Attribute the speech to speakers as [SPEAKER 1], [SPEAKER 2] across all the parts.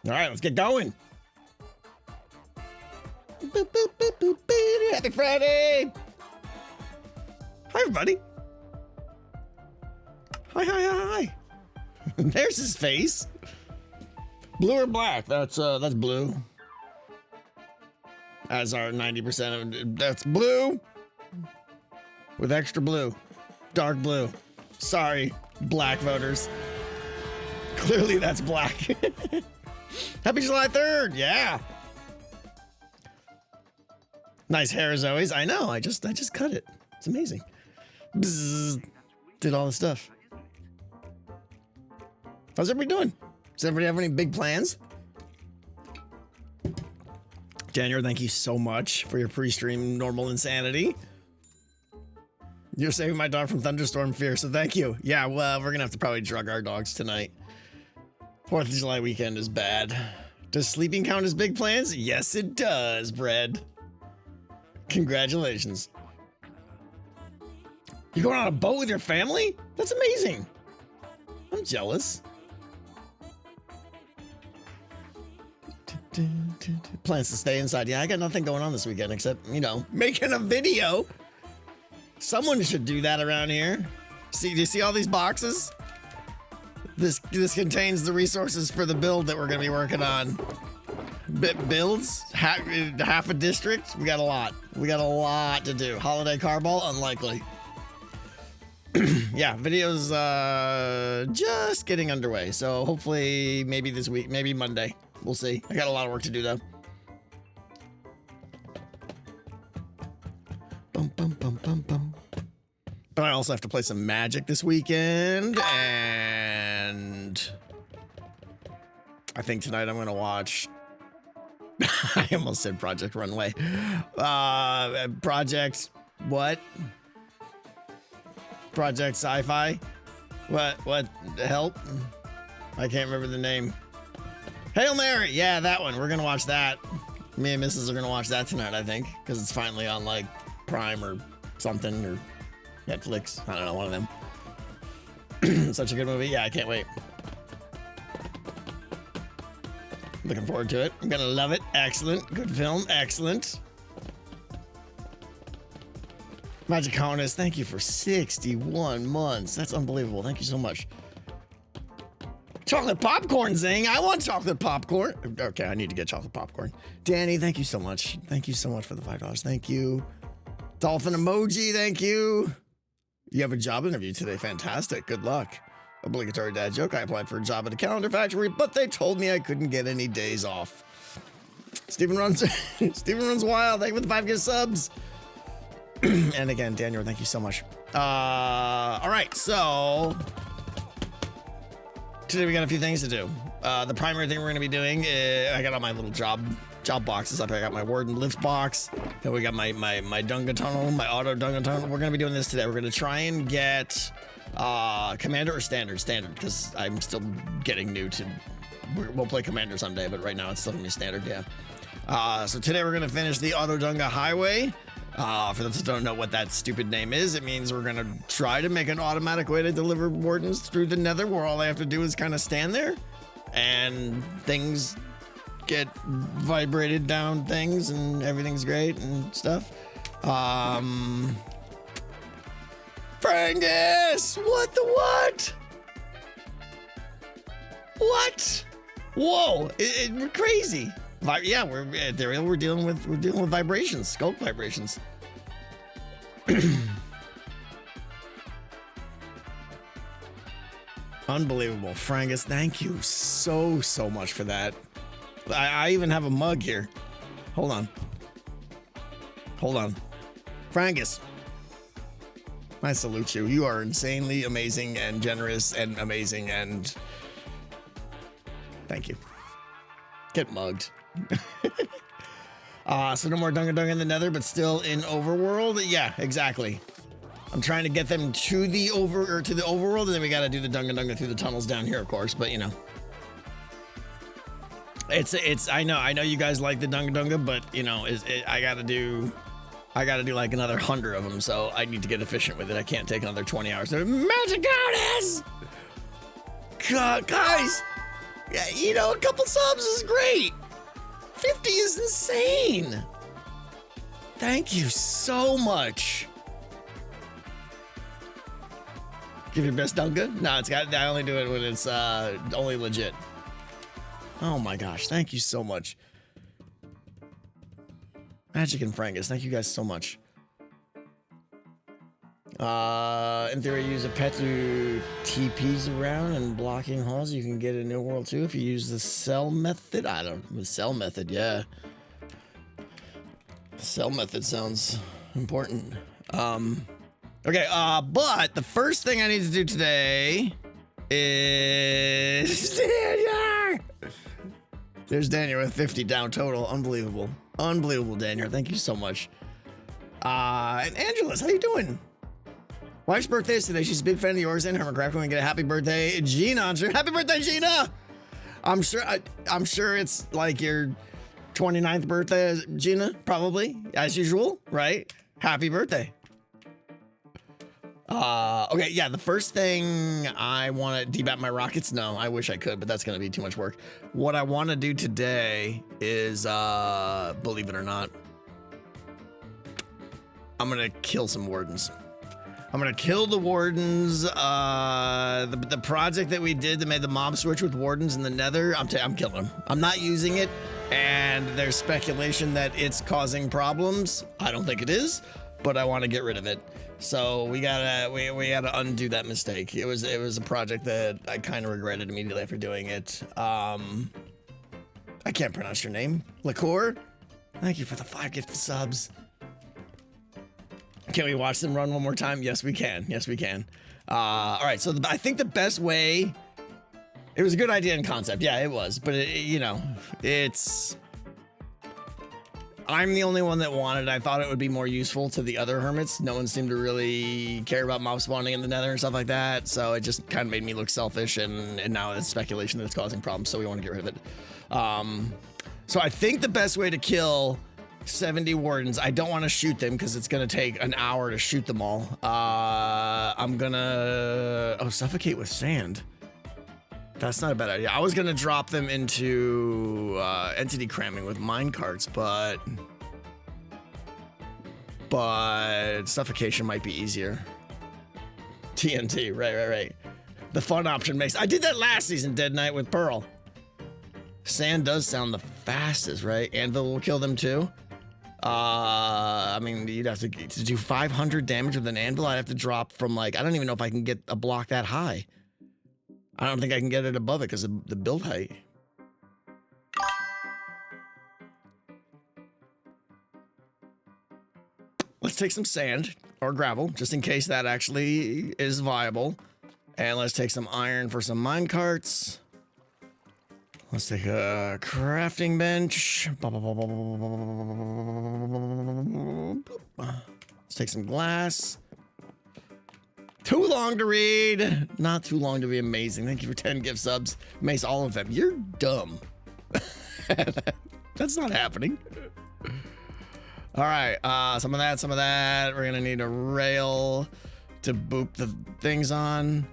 [SPEAKER 1] All right, let's get going. Boop, boop, boop, boop, boop. Happy Friday. Hi, everybody. Hi, hi, hi, hi. There's his face. Blue or black? That's blue. As our 90% of that's blue. With extra blue. Dark blue. Sorry, black voters. Clearly that's black. Happy July 3rd. Yeah. Nice hair as always. I know. I just cut it. It's amazing. Bzzz. Did all the stuff. How's everybody doing? Does everybody have any big plans? January, thank you so much for your pre-stream normal insanity. You're saving my dog from thunderstorm fear, so thank you. Yeah, well, we're gonna have to probably drug our dogs tonight. 4th of July weekend is bad. Does sleeping count as big plans? Yes, it does, Brad. Congratulations. You going on a boat with your family? That's amazing. I'm jealous. Plans to stay inside. Yeah, I got nothing going on this weekend except, you know, making a video. Someone should do that around here. See, do you see all these boxes? This contains the resources for the build that we're going to be working on. Builds? Half a district? We got a lot. We got a lot to do. Holiday car ball? Unlikely. Yeah, videos just getting underway. So hopefully maybe this week, maybe Monday. We'll see. I got a lot of work to do though. Bum, bum, bum, bum, bum. But I also have to play some Magic this weekend, and I think tonight I'm gonna watch. I almost said Project Runway. Project what? Project Sci-Fi? What? Help? I can't remember the name. Hail Mary! Yeah, that one. We're gonna watch that. Me and Mrs. are gonna watch that tonight, I think, because it's finally on like Prime or something or Netflix. I don't know, one of them. Such a good movie. Yeah, I can't wait. Looking forward to it. I'm gonna love it. Excellent. Good film. Excellent. Magic Colonist, thank you for 61 months. That's unbelievable. Thank you so much. Chocolate popcorn, Zing. I want chocolate popcorn. Okay, I need to get chocolate popcorn. Danny, thank you so much. Thank you so much for the $5. Thank you. Dolphin emoji, thank you. You have a job interview today. Fantastic. Good luck. Obligatory dad joke. I applied for a job at a calendar factory, but they told me I couldn't get any days off. Steven runs wild. Thank you for the 5 gift subs. And again, Daniel, thank you so much. All right, so today we got a few things to do. The primary thing we're gonna be doing is, I got all my little job boxes up. I got my Warden lift box. Then we got my Dunga tunnel, my Auto-Dunga tunnel. We're gonna be doing this today. We're gonna try and get Commander or Standard, because I'm still getting new to. We'll play Commander someday, but right now it's still gonna be Standard. Yeah. So today we're gonna finish the Auto-Dunga Highway. For those who don't know what that stupid name is, it means we're gonna try to make an automatic way to deliver wardens through the nether, where all they have to do is kind of stand there and things get vibrated down things and everything's great and stuff. Frangus! What the what? What? Whoa, we're crazy. Yeah, we're dealing with vibrations, sculpt vibrations. Unbelievable. Frangus, thank you so much for that. I even have a mug here. Hold on. Frangus, I salute you. You are insanely amazing and generous and amazing, and thank you. Get mugged. So no more Dunga Dunga in the nether, but still in overworld. Yeah, exactly. I'm trying to get them to the overworld, and then we got to do the Dunga Dunga through the tunnels down here, of course. But you know, it's. I know you guys like the Dunga Dunga, but you know, I got to do like another 100 of them, so I need to get efficient with it. I can't take another 20 hours. Magic goddess, God, guys. Yeah, you know, a couple subs is great. 50 is insane. Thank you so much. Give your best Dunga? No, it's got. I only do it when it's only legit. Oh my gosh! Thank you so much. Magic and Frangus, thank you guys so much. In theory, use a pet to TPs around and blocking holes. You can get a new world too if you use the cell method. I don't know. The cell method, yeah. Cell method sounds important. Okay, but the first thing I need to do today is Daniel! There's Daniel with 50 down total. Unbelievable. Unbelievable, Daniel. Thank you so much. And Angeles, how you doing? Wife's birthday is today. She's a big fan of yours and Hermitcraft. We're gonna get a happy birthday, Gina. Happy birthday, Gina! I'm sure it's like your 29th birthday, Gina, probably, as usual, right? Happy birthday. Okay, yeah, the first thing I want to debap my rockets. No, I wish I could, but that's going to be too much work. What I want to do today is, believe it or not, I'm going to kill some wardens. I'm going to kill the wardens. The project that we did that made the mob switch with wardens in the nether, I'm killing them. I'm not using it, and there's speculation that it's causing problems. I don't think it is, but I want to get rid of it. So we gotta undo that mistake. It was a project that I kind of regretted immediately after doing it. I can't pronounce your name. Liqueur? Thank you for the 5 gifted subs. Can we watch them run one more time? Yes, we can. Yes, we can. All right. So I think the best way. It was a good idea in concept. Yeah, it was. But you know, it's. I'm the only one that wanted it. I thought it would be more useful to the other hermits. No one seemed to really care about mob spawning in the nether and stuff like that. So it just kind of made me look selfish, and now it's speculation that it's causing problems, so we want to get rid of it. So I think the best way to kill 70 wardens, I don't want to shoot them because it's going to take an hour to shoot them all. I'm going to... suffocate with sand. That's not a bad idea. I was gonna drop them into entity cramming with minecarts, but suffocation might be easier. TNT, right. The fun option makes. I did that last season, Dead Knight with Pearl. Sand does sound the fastest, right? Anvil will kill them too. I mean, you'd have to do 500 damage with an anvil. I'd have to drop from like, I don't even know if I can get a block that high. I don't think I can get it above it because of the build height. Let's take some sand or gravel, just in case that actually is viable. And let's take some iron for some minecarts. Let's take a crafting bench. Let's take some glass. Too long to read. Not too long to be amazing. Thank you for 10 gift subs. Mace all of them. You're dumb. That's not happening. All right. Some of that. We're going to need a rail to boop the things on.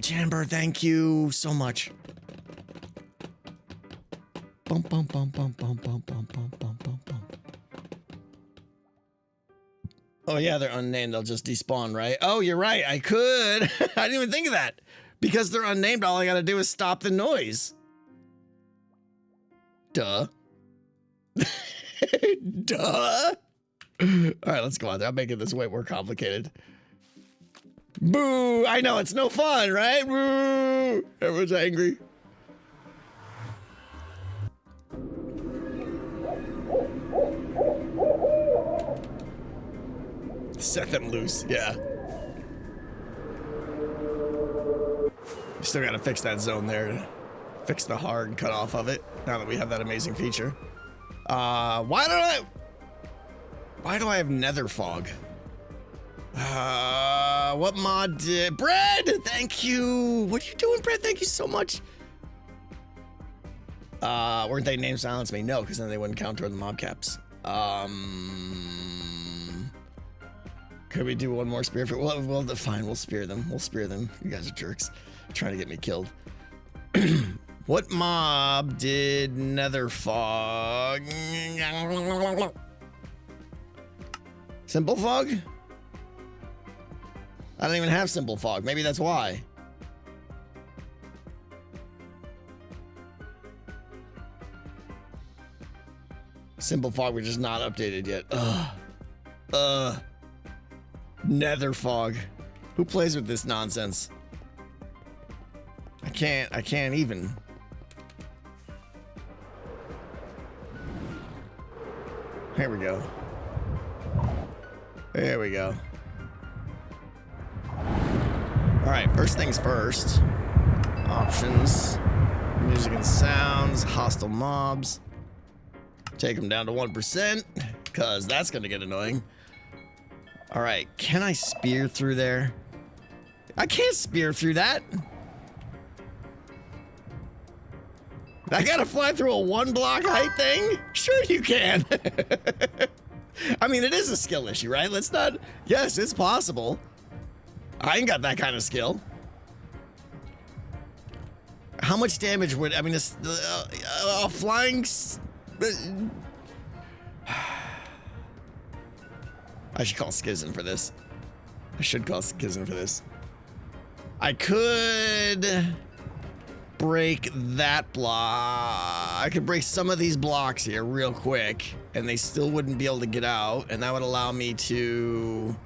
[SPEAKER 1] Chamber, thank you so much. Bum, bum, bum, bum, bum, bum, bum, bum, bum, bum, bum. Oh yeah, they're unnamed. They'll just despawn, right? Oh, you're right. I could. I didn't even think of that. Because they're unnamed, all I gotta do is stop the noise. Duh. Duh. All right, let's go on there. I'm making this way more complicated. Boo! I know, it's no fun, right? Boo! Everyone's angry. Set them loose, yeah. You still gotta fix that zone there. Fix the hard cutoff of it, now that we have that amazing feature. Why do I have nether fog? What mod did... Bread! Thank you! What are you doing, Bread? Thank you so much. Weren't they name silence me? No, because then they wouldn't count toward the mob caps. Could we do one more spear? Well, fine, we'll spear them. We'll spear them. You guys are jerks. Trying to get me killed. What mob did Nether Fog? Simple Fog? I don't even have Simple Fog. Maybe that's why. Simple Fog, which is not updated yet. Nether Fog. Who plays with this nonsense? I can't even. Here we go. There we go. All right, first things first. Options, music and sounds, hostile mobs. Take them down to 1%, because that's going to get annoying. All right, can I spear through there? I can't spear through that. I gotta fly through a 1-block height thing? Sure you can. I mean, it is a skill issue, right? Let's not... Yes, it's possible. I ain't got that kind of skill. How much damage would... I mean, a flying... I should call Skizzen for this. I should call Skizzen for this. I could break that block. I could break some of these blocks here real quick, and they still wouldn't be able to get out, and that would allow me to...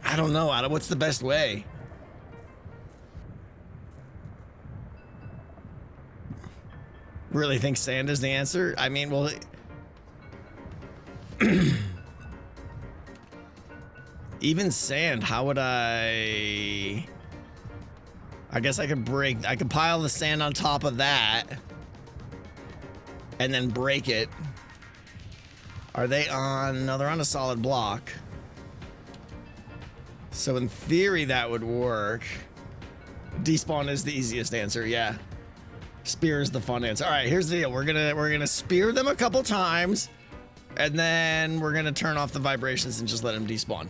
[SPEAKER 1] I don't know, Adam. What's the best way? Really think sand is the answer? I mean, well... Even sand, how would I guess I could pile the sand on top of that and then break it. Are they on? No, they're on a solid block. So in theory that would work. Despawn is the easiest answer, yeah. Spear is the fun answer. All right, here's the deal. We're gonna spear them a couple times, and then we're gonna turn off the vibrations and just let them despawn.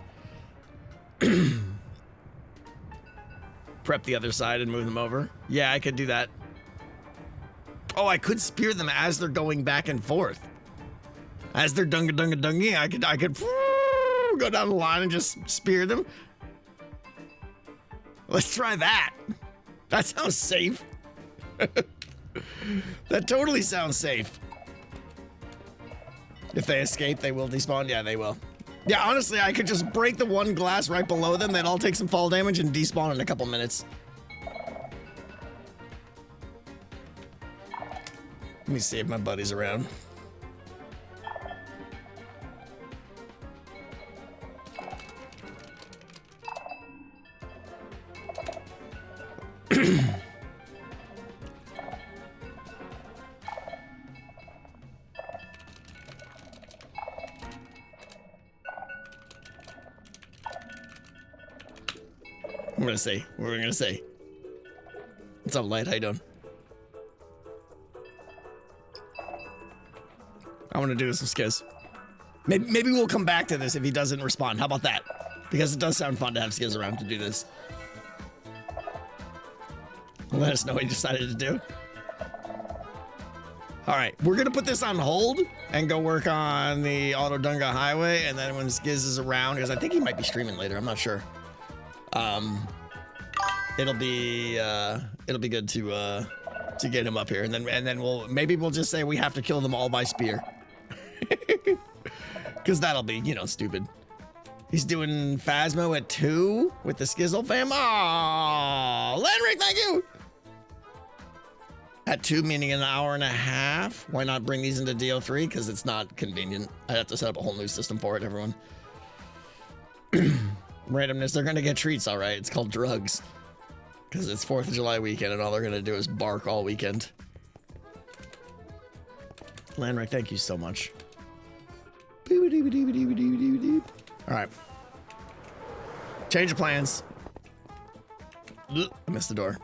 [SPEAKER 1] Prep the other side and move them over. Yeah, I could do that. Oh, I could spear them as they're going back and forth. As they're dunga, I could go down the line and just spear them. Let's try that. That sounds safe. That totally sounds safe. If they escape, they will despawn. Yeah, they will. Yeah, honestly, I could just break the one glass right below them. They'd all take some fall damage and despawn in a couple minutes. Let me see if my buddy's around. What we're gonna say. What's up, Light? How you doing? I want to do some skiz. Maybe we'll come back to this if he doesn't respond. How about that? Because it does sound fun to have skiz around to do this. Let us know what he decided to do. All right, we're gonna put this on hold and go work on the Auto-Dunga highway, and then when Skiz is around, because I think he might be streaming later. I'm not sure. It'll be good to get him up here, and then we'll just say we have to kill them all by spear, because that'll be, you know, stupid. He's doing Phasmo at 2 with the Skizzle fam. Oh, Lenric, thank you. At 2, meaning an hour and a half. Why not bring these into DO3? Because it's not convenient. I'd have to set up a whole new system for it, everyone. Randomness, they're gonna get treats, all right. It's called drugs. Because it's 4th of July weekend, and all they're gonna do is bark all weekend. Landrick, thank you so much. All right. Change of plans. I missed the door.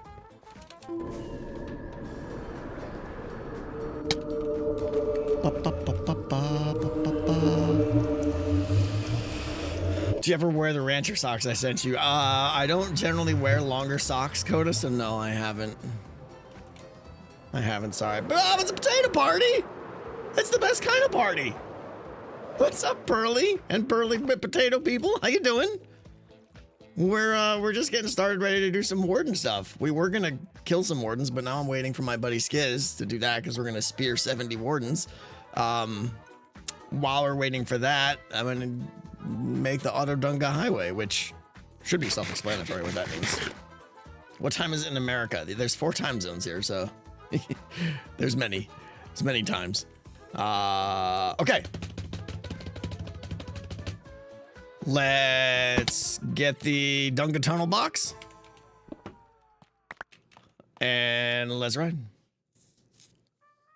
[SPEAKER 1] Do you ever wear the rancher socks I sent you? I don't generally wear longer socks, Coda, so no, I haven't. I haven't, sorry. But it's a potato party! It's the best kind of party! What's up, Pearly and Pearly potato people? How you doing? We're just getting started, ready to do some warden stuff. We were gonna kill some wardens, but now I'm waiting for my buddy Skiz to do that because we're gonna spear 70 wardens. While we're waiting for that, I'm gonna make the Auto-Dunga highway, which should be self-explanatory what that means. What time is it in America? There's 4 time zones here, so there's many. It's many times. Okay. Let's get the Dunga tunnel box. And let's ride.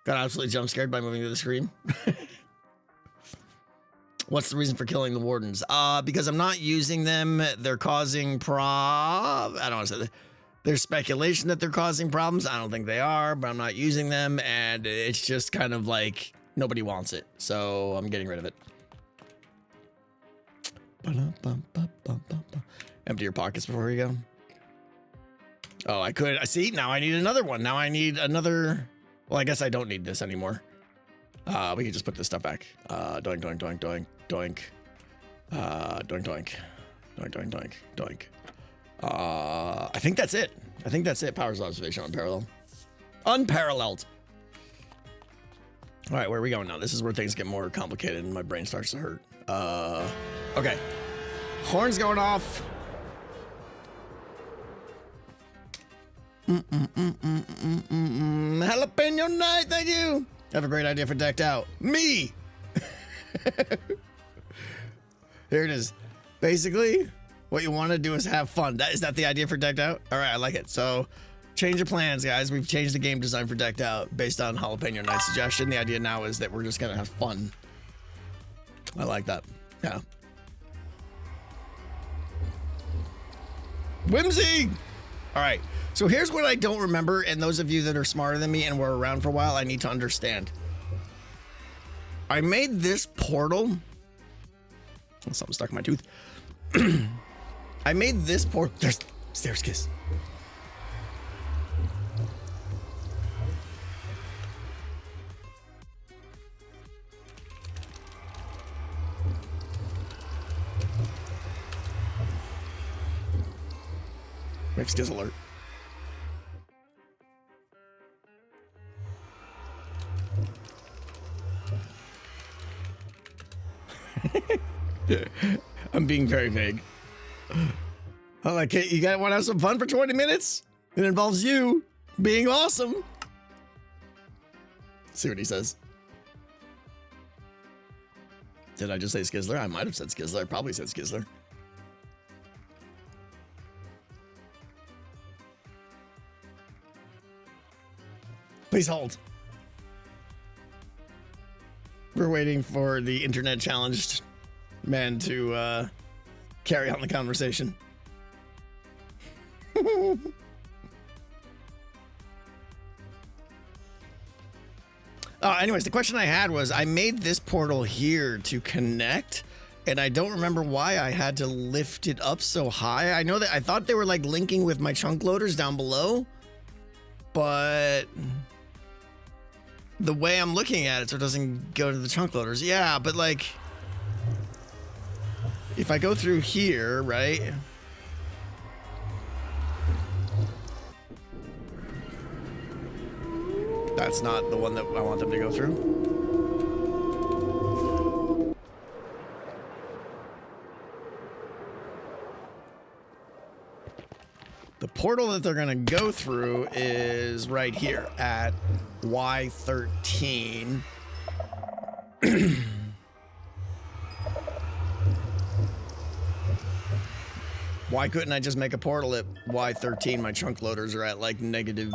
[SPEAKER 1] Got absolutely jump scared by moving to the screen. What's the reason for killing the wardens? Because I'm not using them. They're causing I don't want to say that. There's speculation that they're causing problems. I don't think they are, but I'm not using them. And it's just kind of like nobody wants it. So I'm getting rid of it. Empty your pockets before you go. Oh, I could. I see. Now I need another one. Now I need another. Well, I guess I don't need this anymore. We can just put this stuff back. Doink, doink, doink, doink, doink. Doink, doink. Doink, doink, doink, doink. I think that's it. I think that's it. Powers of observation unparalleled. Unparalleled. All right, where are we going now? This is where things get more complicated and my brain starts to hurt. Okay. Horns going off. Jalapeno night, thank you. I have a great idea for decked out. Me. Here it is. Basically, what you want to do is have fun. Is that the idea for decked out? All right, I like it. So change your plans, guys. We've changed the game design for decked out based on Jalapeno Night's suggestion. The idea now is that we're just going to have fun. I like that. Yeah. Whimsy. All right. So here's what I don't remember, and those of you that are smarter than me and were around for a while, I need to understand. I made this portal. Oh, something stuck in my tooth. I made this portal. There's stairs, kiss. Make skills alert. I'm being very vague. I like it. You want to have some fun for 20 minutes? It involves you being awesome. See what he says. Did I just say Skizzler? I might have said Skizzler. I probably said Skizzler. Please hold. We're waiting for the internet challenged man to carry on the conversation. Anyways, the question I had was, I made this portal here to connect, and I don't remember why I had to lift it up so high. I know that I thought they were like linking with my chunk loaders down below, but the way I'm looking at it, so it doesn't go to the chunk loaders. Yeah, but like, if I go through here, right? That's not the one that I want them to go through. The portal that they're gonna go through is right here at Y13. Why couldn't I just make a portal at Y13? My chunk loaders are at like negative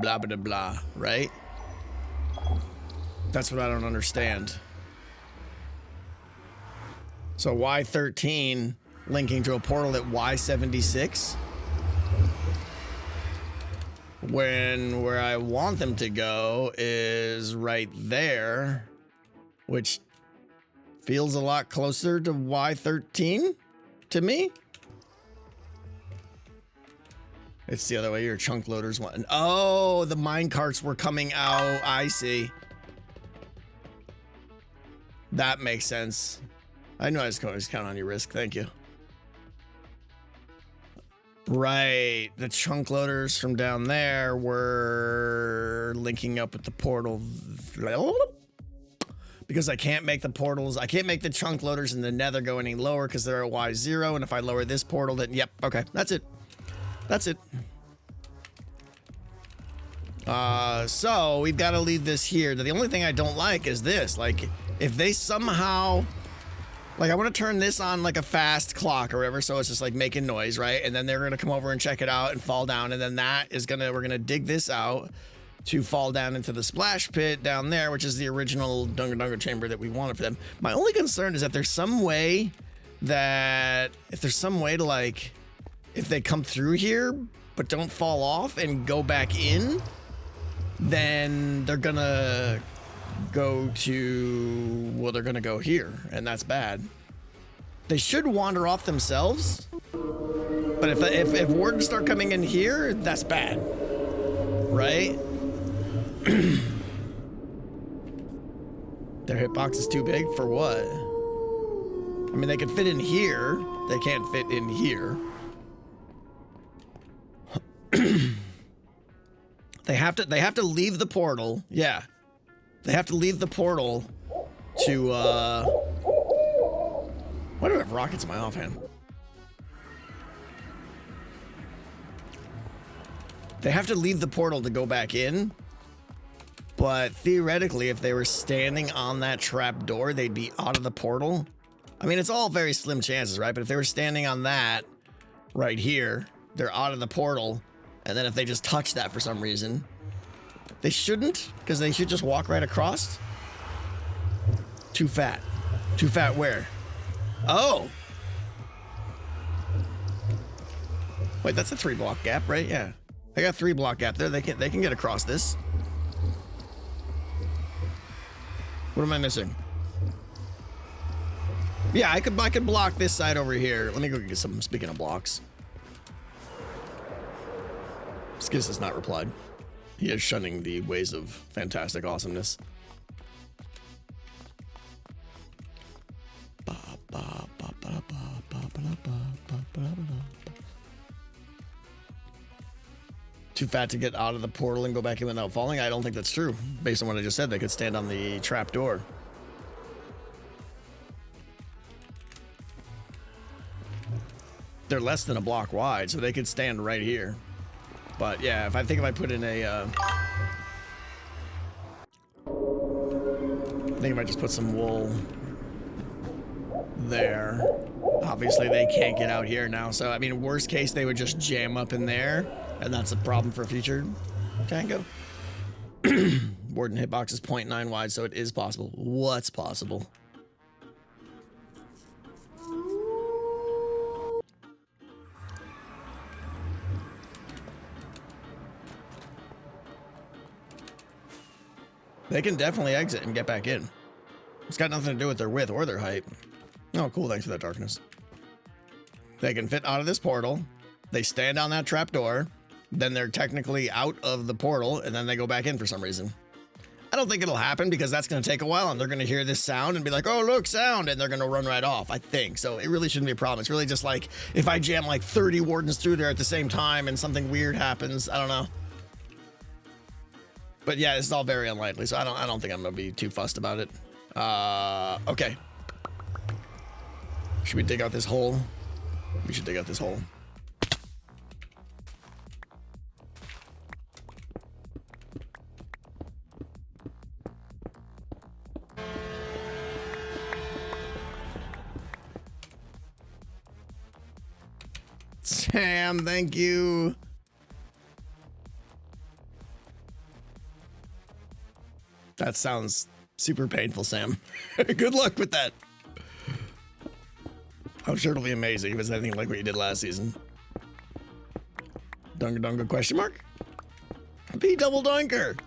[SPEAKER 1] blah, blah, blah, right? That's what I don't understand. So Y13 linking to a portal at Y76? When where I want them to go is right there, which feels a lot closer to Y13. to me. It's the other way. Your chunk loaders want. Oh, the mine carts were coming out. I see. That makes sense. I know I was counting on your risk. Thank you. Right. The chunk loaders from down there were linking up with the portal. Because I can't make the portals. I can't make the chunk loaders in the nether go any lower because they're at Y0. And if I lower this portal, then yep. Okay. That's it. That's it. So we've got to leave this here. The only thing I don't like is this. Like, if they somehow, like, I want to turn this on like a fast clock or whatever, so it's just like making noise, right? And then they're gonna come over and check it out and fall down, and then that is we're gonna dig this out to fall down into the splash pit down there, which is the original Dunga Dunga chamber that we wanted for them. My only concern is that there's some way to like, if they come through here but don't fall off and go back in, then they're gonna go to, well, they're gonna go here, and that's bad. They should wander off themselves, but if wardens start coming in here, that's bad, right? Their hitbox is too big for what? I mean, they can fit in here. They can't fit in here. They have to leave the portal. Yeah. They have to leave the portal to, why do I have rockets in my offhand? They have to leave the portal to go back in. But theoretically, if they were standing on that trap door, they'd be out of the portal. I mean, it's all very slim chances, right? But if they were standing on that right here, they're out of the portal. And then if they just touch that for some reason, they shouldn't, because they should just walk right across. Too fat. Too fat where? Oh! Wait, that's a 3-block gap, right? Yeah. I got 3-block gap there. They can get across this. What am I missing? Yeah, I could block this side over here. Let me go get some, speaking of blocks. Skis has not replied. He is shunning the ways of fantastic awesomeness. Too fat to get out of the portal and go back in without falling? I don't think that's true. Based on what I just said, they could stand on the trap door. They're less than a block wide, so they could stand right here. But yeah, if I put in a, I think if I just put some wool there. Obviously, they can't get out here now. So, I mean, worst case, they would just jam up in there. And that's a problem for future tango. Warden hitbox is 0.9 wide, so it is possible. What's possible? They can definitely exit and get back in. It's got nothing to do with their width or their height. Oh, cool. Thanks for that darkness. They can fit out of this portal. They stand on that trap door. Then they're technically out of the portal, and then they go back in for some reason. I don't think it'll happen because that's going to take a while, and they're going to hear this sound and be like, oh, look, sound, and they're going to run right off, I think. So it really shouldn't be a problem. It's really just like if I jam like 30 wardens through there at the same time and something weird happens. I don't know. But yeah, it's all very unlikely, so I don't think I'm going to be too fussed about it. Okay. Should we dig out this hole? We should dig out this hole. Sam, thank you. That sounds super painful, Sam. Good luck with that. I'm sure it'll be amazing if it's anything like what you did last season. Dunga Dunga question mark? Be double dunker.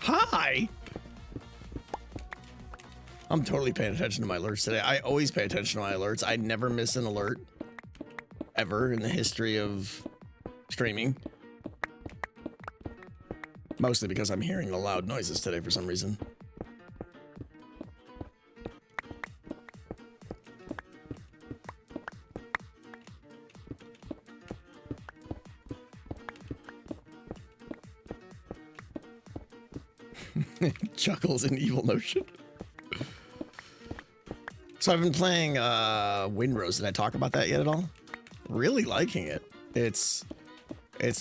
[SPEAKER 1] Hi. I'm totally paying attention to my alerts today. I always pay attention to my alerts. I never miss an alert ever in the history of streaming. Mostly because I'm hearing the loud noises today for some reason. Chuckles in evil notion. So I've been playing Windrose. Did I talk about that yet at all? Really liking it. It's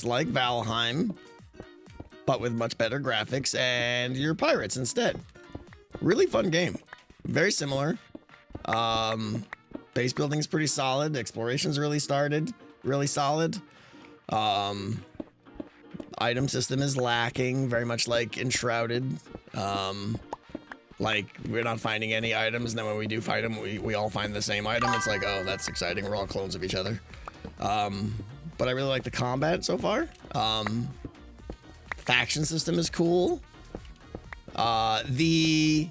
[SPEAKER 1] like Valheim, but with much better graphics, and you're pirates instead. Really fun game. Very similar. Base building's pretty solid. Exploration's really solid. Item system is lacking, very much like Enshrouded. Like, we're not finding any items, and then when we do find them, we all find the same item. It's like, oh, that's exciting. We're all clones of each other. But I really like the combat so far. Faction system is cool. The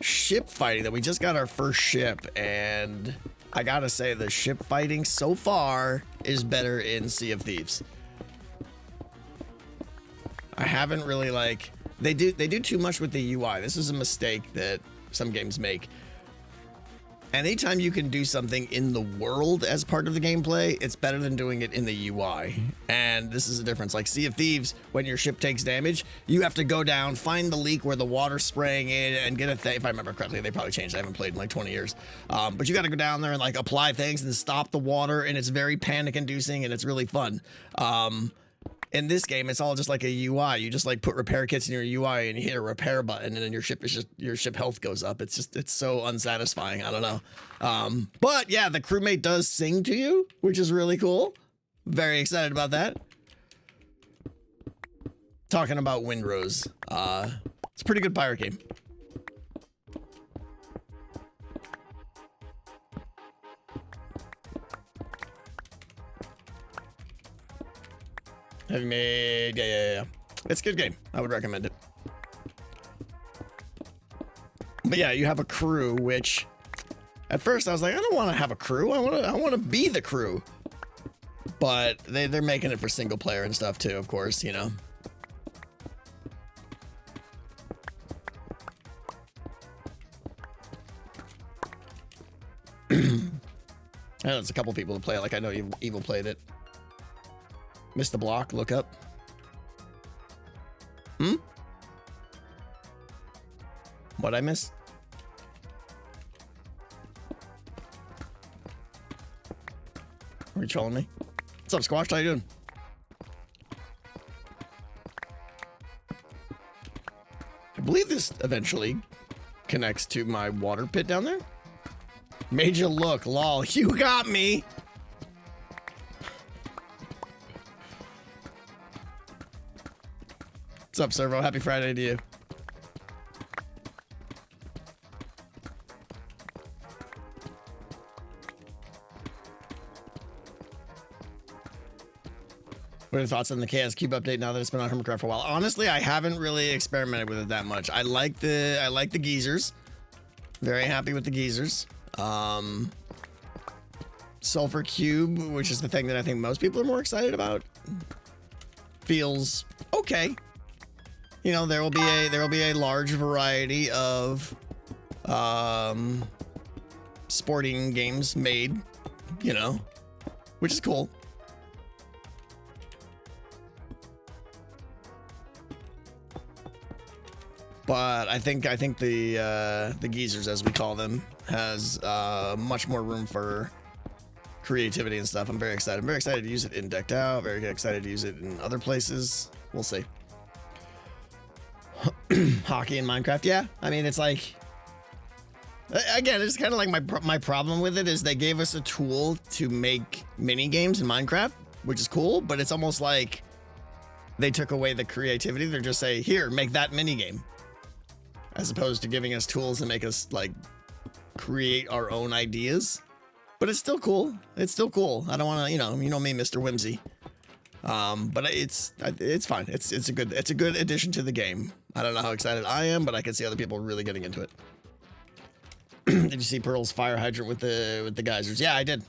[SPEAKER 1] ship fighting that we just got our first ship, and I gotta say the ship fighting so far is better in Sea of Thieves. I haven't really like they do too much with the UI. This is a mistake that some games make. Anytime you can do something in the world as part of the gameplay, it's better than doing it in the UI. And this is a difference. Like Sea of Thieves, when your ship takes damage, you have to go down, find the leak where the water's spraying in, and get a thing. If I remember correctly, they probably changed. I haven't played in like 20 years. But you got to go down there and like apply things and stop the water, and it's very panic-inducing, and it's really fun. In this game, it's all just like a UI. You just like put repair kits in your UI and you hit a repair button, and then your ship health goes up. It's so unsatisfying. I don't know. But yeah, the crewmate does sing to you, which is really cool. Very excited about that. Talking about Windrose, it's a pretty good pirate game. Have you made? Yeah. It's a good game. I would recommend it. But yeah, you have a crew, which at first I was like, I don't want to have a crew. I want to be the crew. But they're making it for single player and stuff too, of course, you know. I know there's a couple people to play it. Like I know Evil played it. Missed the block, look up. What'd I miss? Are you trolling me? What's up, Squash? How you doing? I believe this eventually connects to my water pit down there. Made you look, lol. You got me! What's up, Servo? Happy Friday to you. What are your thoughts on the Chaos Cube update now that it's been on Hermitcraft for a while? Honestly, I haven't really experimented with it that much. I like the geezers. Very happy with the geezers. Sulfur Cube, which is the thing that I think most people are more excited about, feels okay. You know, there will be a large variety of sporting games made, you know, which is cool. But I think the geezers, as we call them, has much more room for creativity and stuff. I'm very excited. I'm very excited to use it in Decked Out. Very excited to use it in other places. We'll see. Hockey in Minecraft, yeah. I mean, it's like, again, it's kind of like my problem with it is they gave us a tool to make mini games in Minecraft, which is cool, but it's almost like they took away the creativity. They're just saying, here, make that mini game, as opposed to giving us tools to make us like create our own ideas. But it's still cool. It's still cool. I don't want to, you know me, Mr. Whimsy. But it's fine. It's a good addition to the game. I don't know how excited I am, but I can see other people really getting into it. Did you see Pearl's fire hydrant with the geysers? Yeah, I did.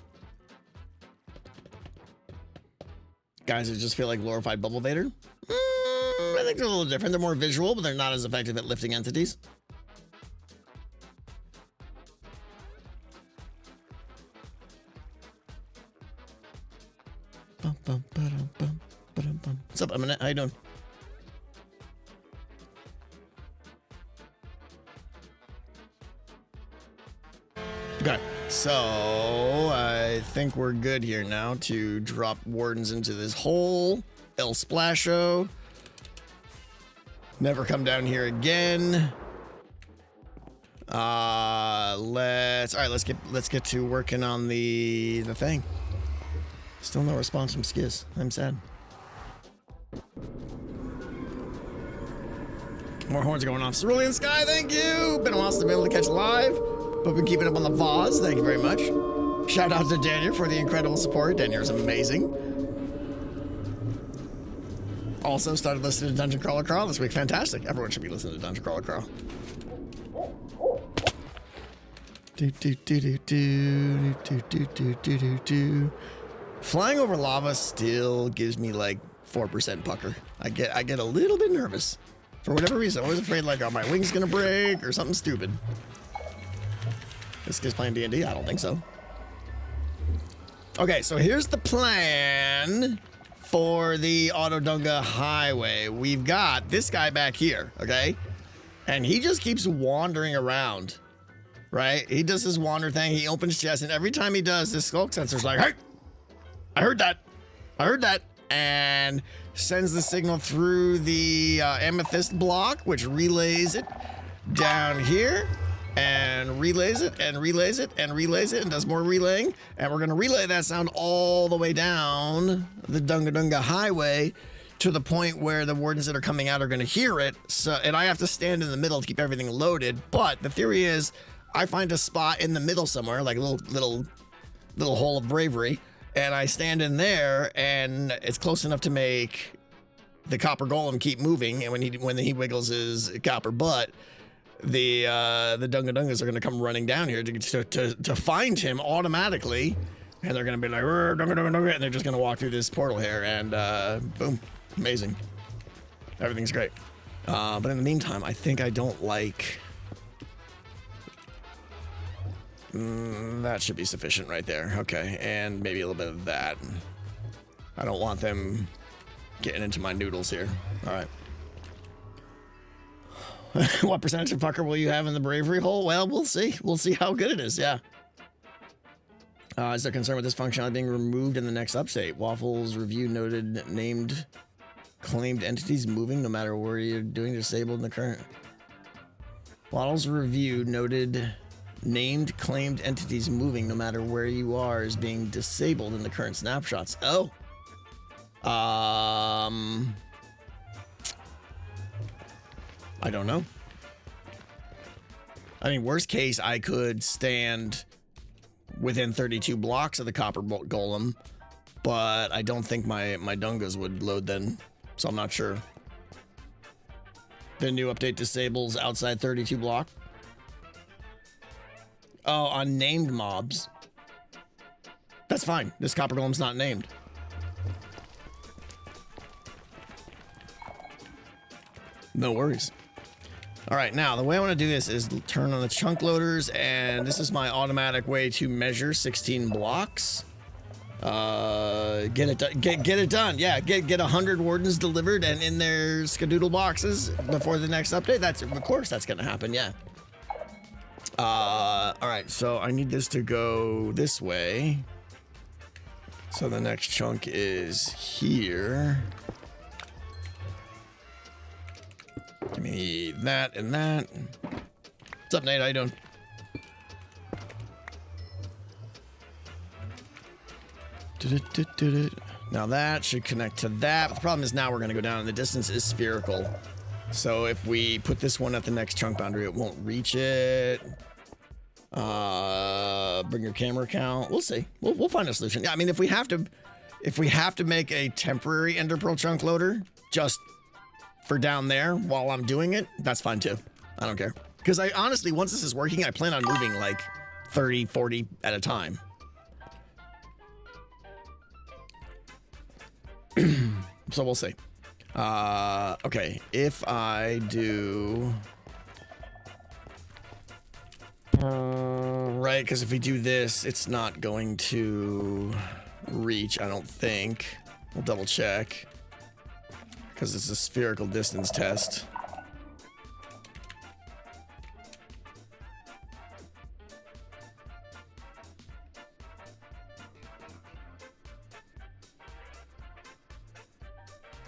[SPEAKER 1] Geysers just feel like glorified bubble vader. I think they're a little different. They're more visual, but they're not as effective at lifting entities. What's up, Eminent? How you doing? Okay, so I think we're good here now to drop wardens into this hole. El Splasho. Never come down here again. Let's get to working on the thing. Still no response from Skiz. I'm sad. More horns are going off. Cerulean Sky, thank you. Been a while since I've been able to catch live, but been keeping up on the VODs. Thank you very much. Shout out to Daniel for the incredible support. Daniel's amazing. Also started listening to Dungeon Crawler Crawl this week. Fantastic. Everyone should be listening to Dungeon Crawler Crawl. Flying over lava still gives me like 4% pucker. I get a little bit nervous. For whatever reason, I'm always afraid like, are my wings gonna break or something stupid. This kid's playing D&D? I don't think so. Okay, so here's the plan for the Auto-Dunga highway. We've got this guy back here, okay? And he just keeps wandering around, right? He does his wander thing. He opens chest, and every time he does, this skulk sensor's like, hey, I heard that. I heard that. And sends the signal through the amethyst block, which relays it down here. And relays it, and relays it, and relays it, and does more relaying. And we're gonna relay that sound all the way down the Dunga highway to the point where the wardens that are coming out are gonna hear it. So, and I have to stand in the middle to keep everything loaded. But the theory is, I find a spot in the middle somewhere, like a little hole of bravery, and I stand in there, and it's close enough to make the copper golem keep moving. And when he wiggles his copper butt, the Dunga-Dungas are going to come running down here to find him automatically, and they're going to be like, Dunga-Dunga, and they're just going to walk through this portal here, and boom, amazing. Everything's great. But in the meantime, I think I don't like... that should be sufficient right there. Okay, and maybe a little bit of that. I don't want them getting into my noodles here. All right. What percentage of pucker will you have in the bravery hole? Well, we'll see. We'll see how good it is, yeah. Is there concern with this functionality being removed in the next update? Waffles review noted named claimed entities moving no matter where you're doing disabled in the current. Waffles review noted named claimed entities moving no matter where you are is being disabled in the current snapshots. Oh. I don't know. I mean, worst case, I could stand within 32 blocks of the copper golem, but I don't think my Dungas would load then, so I'm not sure. The new update disables outside 32 block. Oh, on named mobs. That's fine. This copper golem's not named. No worries. All right, now the way I want to do this is turn on the chunk loaders, and this is my automatic way to measure 16 blocks. Get it done. Yeah, get 100 wardens delivered and in their skadoodle boxes before the next update. Of course that's gonna happen. Yeah. All right, so I need this to go this way. So the next chunk is here. Give me that and that. What's up, Nate? How you doing? Now that should connect to that. But the problem is now we're going to go down and the distance is spherical. So if we put this one at the next chunk boundary, it won't reach it. Bring your camera count. We'll see. We'll find a solution. Yeah, I mean, if we have to if we have to make a temporary ender pearl chunk loader just for down there while I'm doing it, that's fine too. I don't care. Because I honestly, once this is working, I plan on moving like 30, 40 at a time. So we'll see. Okay, if I do... Right, because if we do this, it's not going to reach, I don't think. We'll double check. Because it's a spherical distance test.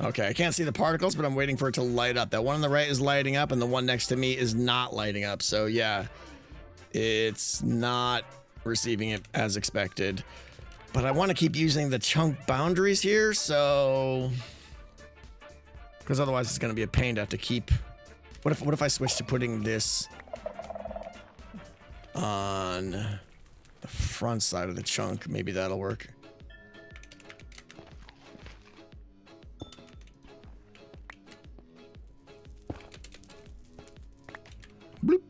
[SPEAKER 1] Okay, I can't see the particles, but I'm waiting for it to light up. That one on the right is lighting up, and the one next to me is not lighting up. So yeah, it's not receiving it as expected. But I want to keep using the chunk boundaries here, so... Because otherwise it's going to be a pain to have to keep... What if I switch to putting this on the front side of the chunk? Maybe that'll work. Bloop.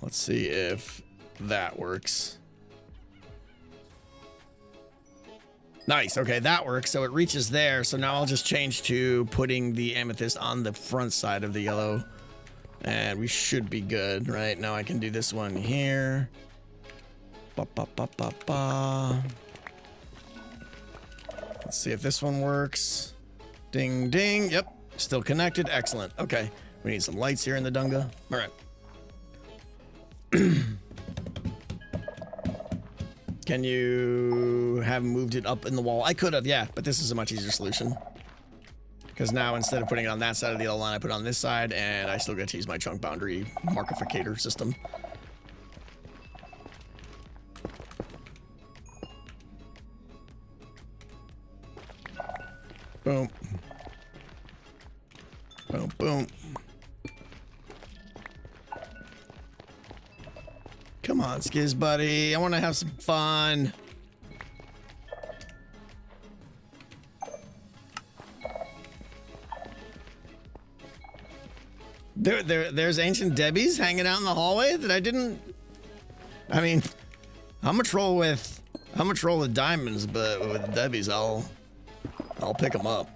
[SPEAKER 1] Let's see if that works. Nice. Okay, that works. So it reaches there. So now I'll just change to putting the amethyst on the front side of the yellow. And we should be good, right? Now I can do this one here. Ba, ba, ba, ba, ba. Let's see if this one works. Ding, ding. Yep. Still connected. Excellent. Okay. We need some lights here in the Dunga. All right. Can you have moved it up in the wall? I could have, yeah, but this is a much easier solution. Because now instead of putting it on that side of the yellow line, I put it on this side, and I still get to use my chunk boundary markificator system. Boom. Boom, boom. Come on, Skiz buddy. I want to have some fun. There's Ancient Debbie's hanging out in the hallway that I didn't... I mean, I'm a troll with diamonds, but with Debbie's, I'll pick him up.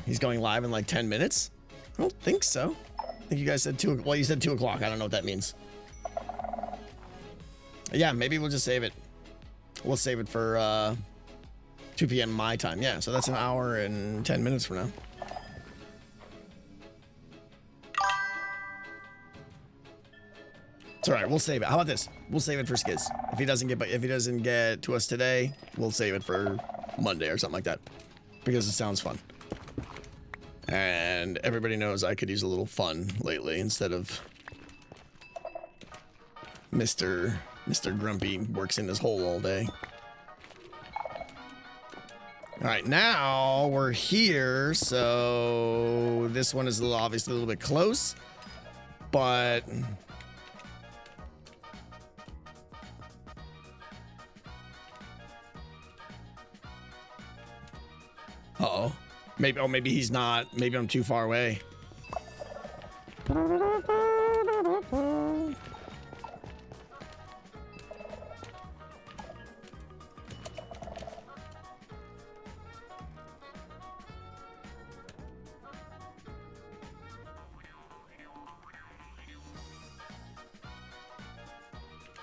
[SPEAKER 1] He's going live in like 10 minutes? I don't think so. I think you guys said 2 o'clock. Well, you said 2 o'clock. I don't know what that means. Yeah, maybe we'll just save it. We'll save it for 2 p.m. my time. Yeah, so that's an hour and 10 minutes from now. It's all right. We'll save it. How about this? We'll save it for Skiz. If he doesn't get to us today, we'll save it for Monday or something like that, because it sounds fun. And everybody knows I could use a little fun lately instead of Mr. Grumpy works in his hole all day. All right, now we're here, so this one is obviously a little bit close, but uh-oh. Maybe he's not. Maybe I'm too far away.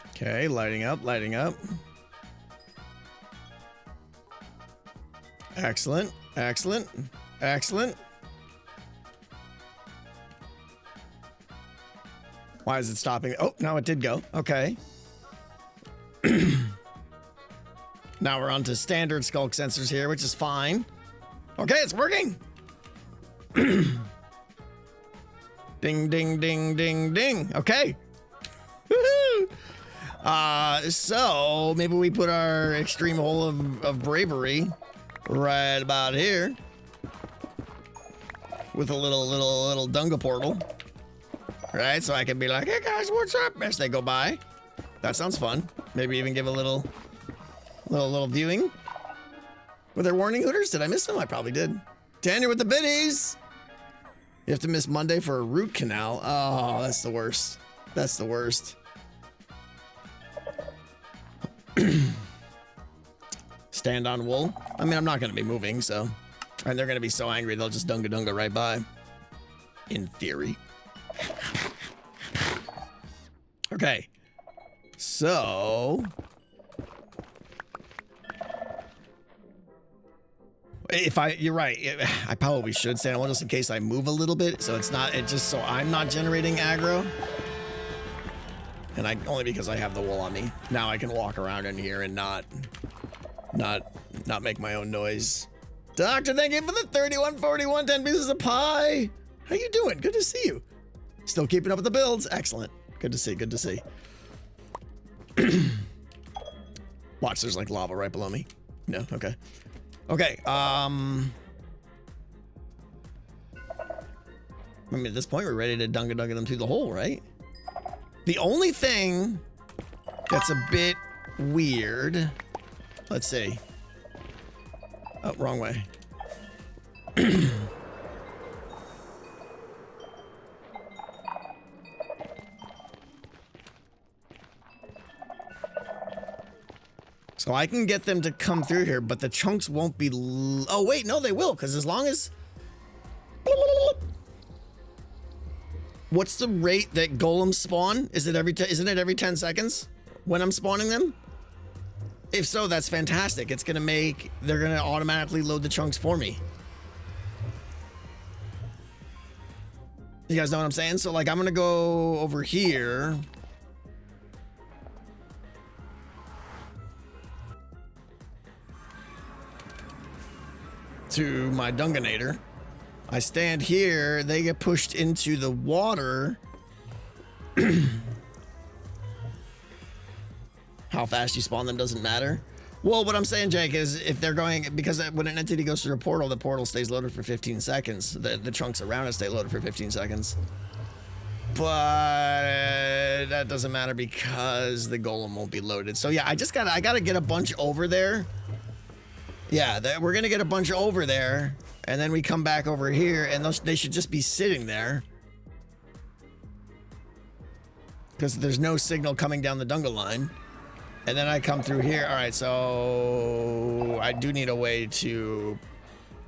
[SPEAKER 1] Okay, lighting up, lighting up. Excellent, excellent, excellent. Why is it stopping? Oh, no, it did go. Okay. Now we're on to standard skulk sensors here, which is fine. Okay, it's working. Ding, ding, ding, ding, ding. Okay. Woohoo! So maybe we put our extreme hole of bravery right about here with a little Dunga portal, right? So I can be like, hey guys, what's up? As they go by. That sounds fun. Maybe even give a little viewing. Were there warning hooters? Did I miss them? I probably did. Daniel with the biddies. You have to miss Monday for a root canal. Oh, that's the worst. That's the worst. Stand on wool. I mean, I'm not going to be moving, so. And they're going to be so angry, they'll just dunga dunga right by. In theory. Okay. So. You're right. I probably should stand on wool just in case I move a little bit. So it's just so I'm not generating aggro. And only because I have the wool on me. Now I can walk around in here and not make my own noise. Doctor, thank you for the 3141, 10 pieces of pie. How you doing? Good to see you. Still keeping up with the builds. Excellent. Good to see, good to see. Watch, there's like lava right below me. No, okay. Okay, I mean, at this point, we're ready to dunga them through the hole, right? The only thing that's a bit weird, let's see. Oh, wrong way. So I can get them to come through here, but the chunks won't be... Oh, wait, no, they will, because as long as... What's the rate that golems spawn? Isn't it every 10 seconds when I'm spawning them? If so, that's fantastic. It's gonna make... They're gonna automatically load the chunks for me. You guys know what I'm saying? So, like, I'm gonna go over here... to my Dunganator. I stand here, they get pushed into the water. How fast you spawn them doesn't matter. Well, what I'm saying, Jake, is if they're going, because when an entity goes through a portal, the portal stays loaded for 15 seconds. The chunks around it stay loaded for 15 seconds. But that doesn't matter because the golem won't be loaded. So yeah, I gotta get a bunch over there. Yeah, we're gonna get a bunch over there, and then we come back over here, and they should just be sitting there. Because there's no signal coming down the Dunga line. And then I come through here. All right, so I do need a way to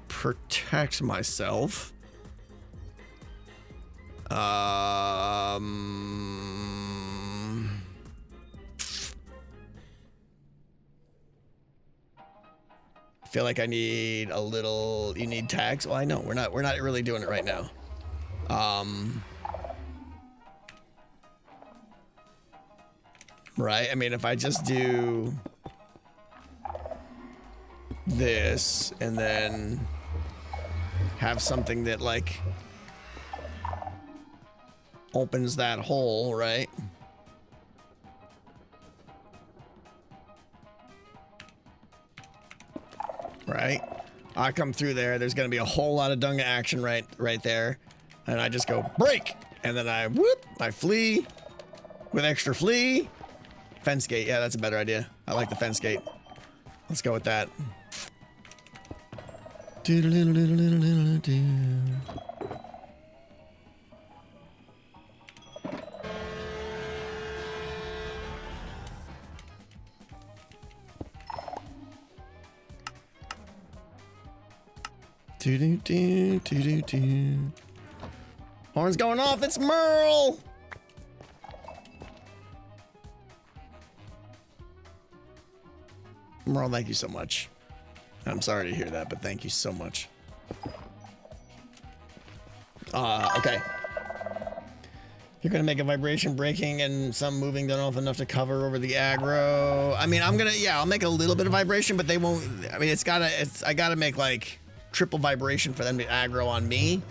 [SPEAKER 1] protect myself. I feel like I need a little... You need tags? Well, I know we're not really doing it right now. Right? I mean, if I just do this and then have something that like opens that hole, right? Right? I come through there. There's going to be a whole lot of Dunga action right there. And I just go break. And then I whoop, I flee with extra flee. Fence gate. Yeah, that's a better idea. I like the fence gate. Let's go with that. Horn's going off. It's Merle. Merle, thank you so much. I'm sorry to hear that, but thank you so much. Okay. You're gonna make a vibration breaking and some moving done off enough to cover over the aggro. I mean, I'll make a little bit of vibration, but they won't. I mean, I gotta make like triple vibration for them to aggro on me.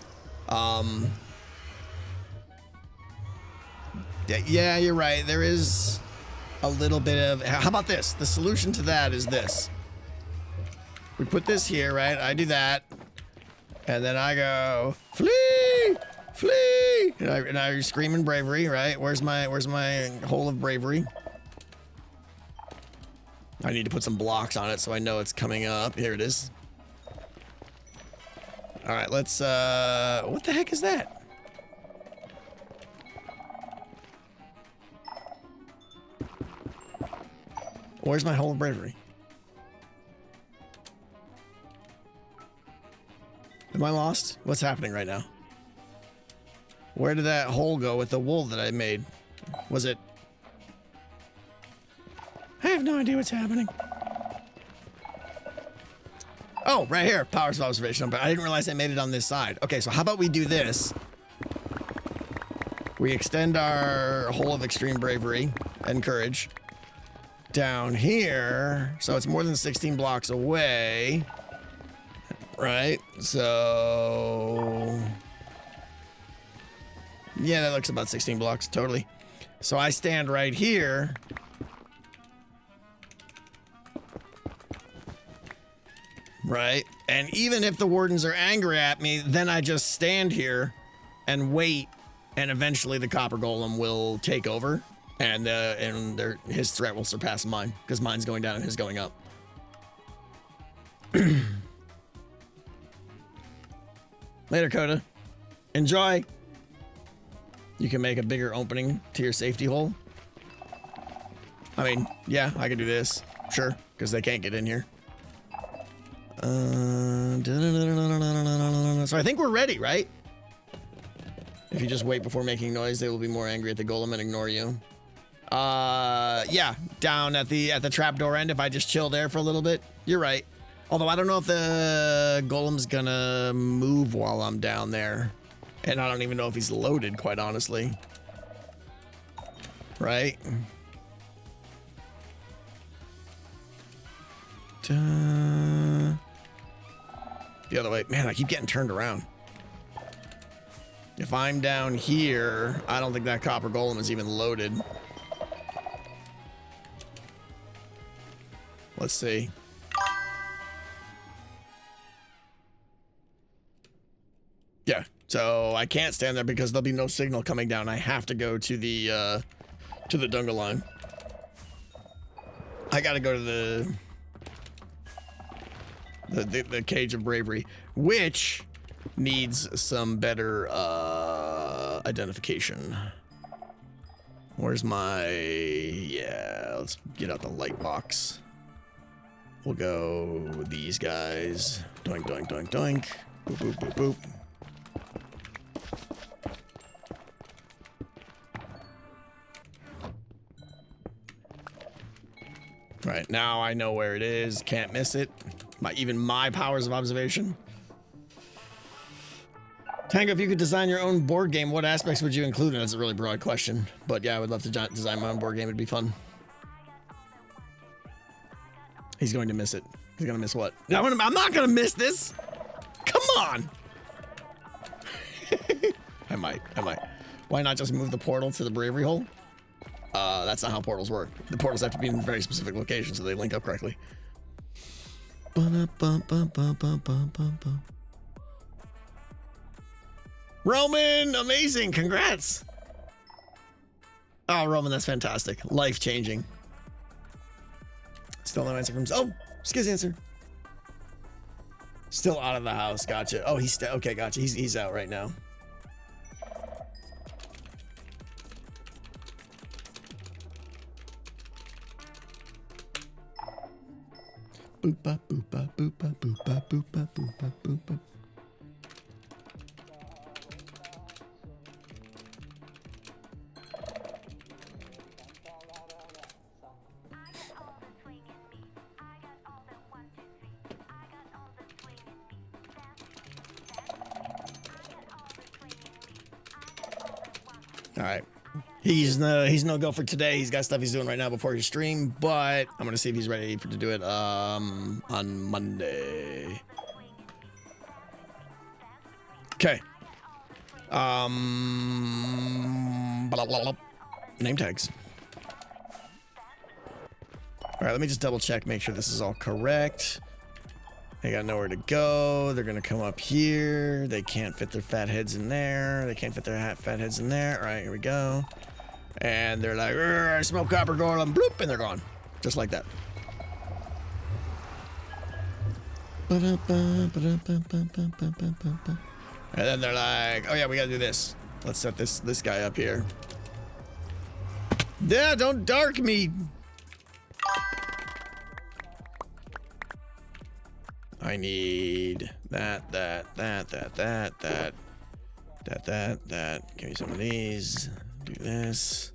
[SPEAKER 1] Yeah, you're right. There is a little bit of... How about this? The solution to that is this. We put this here, right? I do that. And then I go, flee! Flee! And I scream in bravery, right? Where's my hole of bravery? I need to put some blocks on it so I know it's coming up. Here it is. All right, let's, what the heck is that? Where's my hole of bravery? Am I lost? What's happening right now? Where did that hole go with the wool that I made? Was it... I have no idea what's happening. Oh, right here. Powers of observation. But I didn't realize I made it on this side. Okay, so how about we do this? We extend our hole of extreme bravery and courage down here. So it's more than 16 blocks away. Right? So... yeah, that looks about 16 blocks. Totally. So I stand right here. Right? And even if the wardens are angry at me, then I just stand here and wait, and eventually the copper golem will take over, and his threat will surpass mine, because mine's going down and his going up. Later, Coda. Enjoy. You can make a bigger opening to your safety hole. I mean, yeah, I can do this. Sure, because they can't get in here. So I think we're ready, right? If you just wait before making noise, they will be more angry at the golem and ignore you. Yeah, down at the trapdoor end, if I just chill there for a little bit. You're right. Although I don't know if the golem's gonna move while I'm down there. And I don't even know if he's loaded, quite honestly. Right? The other way. Man, I keep getting turned around. If I'm down here, I don't think that copper golem is even loaded. Let's see. Yeah, so I can't stand there because there'll be no signal coming down. I have to go to the Dunga line. I gotta go to the cage of bravery, which needs some better identification. Where's my... yeah, let's get out the light box. We'll go these guys. Doink, doink, doink, doink. Boop, boop, boop, boop. Right, now I know where it is. Can't miss it. Even my powers of observation. Tango, if you could design your own board game, what aspects would you include in it? That's a really broad question. But yeah, I would love to design my own board game. It'd be fun. He's going to miss it. He's going to miss what? No, I'm not going to miss this. Come on. I might. Why not just move the portal to the bravery hole? That's not how portals work. The portals have to be in very specific locations so they link up correctly. Roman, amazing, congrats. Oh, Roman, that's fantastic. Life-changing. Still no answer from... oh, Skizz answer. Still out of the house, gotcha. Oh, he's... okay, gotcha. He's out right now. Boop-ba, boop-ba, boop-ba, boop-ba, boop-ba, boop-ba, boop-ba. All right. He's no go for today. He's got stuff he's doing right now before his stream, but I'm gonna see if he's ready to do it on Monday. Okay. Blah, blah, blah. Name tags. All right, let me just double check, make sure this is all correct. They got nowhere to go. They're gonna come up here. They can't fit their fat heads in there. They can't fit their fat heads in there. All right, here we go. And they're like, I smell copper golem, bloop, and they're gone. Just like that. And then they're like, oh yeah, we gotta do this. Let's set this guy up here. Yeah, don't dark me. I need that. Give me some of these. Do this.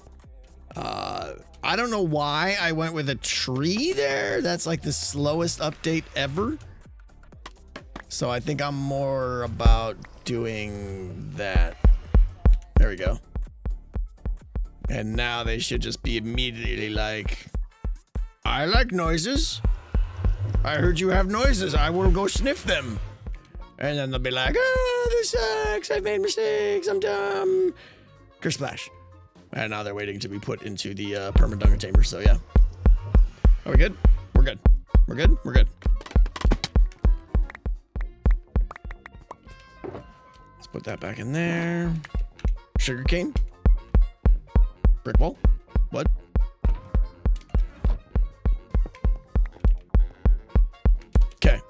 [SPEAKER 1] I don't know why I went with a tree there. That's like the slowest update ever. So I think I'm more about doing that. There we go. And now they should just be immediately like, I like noises. I heard you have noises. I will go sniff them. And then they'll be like, oh, this sucks. I've made mistakes. I'm dumb. Kersplash. And now they're waiting to be put into the Hermitcraft chamber. So yeah. Are we good? We're good. We're good? We're good. Let's put that back in there. Sugarcane. Brick wall. What? Okay.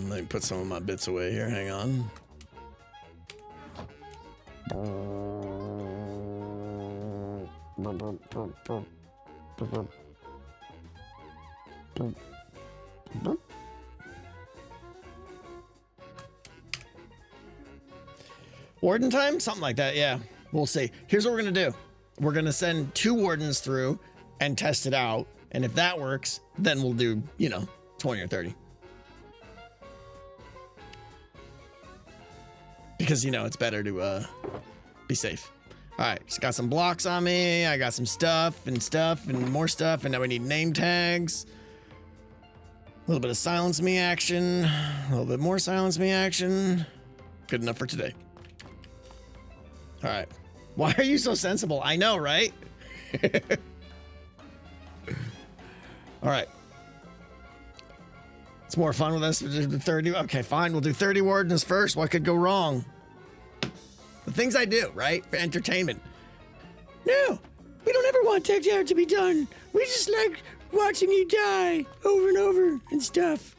[SPEAKER 1] Let me put some of my bits away here. Hang on. Warden time? Something like that, yeah. We'll see. Here's what we're gonna do. We're gonna send 2 wardens through and test it out. And if that works, then we'll do, 20 or 30. Because, it's better to be safe. All right, just got some blocks on me. I got some stuff and more stuff. And now we need name tags. A little bit of silence me action. A little bit more silence me action. Good enough for today. All right. Why are you so sensible? I know, right? All right. It's more fun with us to do the 30. Okay, fine. We'll do 30 wardens first. What could go wrong? The things I do, right? For entertainment. No, we don't ever want Tech Tower to be done. We just like watching you die over and over and stuff.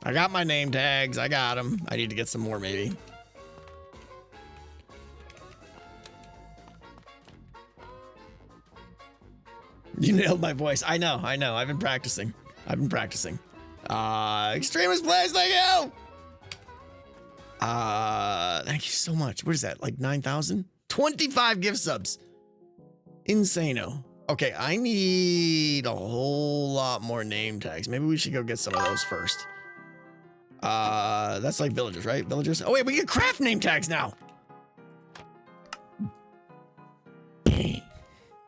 [SPEAKER 1] I got my name tags. I got them. I need to get some more, maybe. You nailed my voice. I know. I've been practicing. Extremist Blaze, thank you! Thank you so much. What is that, like 9,000? 25 gift subs. Insano. Okay, I need a whole lot more name tags. Maybe we should go get some of those first. That's like villagers, right? Villagers. Oh, wait, we get craft name tags now.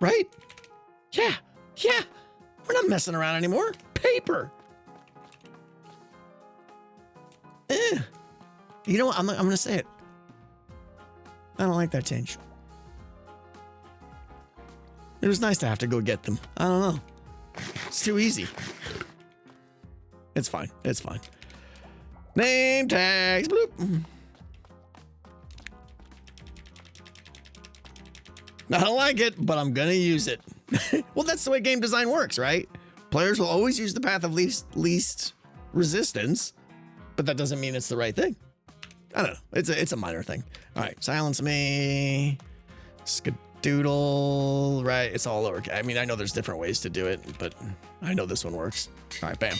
[SPEAKER 1] Right? Yeah. We're not messing around anymore. Paper. You know what? I'm gonna say it. I don't like that change. It was nice to have to go get them. I don't know. It's too easy. It's fine. Name tags. Bloop. I don't like it, but I'm gonna use it. Well, that's the way game design works, right? Players will always use the path of least resistance, but that doesn't mean it's the right thing. I don't know. It's a minor thing. All right, silence me. Skadoodle. Right, it's all over. I mean, I know there's different ways to do it, but I know this one works. All right, bam.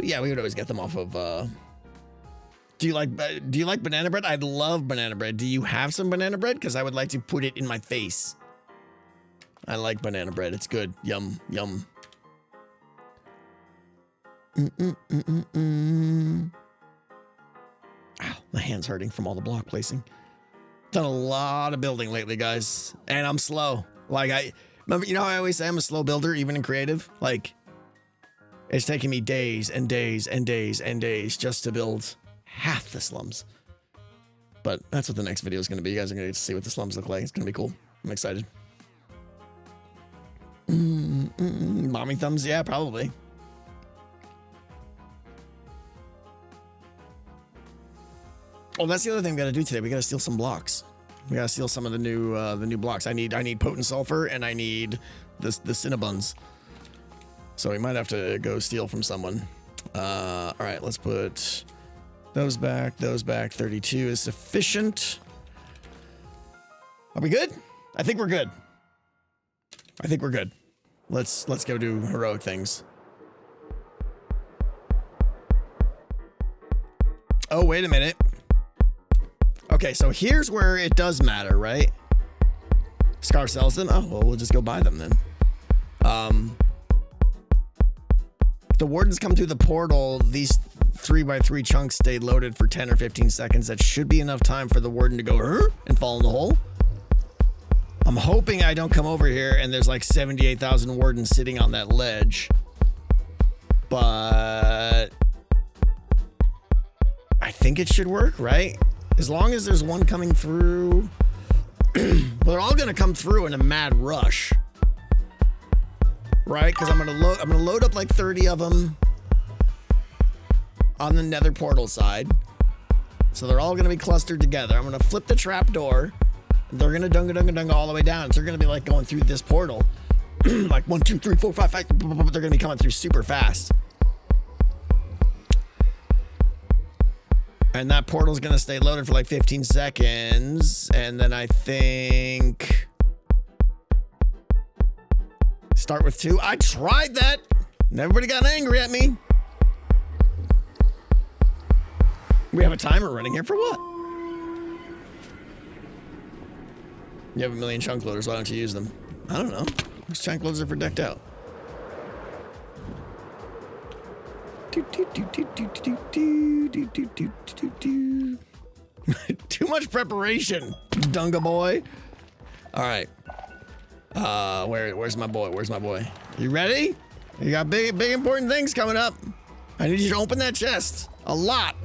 [SPEAKER 1] Yeah, we would always get them off of. Do you like banana bread? I love banana bread. Do you have some banana bread? Because I would like to put it in my face. I like banana bread. It's good. Yum, yum. Ow, my hand's hurting from all the block placing. Done a lot of building lately, guys. And I'm slow. Like, remember, how I always say I'm a slow builder, even in creative? Like, it's taking me days and days and days and days just to build half the slums. But that's what the next video is going to be. You guys are going to get to see what the slums look like. It's going to be cool. I'm excited. Mommy thumbs, yeah, probably. Oh, that's the other thing we gotta do today. We gotta steal some blocks. We gotta steal some of the new blocks. I need potent sulfur and I need the Cinnabuns. So we might have to go steal from someone. All right, let's put those back. 32 is sufficient. Are we good? I think we're good. Let's go do heroic things. Oh, wait a minute. Okay, so here's where it does matter, right? Scar sells them. Oh, well, we'll just go buy them then. The wardens come through the portal. These 3x3 chunks stay loaded for 10 or 15 seconds. That should be enough time for the warden to go and fall in the hole. I'm hoping I don't come over here and there's like 78,000 wardens sitting on that ledge. But I think it should work, right? As long as there's one coming through. Well, they're all gonna come through in a mad rush. Right? Because I'm gonna load up like 30 of them on the nether portal side. So they're all gonna be clustered together. I'm gonna flip the trap door. They're gonna dunga all the way down. So they're gonna be like going through this portal. Like 1, 2, 3, 4, 5, 5. They're gonna be coming through super fast. And that portal's gonna stay loaded for like 15 seconds. And then I think start with 2. I tried that. And everybody got angry at me. We have a timer running here for what? You have a million chunk loaders. Why don't you use them? I don't know. Those chunk loaders are for decked out. Too much preparation, Dunga boy. All right. Where's my boy? Where's my boy? You ready? You got big important things coming up. I need you to open that chest. A lot.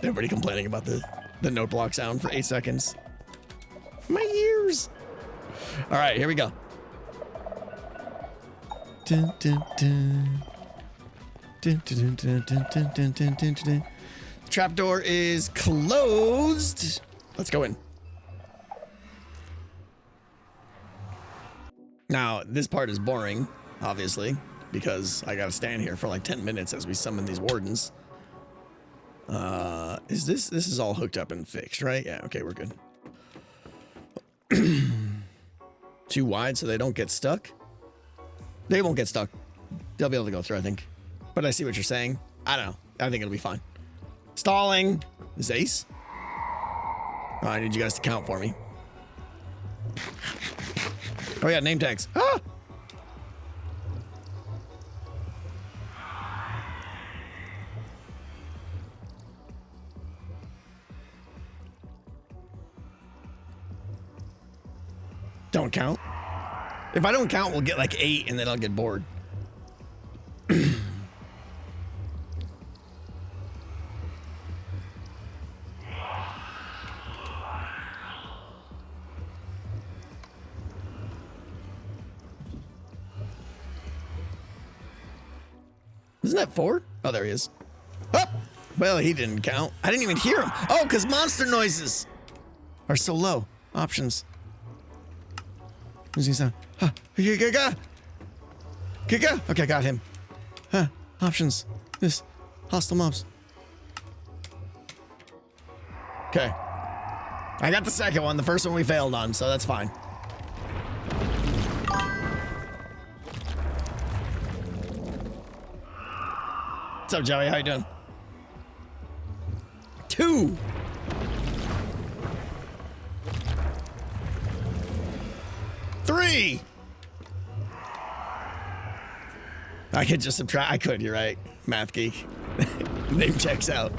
[SPEAKER 1] Everybody complaining about the note block sound for 8 seconds. My ears. All right, here we go. Dun, dun, dun. Dun, dun, dun, dun, dun, dun, dun, dun, dun. Trapdoor is closed. Let's go in. Now, this part is boring, obviously, because I gotta stand here for like 10 minutes as we summon these wardens. Is this is all hooked up and fixed, right? Yeah, okay, we're good. Too wide so they don't get stuck? They won't get stuck. They'll be able to go through, I think. But I see what you're saying. I don't know. I think it'll be fine. Stalling. Zace? Oh, I need you guys to count for me. Oh yeah, name tags. Ah! Don't count. If I don't count, we'll get like 8 and then I'll get bored. Isn't that 4? Oh, there he is. Oh! Well, he didn't count. I didn't even hear him. Oh, because monster noises are so low. Options. Who's he sound? Huh. Okay, got him. Huh. Options. This. Hostile mobs. Okay. I got the second one. The first one we failed on, so that's fine. What's up, Joey? How you doing? 2. Three. I could just subtract. I could, you're right. Math geek. Name checks out.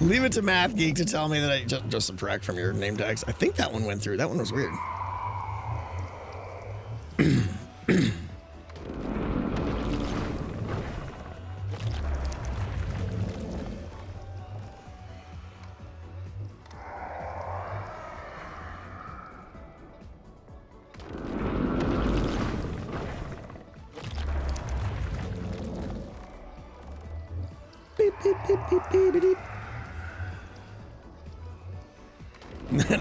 [SPEAKER 1] Leave it to Math Geek to tell me that I just subtract from your name tags. I think that one went through. That one was weird.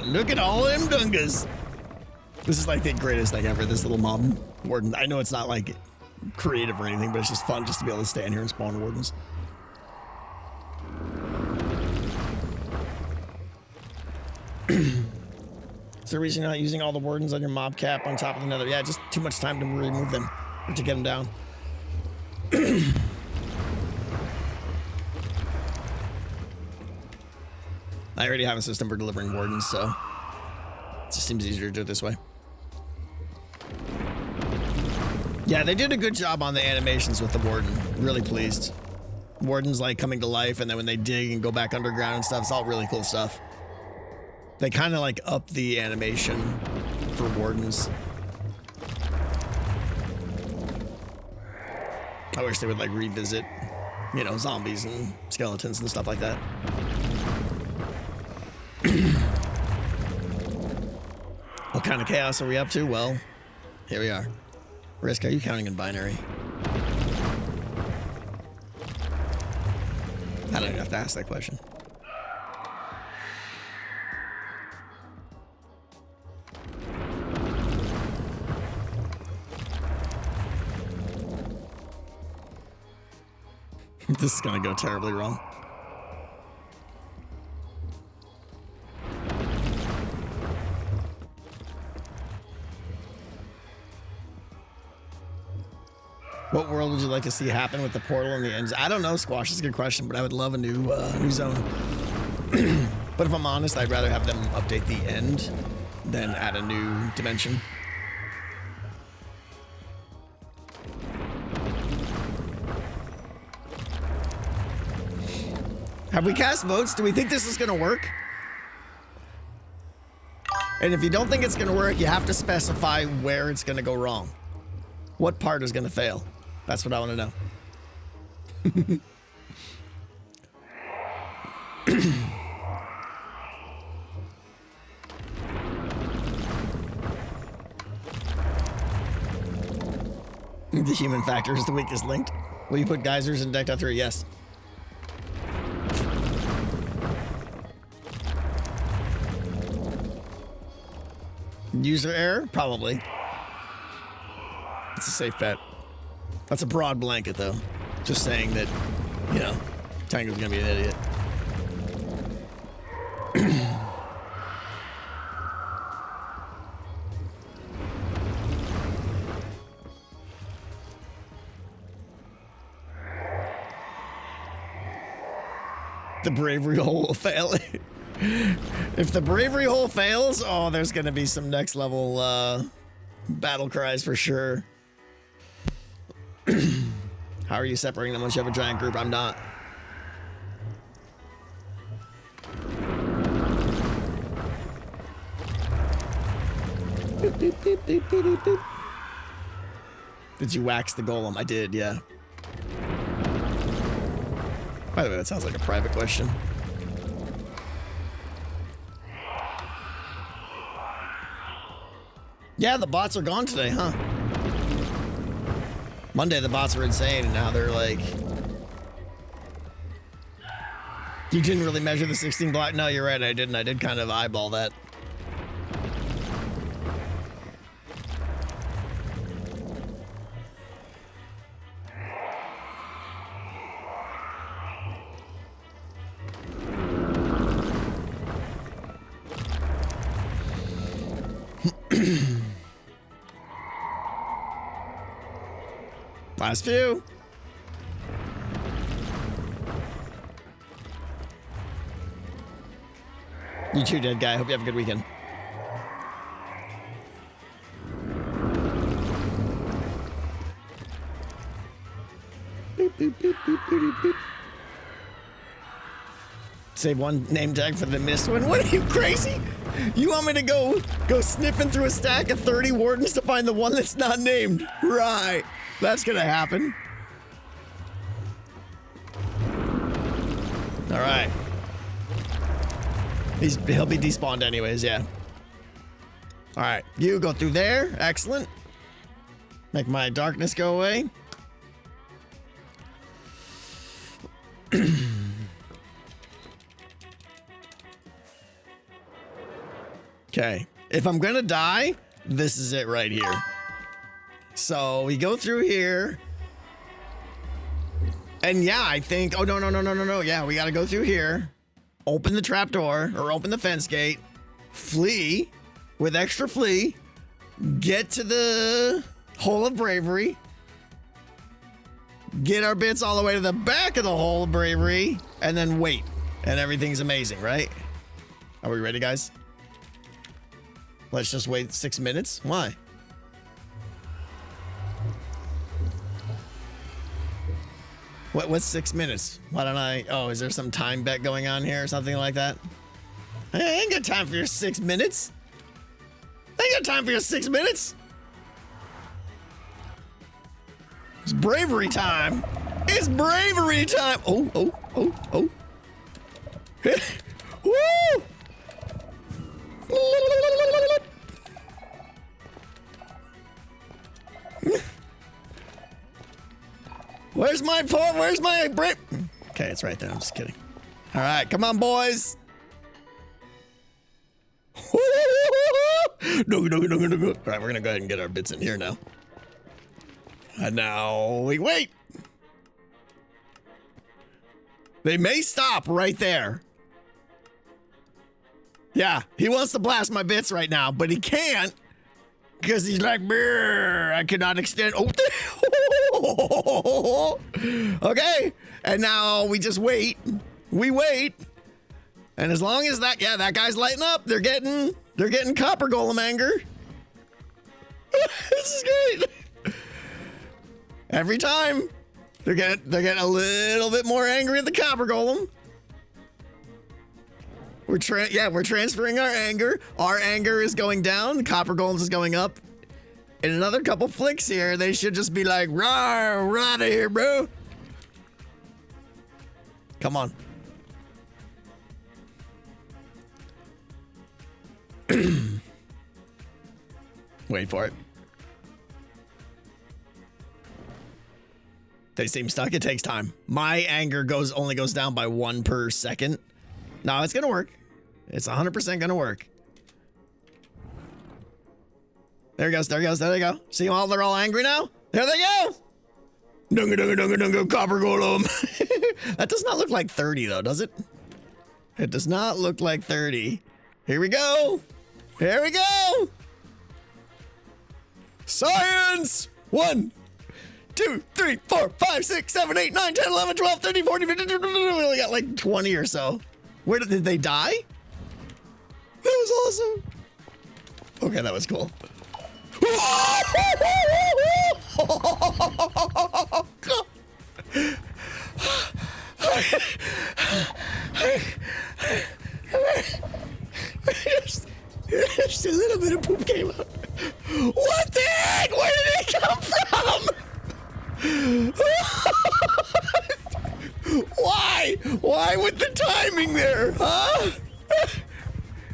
[SPEAKER 1] Look at all them Dungas. This is like the greatest thing ever, this little mob warden. I know it's not like creative or anything, but it's just fun just to be able to stand here and spawn wardens. Is there a reason you're not using all the wardens on your mob cap on top of another? Yeah, just too much time to remove them or to get them down. I already have a system for delivering wardens, so it just seems easier to do it this way. Yeah, they did a good job on the animations with the warden. Really pleased. Wardens like coming to life, and then when they dig and go back underground and stuff, it's all really cool stuff. They kind of like up the animation for wardens. I wish they would like revisit, you know, zombies and skeletons and stuff like that. What kind of chaos are we up to? Well, here we are. Risk, are you counting in binary? I don't even have to ask that question. This is gonna go terribly wrong. What world would you like to see happen with the portal and the ends? I don't know, Squash. That's a good question, but I would love a new zone. But if I'm honest, I'd rather have them update the end than add a new dimension. Have we cast votes? Do we think this is gonna work? And if you don't think it's gonna work, you have to specify where it's gonna go wrong. What part is gonna fail? That's what I want to know. The human factor is the weakest link. Will you put geysers in deck out 3? Yes. User error? Probably. It's a safe bet. That's a broad blanket, though. Just saying that, you know, Tango's gonna be an idiot. The bravery hole will fail. If the bravery hole fails, oh, there's gonna be some next level battle cries for sure. How are you separating them once you have a giant group? I'm not. Boop, boop, boop, boop, boop, boop. Did you wax the golem? I did, yeah. By the way, that sounds like a private question. Yeah, the bots are gone today, huh? Monday, the bots were insane, and now they're like... You didn't really measure the 16 block? No, you're right, I didn't. I did kind of eyeball that. Last few. You too, dead guy. Hope you have a good weekend. Boop, boop, boop, boop, boop, boop. Save one name tag for the missed one. What are you, crazy? You want me to go sniffing through a stack of 30 wardens to find the one that's not named? Right. That's gonna happen. All right. He'll be despawned anyways, yeah. All right, you go through there. Excellent. Make my darkness go away. Okay. If I'm gonna die, this is it right here. So we go through here. And yeah, I think, oh, no. Yeah, we gotta go through here. Open the trap door or open the fence gate. Flee with extra flee. Get to the Hole of Bravery. Get our bits all the way to the back of the Hole of Bravery. And then wait. And everything's amazing, right? Are we ready, guys? Let's just wait 6 minutes. Why? What's 6 minutes? Why don't I... Oh, is there some time bet going on here or something like that? I ain't got time for your 6 minutes. I ain't got time for your 6 minutes. It's bravery time. It's bravery time. Oh. Woo! Where's my phone? Where's my break? Okay, it's right there. I'm just kidding. All right, come on, boys. No. All right, we're gonna go ahead and get our bits in here now. And now we wait. They may stop right there. Yeah, he wants to blast my bits right now, but he can't because he's like, I cannot extend. Oh, okay. And now we just wait. We wait. And as long as that guy's lighting up, they're getting copper golem anger. This is great. Every time they're getting a little bit more angry at the copper golem. We're transferring our anger. Our anger is going down. The copper golems is going up. In another couple flicks here, they should just be like, "Rawr, we're out of here, bro." Come on. Wait for it. They seem stuck. It takes time. My anger only goes down by 1 per second. No, it's gonna work. It's 100% gonna work. There he goes. There they go. See them all? They're all angry now. There they go. Dunga, copper golem. That does not look like 30 though, does it? It does not look like 30. Here we go. Here we go. Science. 1, 2, 3, 4, 5, 6, 7, 8, 9, 10, 11, 12, 13, 14, 15, we only got like 20 or so. Where did they die? That was awesome. Okay, that was cool. Just a little bit of poop came out. What the heck? Where did it come from? Why with the timing there, huh?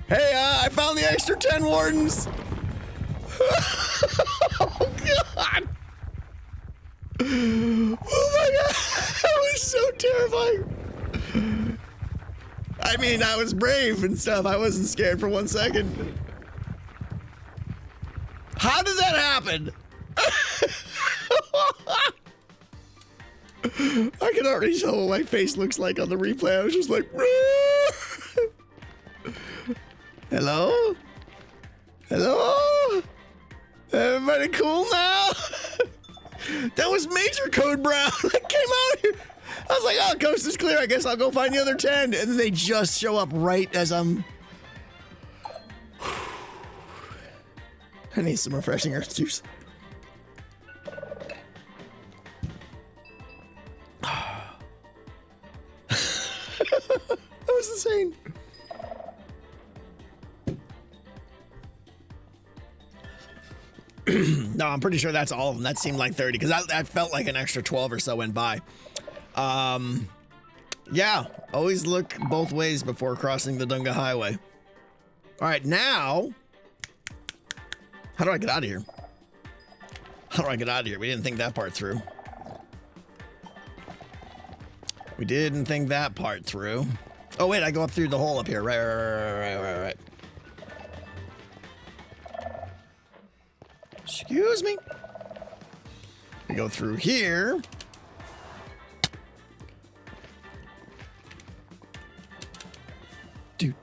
[SPEAKER 1] Hey, I found the extra 10 wardens. Oh, God. Oh, my God. That was so terrifying. I mean, I was brave and stuff. I wasn't scared for 1 second. How did that happen? I can already tell what my face looks like on the replay. I was just like, hello? Hello? Everybody cool now? That was Major Code Brown that came out here. I was like, oh, coast is clear. I guess I'll go find the other 10. And then they just show up right as I'm... I need some refreshing earth juice. That was insane. No, I'm pretty sure that's all of them. That seemed like 30 because that felt like an extra 12 or so went by. Yeah, always look both ways before crossing the Dunga Highway. All right, now, how do I get out of here? How do I get out of here? We didn't think that part through. We didn't think that part through. Oh, wait, I go up through the hole up here. Right. Excuse me. We go through here. Do.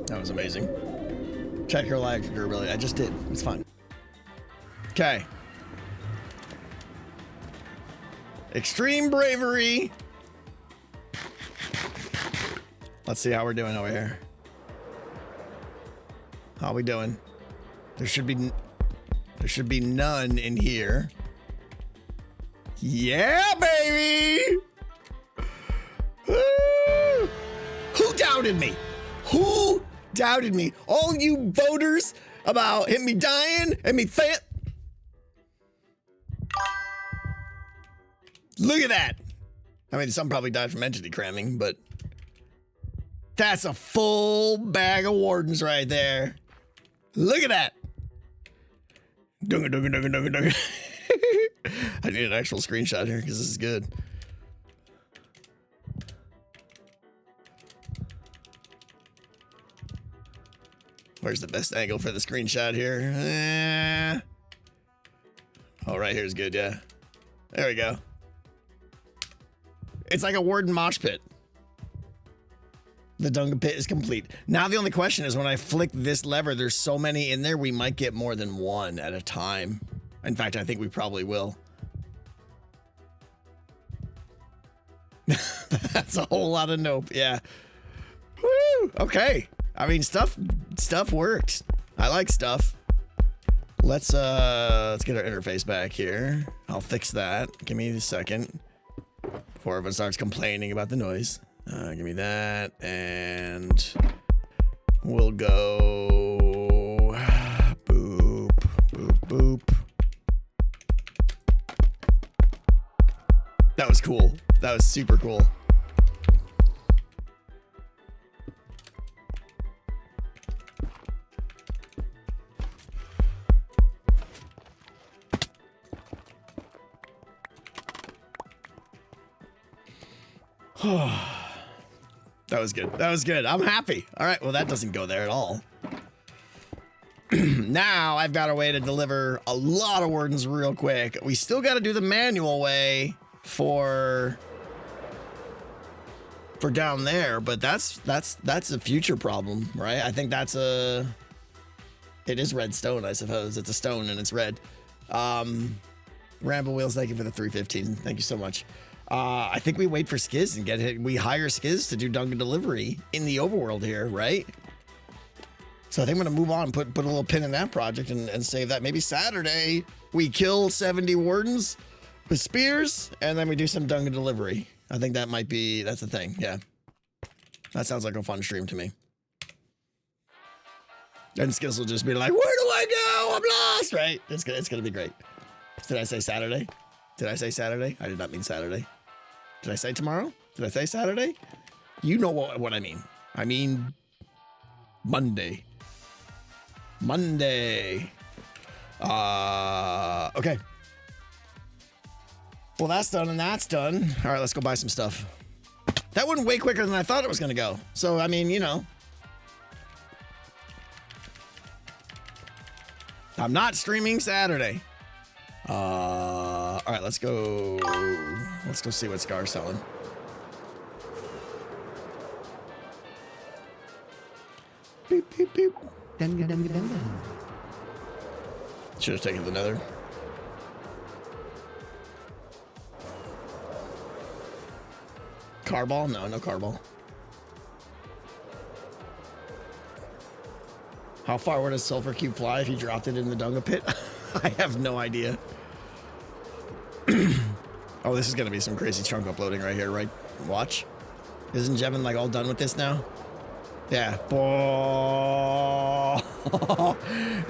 [SPEAKER 1] That was amazing. Check your lag durability. I just did. It's fine. Okay. Extreme bravery. Let's see how we're doing over here. How we doing? There should be none in here. Yeah, baby! Woo! Who doubted me? Who doubted me? All you voters about him me dying and me fat. Look at that. I mean, some probably died from entity cramming, but that's a full bag of wardens right there. Look at that. Dunga. I need an actual screenshot here because this is good. Where's the best angle for the screenshot here? Oh, right here's good, yeah. There we go. It's like a warden mosh pit. The Dunga pit is complete. Now the only question is when I flick this lever, there's so many in there, we might get more than one at a time. In fact, I think we probably will. That's a whole lot of nope, yeah. Woo, okay. I mean, stuff worked. I like stuff. Let's get our interface back here. I'll fix that. Give me a second before everyone starts complaining about the noise. Give me that, and we'll go boop, boop, boop. That was cool. That was super cool. That was good. That was good. I'm happy. All right. Well, that doesn't go there at all. Now I've got a way to deliver a lot of wardens real quick. We still got to do the manual way for down there, but that's a future problem, right? I think it is red stone, I suppose. It's a stone and it's red. Ramble Wheels, thank you for the 315. Thank you so much. I think we wait for Skiz and get it. We hire Skiz to do Dunga delivery in the overworld here, right? So I think I'm gonna move on and put a little pin in that project and save that. Maybe Saturday we kill 70 wardens with spears and then we do some Dunga delivery. I think that's the thing. Yeah, that sounds like a fun stream to me. And Skiz will just be like, "Where do I go? I'm lost!" Right? It's gonna be great. Did I say Saturday? Did I say Saturday? I did not mean Saturday. Did I say tomorrow? Did I say Saturday? You know what I mean. I mean Monday. Monday. Okay. Well, that's done and that's done. All right, let's go buy some stuff. That went way quicker than I thought it was going to go. So, I mean, you know. I'm not streaming Saturday. All right, let's go see what Scar's selling. Beep, beep, beep. Should have taken the nether. Carball? No, no carball. How far would a sulfur cube fly if you dropped it in the Dunga pit? I have no idea. Oh, this is gonna be some crazy chunk uploading right here, right? Watch. Isn't Jevin like all done with this now? Yeah.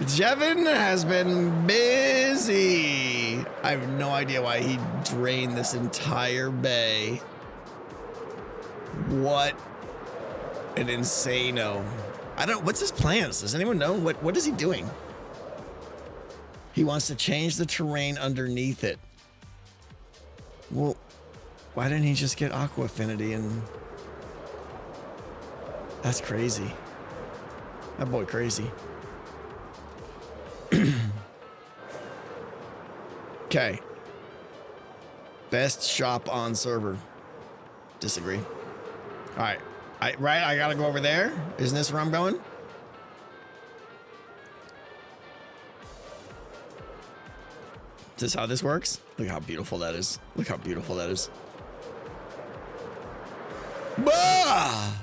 [SPEAKER 1] Jevin has been busy. I have no idea why he drained this entire bay. What an insano. I don't, what's his plans? Does anyone know? What is he doing? He wants to change the terrain underneath it. Well, why didn't he just get Aqua Affinity and... That's crazy. That boy crazy. Okay. Best shop on server. Disagree. All right. Right, I gotta go over there. Isn't this where I'm going? Is this how this works? Look how beautiful that is. Look how beautiful that is. Bah!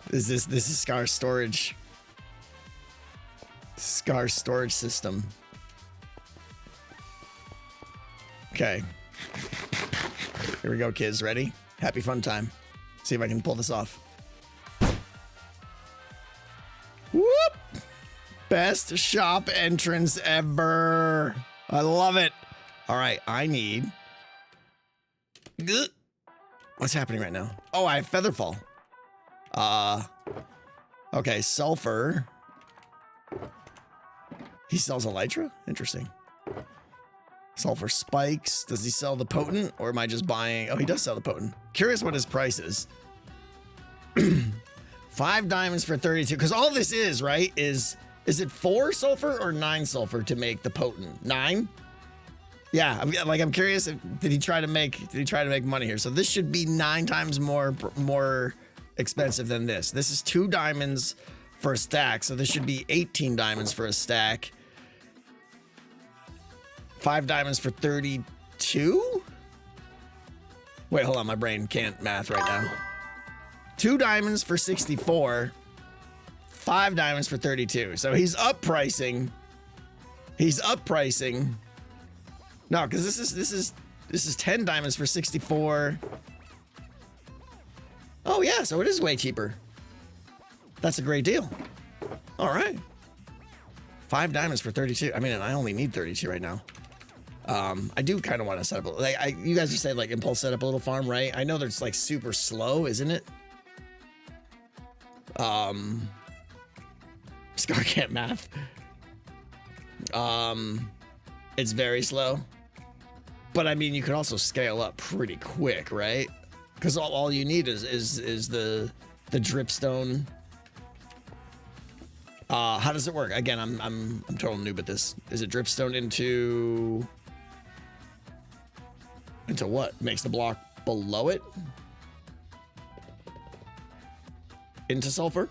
[SPEAKER 1] This is Scar storage. Scar storage system. Okay. Here we go, kids. Ready? Happy fun time. See if I can pull this off. Whoop! Best shop entrance ever. I love it. All right, I need... What's happening right now? Oh, I have Featherfall. Okay, Sulfur. He sells Elytra? Interesting. Sulfur Spikes. Does he sell the Potent, or am I just buying? Oh, he does sell the Potent. Curious what his price is. 5 diamonds for 32. Because all this is, right, is it 4 sulfur or 9 sulfur to make the Potent? 9? Yeah, I'm curious. Did he try to make money here? So this should be 9 times more expensive than this. This is 2 diamonds for a stack, so this should be 18 diamonds for a stack. 5 diamonds for 32? Wait, hold on, my brain can't math right now. 2 diamonds for 64. 5 diamonds for 32. So he's up pricing. He's up pricing. No, because this is 10 diamonds for 64. Oh yeah, so it is way cheaper. That's a great deal. All right. 5 diamonds for 32. I mean, I only need 32 right now. I do kind of want to set up, you guys are saying like impulse set up a little farm, right? I know that's like super slow, isn't it? Scar can't math. It's very slow. But I mean, you could also scale up pretty quick, right? Because all you need is the dripstone. How does it work? Again, I'm total noob at this. Is it dripstone into what? Makes the block below it? Into sulfur?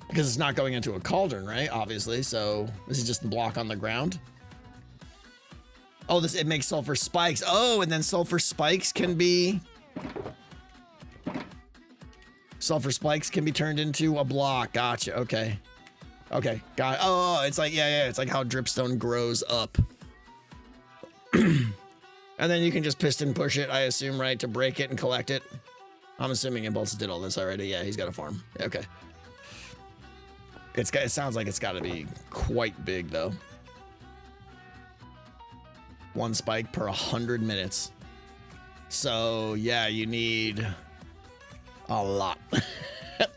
[SPEAKER 1] Because it's not going into a cauldron, right? Obviously, so this is just the block on the ground. Oh, it makes sulfur spikes. Oh, and then sulfur spikes can be... Sulfur spikes can be turned into a block. Gotcha. Okay. Okay. Got it. Oh, it's like, yeah. It's like how dripstone grows up. And then you can just piston push it, I assume, right? To break it and collect it. I'm assuming Impulse did all this already. Yeah, he's got a farm. Okay. It sounds like it's got to be quite big, though. 1 spike per 100 minutes. So, yeah, you need a lot.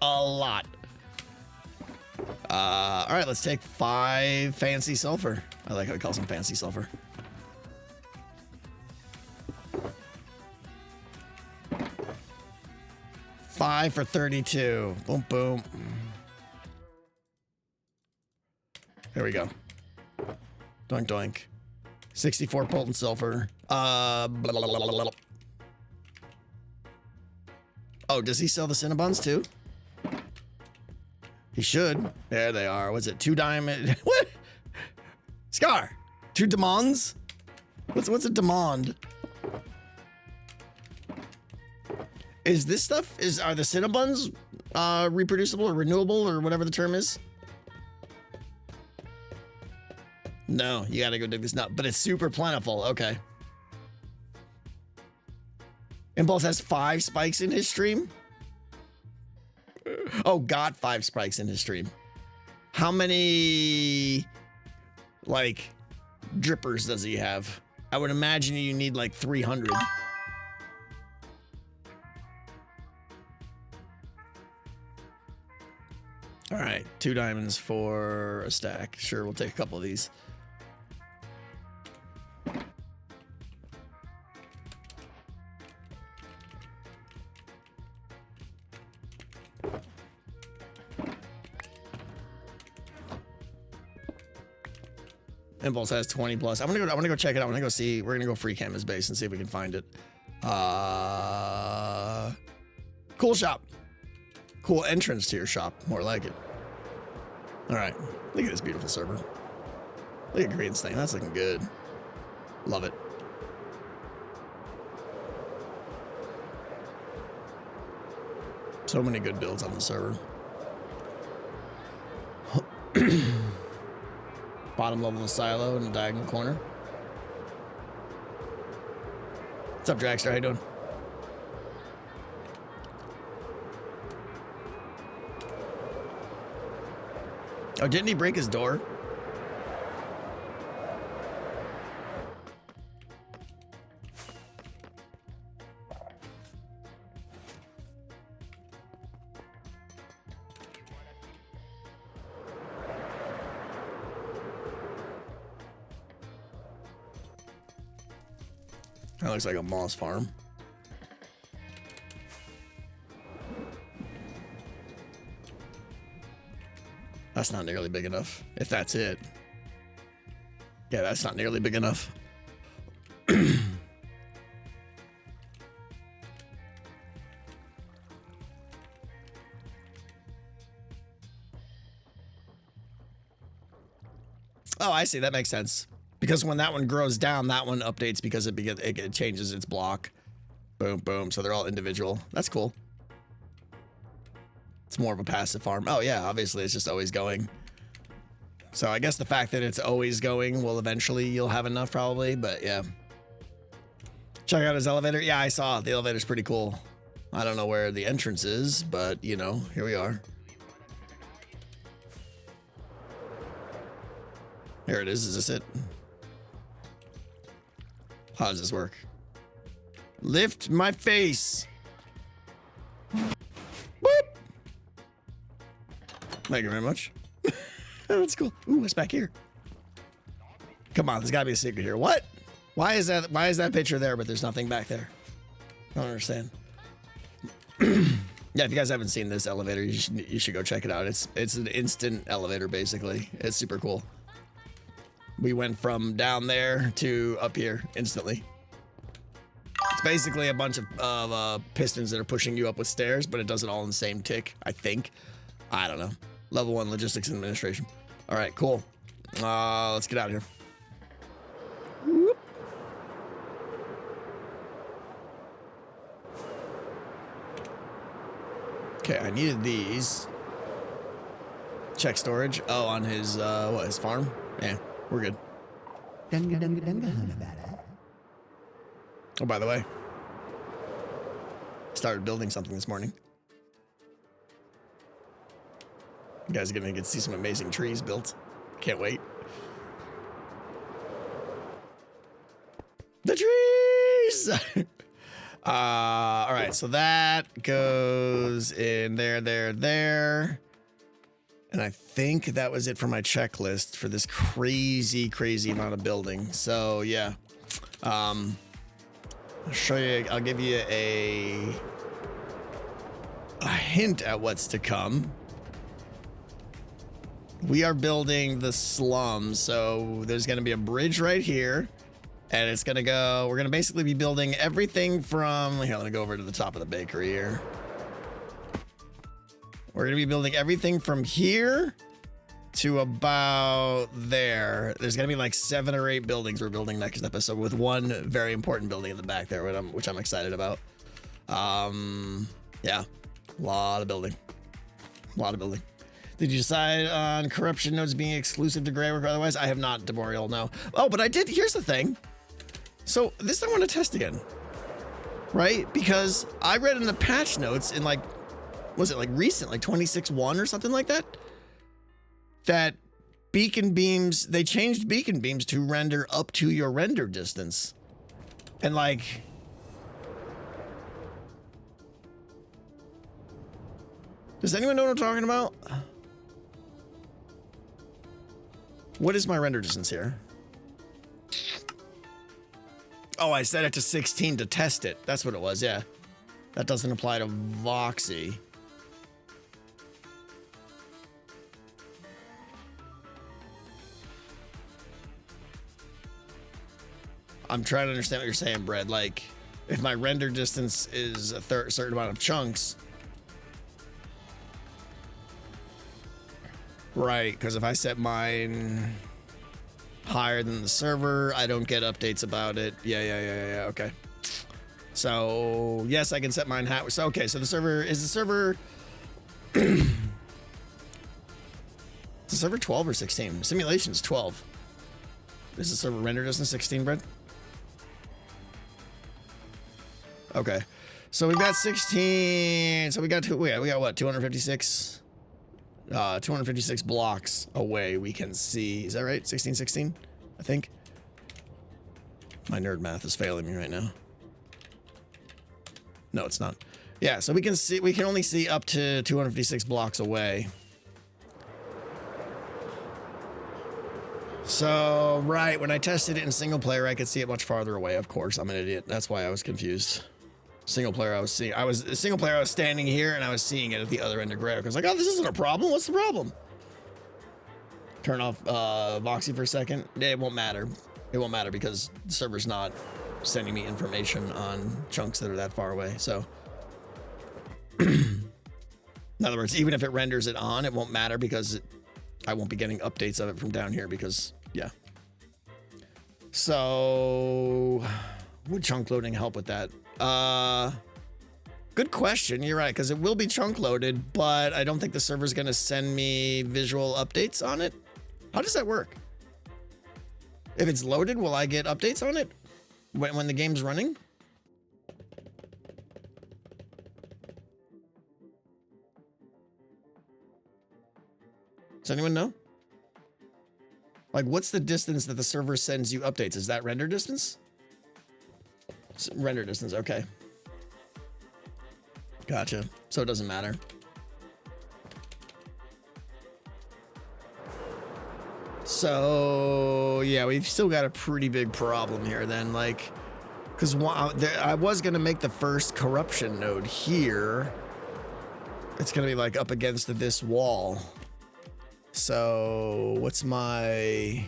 [SPEAKER 1] A lot. All right, let's take 5 fancy sulfur. I like how he calls them fancy sulfur. $5 for 32. Boom, boom. There we go. Doink, doink. 64 potent sulfur. Blah, blah, blah, blah, blah. Oh, does he sell the Cinnabons too? He should. There they are. What's it? 2 diamond. What? Scar. 2 demands? What's a demand? Is this stuff? Are the Cinnabons reproducible or renewable or whatever the term is? No, you gotta go dig this nut, but it's super plentiful. Okay. Impulse has 5 spikes in his stream. Oh, got 5 spikes in his stream. How many, like, drippers does he have? I would imagine you need like 300. All right, 2 diamonds for a stack. Sure, we'll take a couple of these. Impulse has 20 plus. I'm gonna go check it out. I'm gonna go see. We're gonna go free cam his base and see if we can find it. Cool shop. Cool entrance to your shop. More like it. All right. Look at this beautiful server. Look at Green's thing. That's looking good. Love it. So many good builds on the server. Bottom level of silo in the diagonal corner. What's up, Dragster? How you doing? Oh, didn't he break his door? That looks like a moss farm. That's not nearly big enough, if that's it. Yeah, that's not nearly big enough. Oh, I see. That makes sense. Because when that one grows down, that one updates because it changes its block. Boom, boom. So they're all individual. That's cool. It's more of a passive farm. Oh, yeah. Obviously, it's just always going. So I guess the fact that it's always going will eventually you'll have enough probably. But yeah. Check out his elevator. Yeah, I saw. The elevator's pretty cool. I don't know where the entrance is, but, you know, here we are. Here it is. Is this it? How does this work? Lift my face. Boop. Thank you very much. That's cool. Ooh, what's back here? Come on, there's gotta be a secret here. What? Why is that picture there, but there's nothing back there? I don't understand. Yeah, if you guys haven't seen this elevator, you should go check it out. It's an instant elevator, basically. It's super cool. We went from down there to up here instantly. It's basically a bunch of pistons that are pushing you up with stairs, but it does it all in the same tick, I think. I don't know. Level 1 logistics and administration. All right, cool. Let's get out of here. Whoop. Okay, I needed these. Check storage. Oh, on his what? His farm? Yeah. We're good. Oh, by the way, started building something this morning. You guys are gonna get to see some amazing trees built. Can't wait. The trees! All right, so that goes in there. And I think that was it for my checklist for this crazy amount of building. So yeah, I'll show you. I'll give you a hint at what's to come. We are building the slums, so there's going to be a bridge right here, and it's going to go. We're going to basically be building everything from. Here, let me go over to the top of the bakery here. We're going to be building everything from here to about there. There's going to be like 7 or 8 buildings we're building next episode with one very important building in the back there, which I'm excited about. Yeah, a lot of building. Did you decide on corruption nodes being exclusive to Greywork or otherwise? I have not, Demorial, no. Oh, but I did. Here's the thing. So this I want to test again, right? Because I read in the patch notes in like, was it like recent, like 26.1 or something like that? That beacon beams, they changed beacon beams to render up to your render distance. And like, does anyone know what I'm talking about? What is my render distance here? Oh, I set it to 16 to test it. That's what it was, yeah. That doesn't apply to Voxy. I'm trying to understand what you're saying, Brad. Like, if my render distance is a certain amount of chunks. Right, because if I set mine higher than the server, I don't get updates about it. Yeah, okay. So, yes, I can set mine high. So, okay, so the server, is the server... is the server 12 or 16? Simulation's 12. Is the server render distance 16, Brad? Okay, so we've got 16. So we got what? 256. 256 blocks away. We can see. Is that right? 16, I think. My nerd math is failing me right now. No, it's not. Yeah, so we can see. We can only see up to 256 blocks away. So right, when I tested it in single player, I could see it much farther away. Of course, I'm an idiot. That's why I was confused. Single player, I was standing here and I was seeing it at the other end of graphic. I was like, oh, this isn't a problem. What's the problem? Turn off Voxy for a second. It won't matter. It won't matter because the server's not sending me information on chunks that are that far away. So, in other words, even if it renders it on, it won't matter because I won't be getting updates of it from down here because, yeah. So, would chunk loading help with that? Good question. You're right, because it will be chunk loaded, but I don't think the server's going to send me visual updates on it. How does that work? If it's loaded, will I get updates on it when the game's running? Does anyone know? Like, what's the distance that the server sends you updates? Is that render distance? Render distance, okay. Gotcha. So it doesn't matter. So, yeah, we've still got a pretty big problem here then, like, because I was going to make the first corruption node here. It's going to be, like, up against this wall. So, what's my...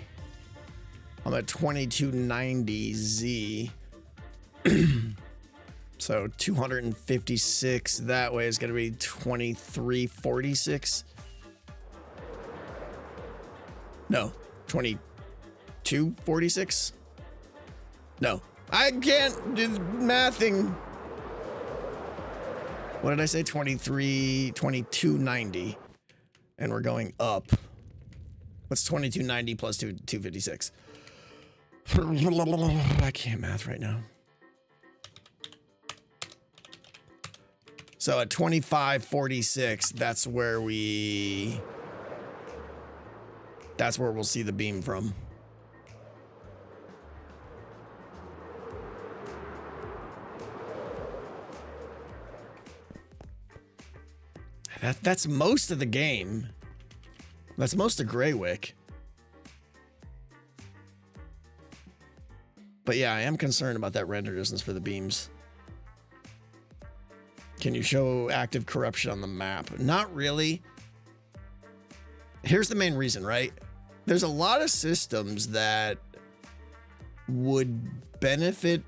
[SPEAKER 1] I'm at 2290Z. So 256 that way is going to be 2346. No, 2246. No, I can't do mathing. What did I say? 2290. And we're going up. What's 2290 plus 256? I can't math right now. So at 2546, that's where we'll see the beam from. That's most of the game. That's most of Greywick. But yeah, I am concerned about that render distance for the beams. Can you show active corruption on the map? Not really. Here's the main reason, right? There's a lot of systems that would benefit.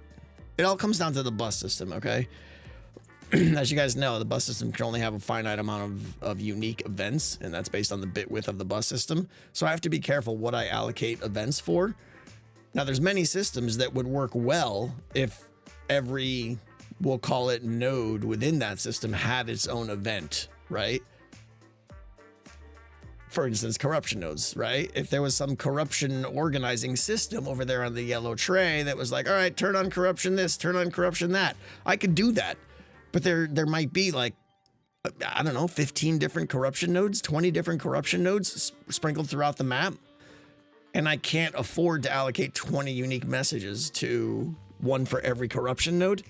[SPEAKER 1] It all comes down to the bus system, okay? As you guys know, the bus system can only have a finite amount of unique events, and that's based on the bit width of the bus system. So I have to be careful what I allocate events for. Now, there's many systems that would work well if every, we'll call it, node within that system had its own event, right? For instance, corruption nodes, right? If there was some corruption organizing system over there on the yellow tray that was like, all right, turn on corruption this, turn on corruption that, I could do that. But there might be like I don't know, 15 different corruption nodes, 20 different corruption nodes sprinkled throughout the map. And I can't afford to allocate 20 unique messages to one for every corruption node.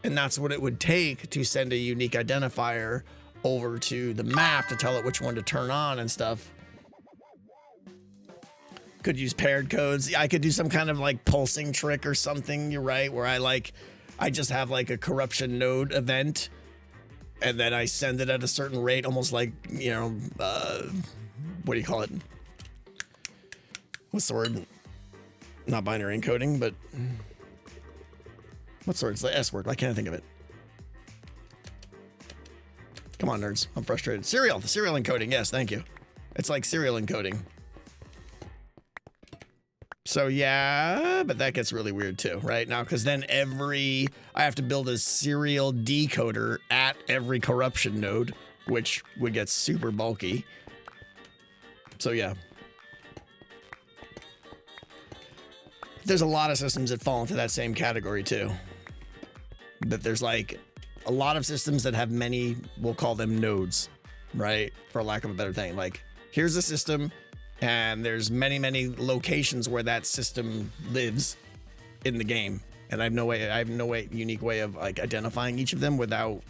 [SPEAKER 1] And that's what it would take to send a unique identifier over to the map to tell it which one to turn on and stuff. Could use paired codes. I could do some kind of like pulsing trick or something, you're right, where I just have like a corruption node event and then I send it at a certain rate, almost like, you know, what do you call it? What's the word? Not binary encoding, but what's the word? It's the S word. I can't think of it. Come on, nerds. I'm frustrated. Serial encoding. Yes, thank you. It's like serial encoding. So yeah, but that gets really weird too, right? Now, because then I have to build a serial decoder at every corruption node, which would get super bulky. So yeah. There's a lot of systems that fall into that same category too. That there's like a lot of systems that have many, we'll call them nodes, right? For lack of a better thing. Like, here's a system, and there's many, many locations where that system lives in the game. And I have no unique way of like identifying each of them without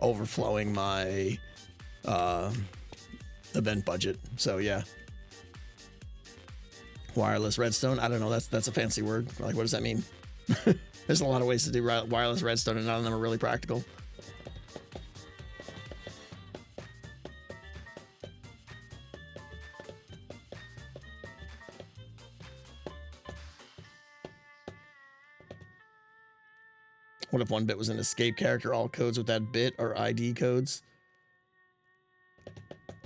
[SPEAKER 1] overflowing my event budget. So yeah. Wireless redstone. I don't know. That's a fancy word. Like, what does that mean? There's a lot of ways to do wireless redstone, and none of them are really practical. What if 1 bit was an escape character? All codes with that bit are ID codes.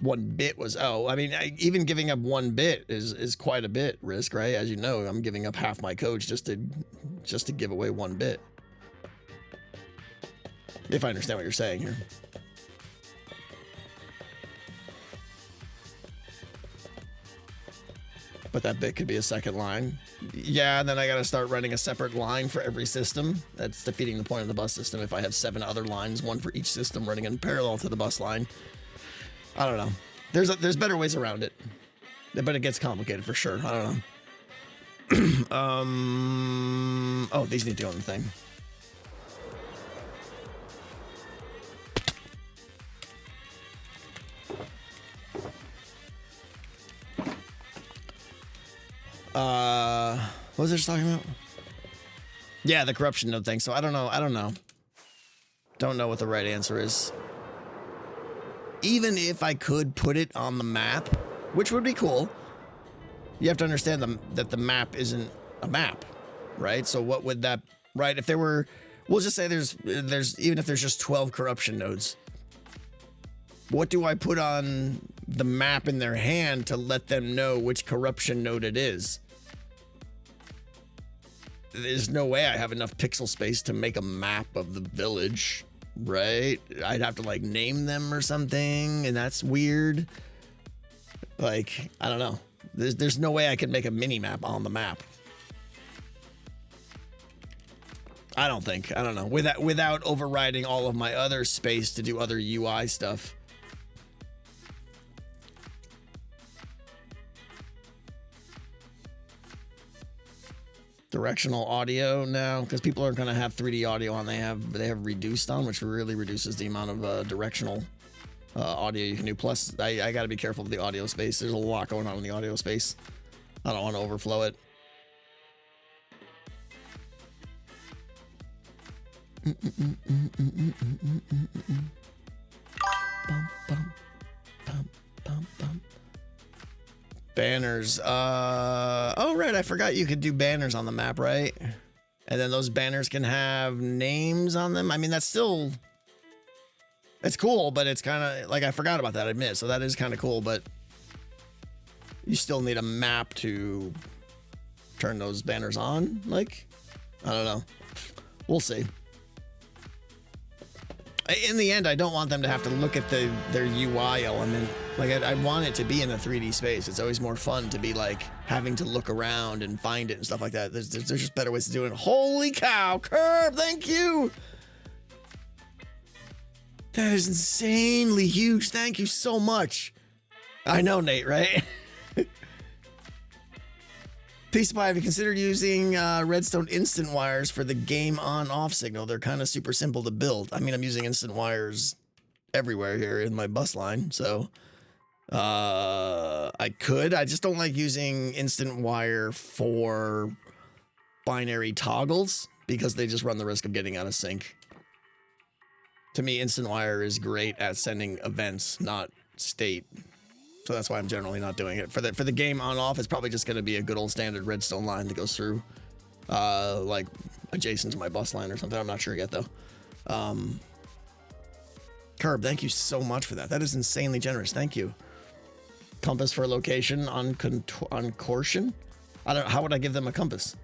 [SPEAKER 1] 1 bit was, I mean, even giving up 1 bit is quite a bit risk, right? As you know, I'm giving up half my codes just to give away 1 bit. If I understand what you're saying here. But that bit could be a second line. Yeah, and then I gotta start running a separate line for every system. That's defeating the point of the bus system if I have 7 other lines, 1 for each system running in parallel to the bus line. I don't know. There's better ways around it, but it gets complicated for sure. I don't know. Oh, these need to go on the thing. What was I just talking about? Yeah, the corruption node thing. So I don't know. Don't know what the right answer is. Even if I could put it on the map, which would be cool, you have to understand that the map isn't a map, right? So what would that, right? If there were, we'll just say there's even if there's just 12 corruption nodes, what do I put on the map in their hand to let them know which corruption node it is? There's no way I have enough pixel space to make a map of the village. Right? I'd have to like name them or something, and that's weird. Like, I don't know. There's no way I could make a mini map on the map. I don't think. I don't know. Without overriding all of my other space to do other UI stuff. Directional audio now, because people aren't going to have 3D audio on. They have reduced on, which really reduces the amount of directional audio you can do. Plus, I got to be careful with the audio space. There's a lot going on in the audio space. I don't want to overflow it. Banners. Oh, right. I forgot you could do banners on the map, right? And then those banners can have names on them. I mean, that's still, it's cool, but it's kind of like, I forgot about that, I admit. So that is kind of cool, but you still need a map to turn those banners on. Like, I don't know. We'll see. In the end, I don't want them to have to look at their UI element. Like, I want it to be in the 3D space. It's always more fun to be like having to look around and find it and stuff like that. There's just better ways to do it. Holy cow, Curb, thank you. That is insanely huge. Thank you so much. I know, Nate, right? Peace Pie, have you considered using redstone instant wires for the game on-off signal? They're kind of super simple to build. I mean, I'm using instant wires everywhere here in my bus line, so I could. I just don't like using instant wire for binary toggles because they just run the risk of getting out of sync. To me, instant wire is great at sending events, not state. So that's why I'm generally not doing it. For the game on-off, it's probably just going to be a good old standard redstone line that goes through, like, adjacent to my bus line or something. I'm not sure yet, though. Curb, thank you so much for that. That is insanely generous. Thank you. Compass for location on Corsion? I don't know. How would I give them a compass?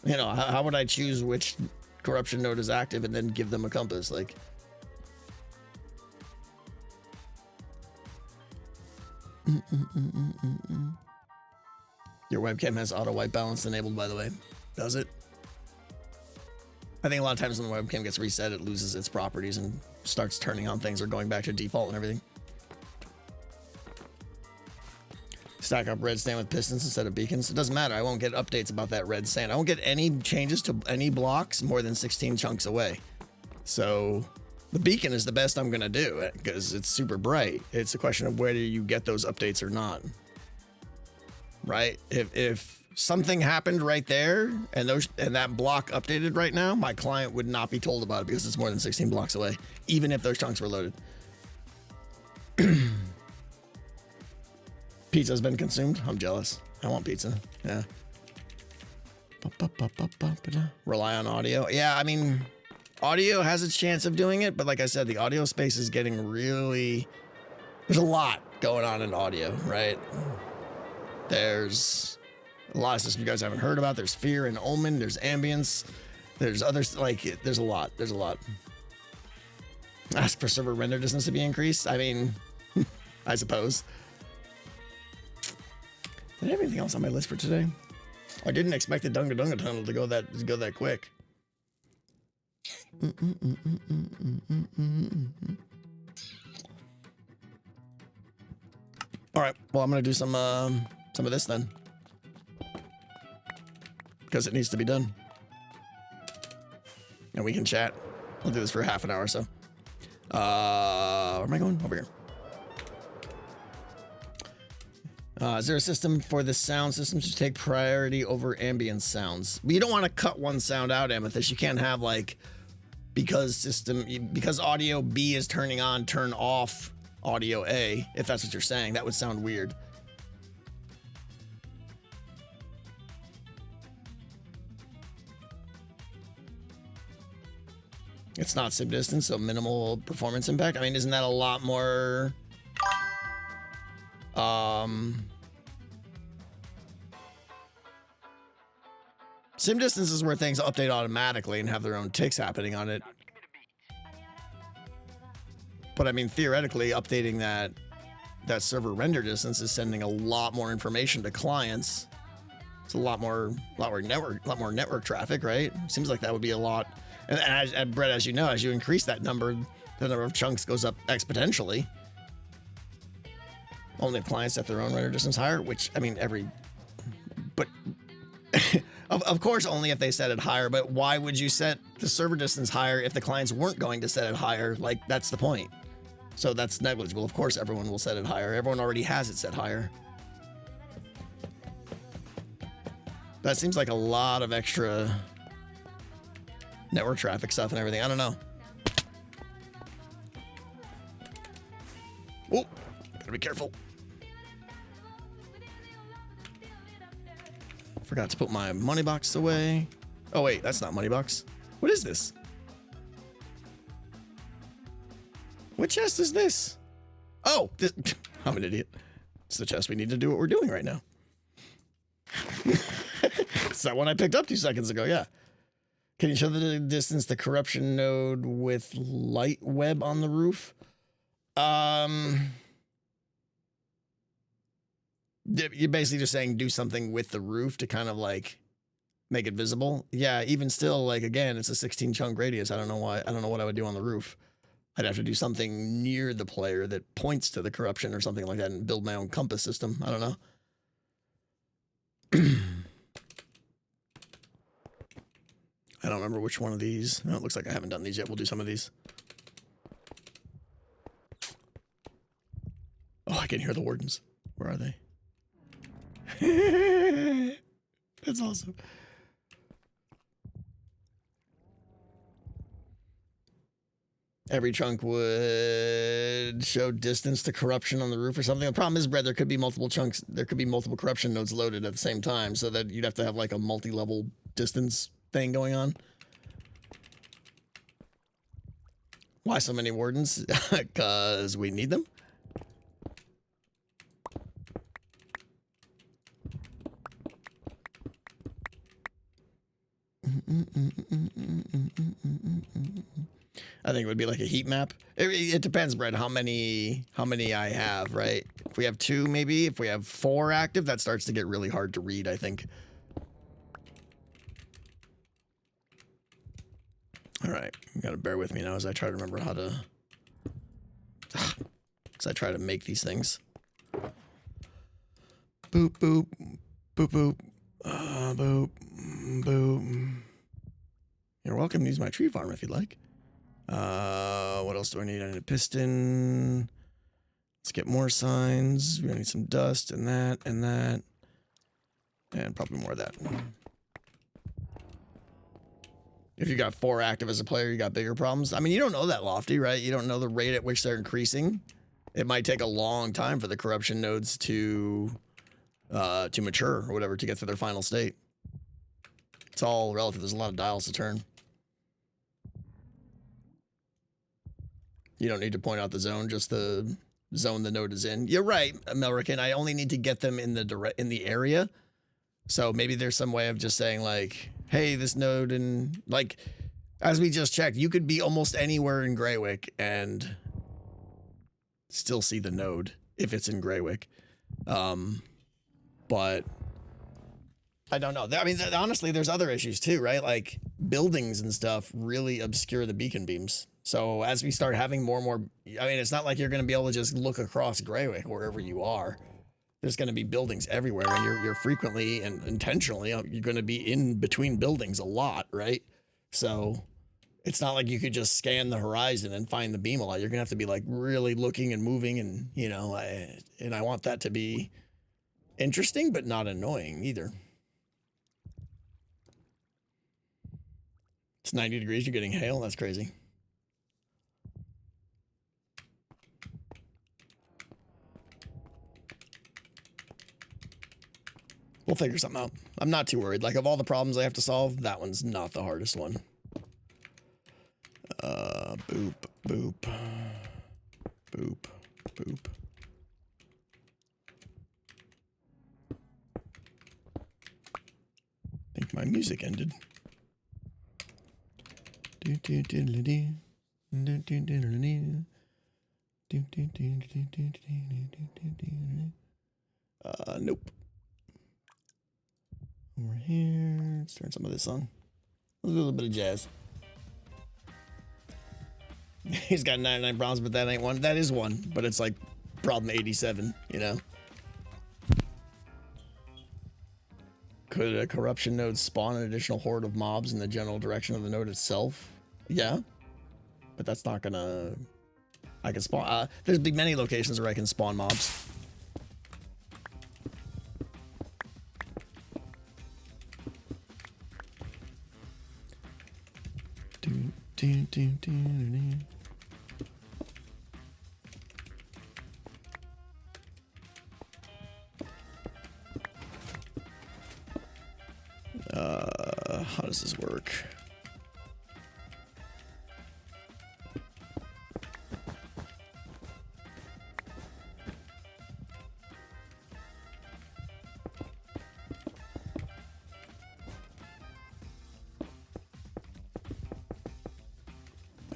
[SPEAKER 1] You know, how would I choose which corruption node is active and then give them a compass? Like... Your webcam has auto white balance enabled, by the way. Does it? I think a lot of times when the webcam gets reset, it loses its properties and starts turning on things or going back to default and everything. Stack up red sand with pistons instead of beacons. It doesn't matter. I won't get updates about that red sand. I won't get any changes to any blocks more than 16 chunks away. So... the beacon is the best I'm going to do because it's super bright. It's a question of whether you get those updates or not. Right? If something happened right there and that block updated right now, my client would not be told about it because it's more than 16 blocks away, even if those chunks were loaded. Pizza's been consumed. I'm jealous. I want pizza. Yeah. Rely on audio. Yeah, I mean... audio has its chance of doing it, but like I said, the audio space is getting really... there's a lot going on in audio, right? There's a lot of systems you guys haven't heard about. There's Fear and Omen. There's Ambience. There's others, like, there's a lot. There's a lot. Ask for server render distance to be increased. I mean, I suppose. Did I have anything else on my list for today? I didn't expect the Dunga Dunga tunnel to go that quick. All right, well, I'm gonna do some of this then, because it needs to be done, and we can chat. I'll do this for half an hour or so. Where am I going? Over here. Is there a system for the sound systems to take priority over ambient sounds? But you don't want to cut one sound out, Amethyst. You can't have, like, because audio B is turning on, turn off audio A, if that's what you're saying. That would sound weird. It's not sim distance, so minimal performance impact. I mean, isn't that a lot more... sim distance is where things update automatically and have their own ticks happening on it. But I mean, theoretically, updating that server render distance is sending a lot more information to clients. It's a lot more network traffic, right? Seems like that would be a lot. And Brett, as you know, as you increase that number, the number of chunks goes up exponentially. Only if clients set their own render distance higher, which, I mean, but of course, only if they set it higher. But why would you set the server distance higher if the clients weren't going to set it higher? Like, that's the point. So that's negligible. Of course, everyone will set it higher. Everyone already has it set higher. That seems like a lot of extra network traffic stuff and everything. I don't know. Oh, gotta be careful. Forgot to put my money box away. Oh wait, that's not money box. What is this? What chest is this? Oh, this, I'm an idiot. It's the chest we need to do what we're doing right now. It's that one I picked up 2 seconds ago, yeah. Can you show the distance the corruption node with light web on the roof? You're basically just saying do something with the roof to kind of like make it visible. Yeah, even still, like, again, it's a 16 chunk radius. I don't know why. I don't know what I would do on the roof. I'd have to do something near the player that points to the corruption or something like that and build my own compass system. I don't know. I don't remember which one of these. No, it looks like I haven't done these yet. We'll do some of these. Oh, I can hear the wardens. Where are they? That's awesome. Every chunk would show distance to corruption on the roof or something. The problem is, Brad, there could be multiple chunks. There could be multiple corruption nodes loaded at the same time, so that you'd have to have like a multi-level distance thing going on. Why so many wardens? Because we need them. I think it would be like a heat map. It depends, Brett, how many I have, right? If we have 2, maybe. If we have 4 active, that starts to get really hard to read, I think. All right, you gotta bear with me now as I try to remember how to... As I try to make these things. Boop, boop, boop, boop. Boop, boop. You're welcome to use my tree farm if you'd like. What else do I need? I need a piston. Let's get more signs. We're gonna need some dust and that and that. And probably more of that. If you got 4 active as a player, you got bigger problems. I mean, you don't know that, Lofty, right? You don't know the rate at which they're increasing. It might take a long time for the corruption nodes to mature or whatever to get to their final state. It's all relative. There's a lot of dials to turn. You don't need to point out the zone, just the zone the node is in. You're right, Melrican. I only need to get them in the area. So maybe there's some way of just saying like, hey, this node, and like, as we just checked, you could be almost anywhere in Greywick and still see the node if it's in Greywick. But I don't know. I mean, honestly, there's other issues too, right? Like buildings and stuff really obscure the beacon beams. So as we start having more and more, I mean, it's not like you're going to be able to just look across Greywick wherever you are. There's going to be buildings everywhere, and you're frequently and intentionally, you're going to be in between buildings a lot, right? So it's not like you could just scan the horizon and find the beam a lot. You're going to have to be like really looking and moving, and you know, and I want that to be interesting, but not annoying either. It's 90 degrees. You're getting hail. That's crazy. We'll figure something out. I'm not too worried. Like, of all the problems I have to solve, that one's not the hardest one. Boop, boop, boop, boop. I think my music ended. Nope. Over here. Let's turn some of this on. A little bit of jazz. He's got 99 problems, but that ain't one. That is one, but it's like problem 87, you know? Could a corruption node spawn an additional horde of mobs in the general direction of the node itself? Yeah. But that's not gonna... I can spawn... there's many locations where I can spawn mobs. How does this work?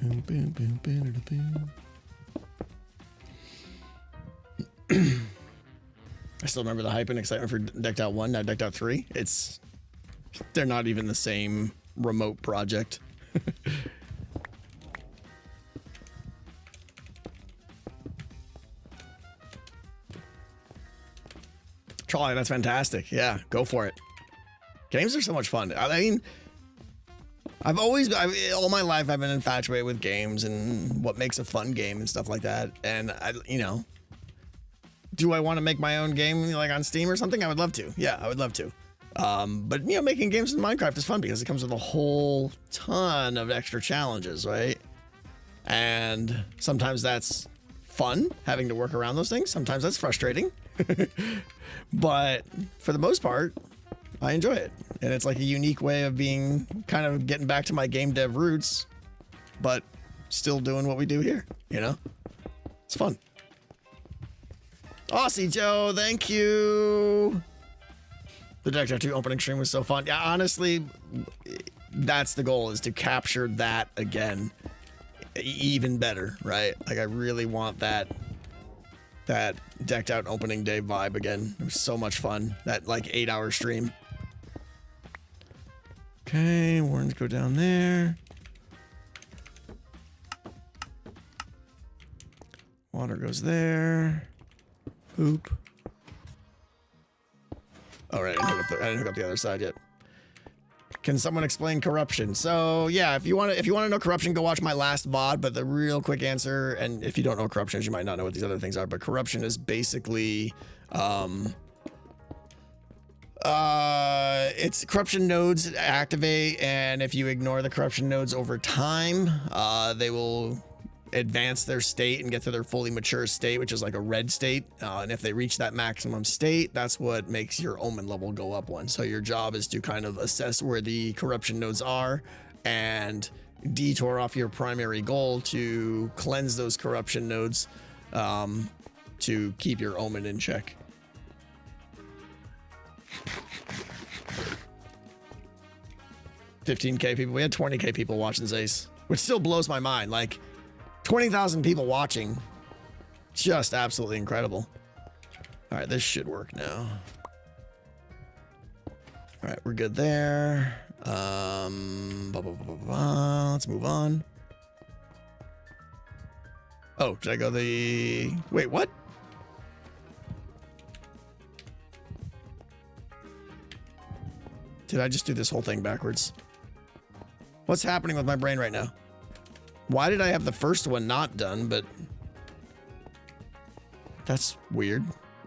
[SPEAKER 1] Boom, boom, boom, boom, boom. I still remember the hype and excitement for Decked Out 1, now Decked Out 3. They're not even the same remote project. Trolley, that's fantastic. Yeah, go for it. Games are so much fun. I mean, all my life I've been infatuated with games and what makes a fun game and stuff like that. And you know, do I want to make my own game like on Steam or something? I would love to. Yeah, I would love to. But you know, making games in Minecraft is fun because it comes with a whole ton of extra challenges, right? And sometimes that's fun, having to work around those things. Sometimes that's frustrating. But for the most part, I enjoy it. And it's like a unique way of being kind of getting back to my game dev roots, but still doing what we do here, you know? It's fun. Aussie Joe, thank you. The Deck 2 opening stream was so fun. Yeah, honestly, that's the goal, is to capture that again. Even better, right? Like I really want that decked out opening day vibe again. It was so much fun. That like 8-hour stream. Okay, warrants go down there. Water goes there. Oop. All right, I didn't hook up the other side yet. Can someone explain corruption? So yeah, if you want to know corruption, go watch my last VOD. But the real quick answer, and if you don't know what corruption is, you might not know what these other things are. But corruption is basically, it's corruption nodes activate, and if you ignore the corruption nodes over time, they will advance their state and get to their fully mature state, which is like a red state. And if they reach that maximum state, that's what makes your omen level go up one. So your job is to kind of assess where the corruption nodes are and detour off your primary goal to cleanse those corruption nodes, to keep your omen in check. $15K people. We had 20K people watching Zace, which still blows my mind. Like 20,000 people watching. Just absolutely incredible. All right, this should work now. All right, we're good there. Let's move on. Oh, did I go the... Wait, what? Did I just do this whole thing backwards? What's happening with my brain right now? Why did I have the first one not done, but... That's weird.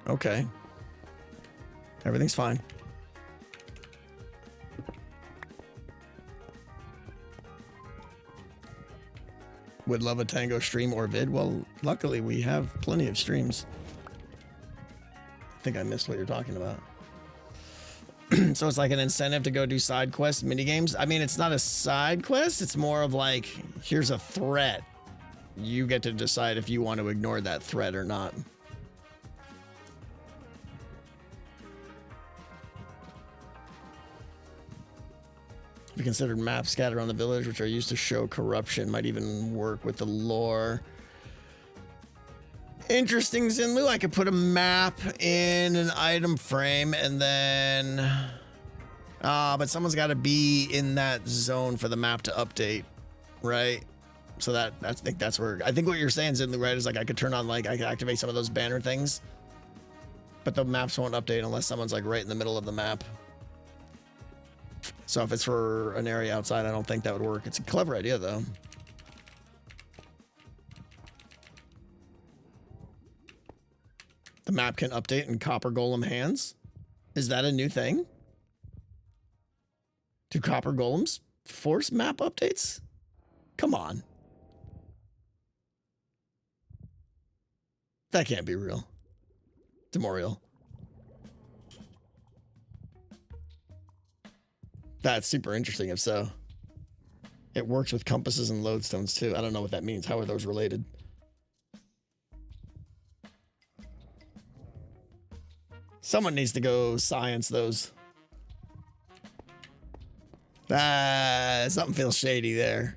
[SPEAKER 1] Okay. Everything's fine. Would love a Tango stream or vid. Well, luckily we have plenty of streams. I think I missed what you're talking about. So it's like an incentive to go do side quest minigames. I mean, it's not a side quest. It's more of like, here's a threat. You get to decide if you want to ignore that threat or not. We considered maps scattered around the village, which are used to show corruption. Might even work with the lore. Interesting, Zinlu. I could put a map in an item frame and then... but someone's got to be in that zone for the map to update, right? So I think that's where... I think what you're saying, Zinlu, right, is like I could turn on, like, I could activate some of those banner things. But the maps won't update unless someone's, like, right in the middle of the map. So if it's for an area outside, I don't think that would work. It's a clever idea, though. The map can update in Copper Golem hands? Is that a new thing? Do Copper Golems force map updates? Come on. That can't be real. Demorial. That's super interesting if so. It works with compasses and lodestones too. I don't know what that means. How are those related? Someone needs to go science those. Something feels shady there.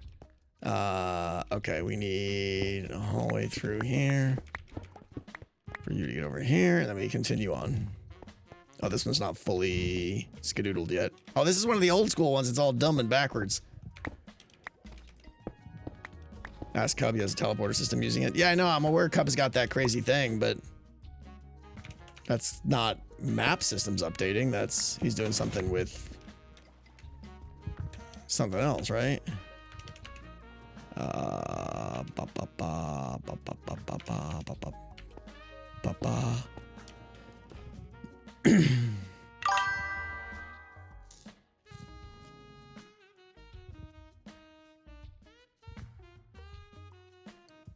[SPEAKER 1] Okay, we need a hallway through here for you to get over here, and then we continue on. Oh, this one's not fully skedoodled yet. Oh, this is one of the old school ones. It's all dumb and backwards. Ask Cub, he has a teleporter system using it. Yeah, I know. I'm aware Cub has got that crazy thing, but That's not map systems updating. That's he's doing something with something else, right?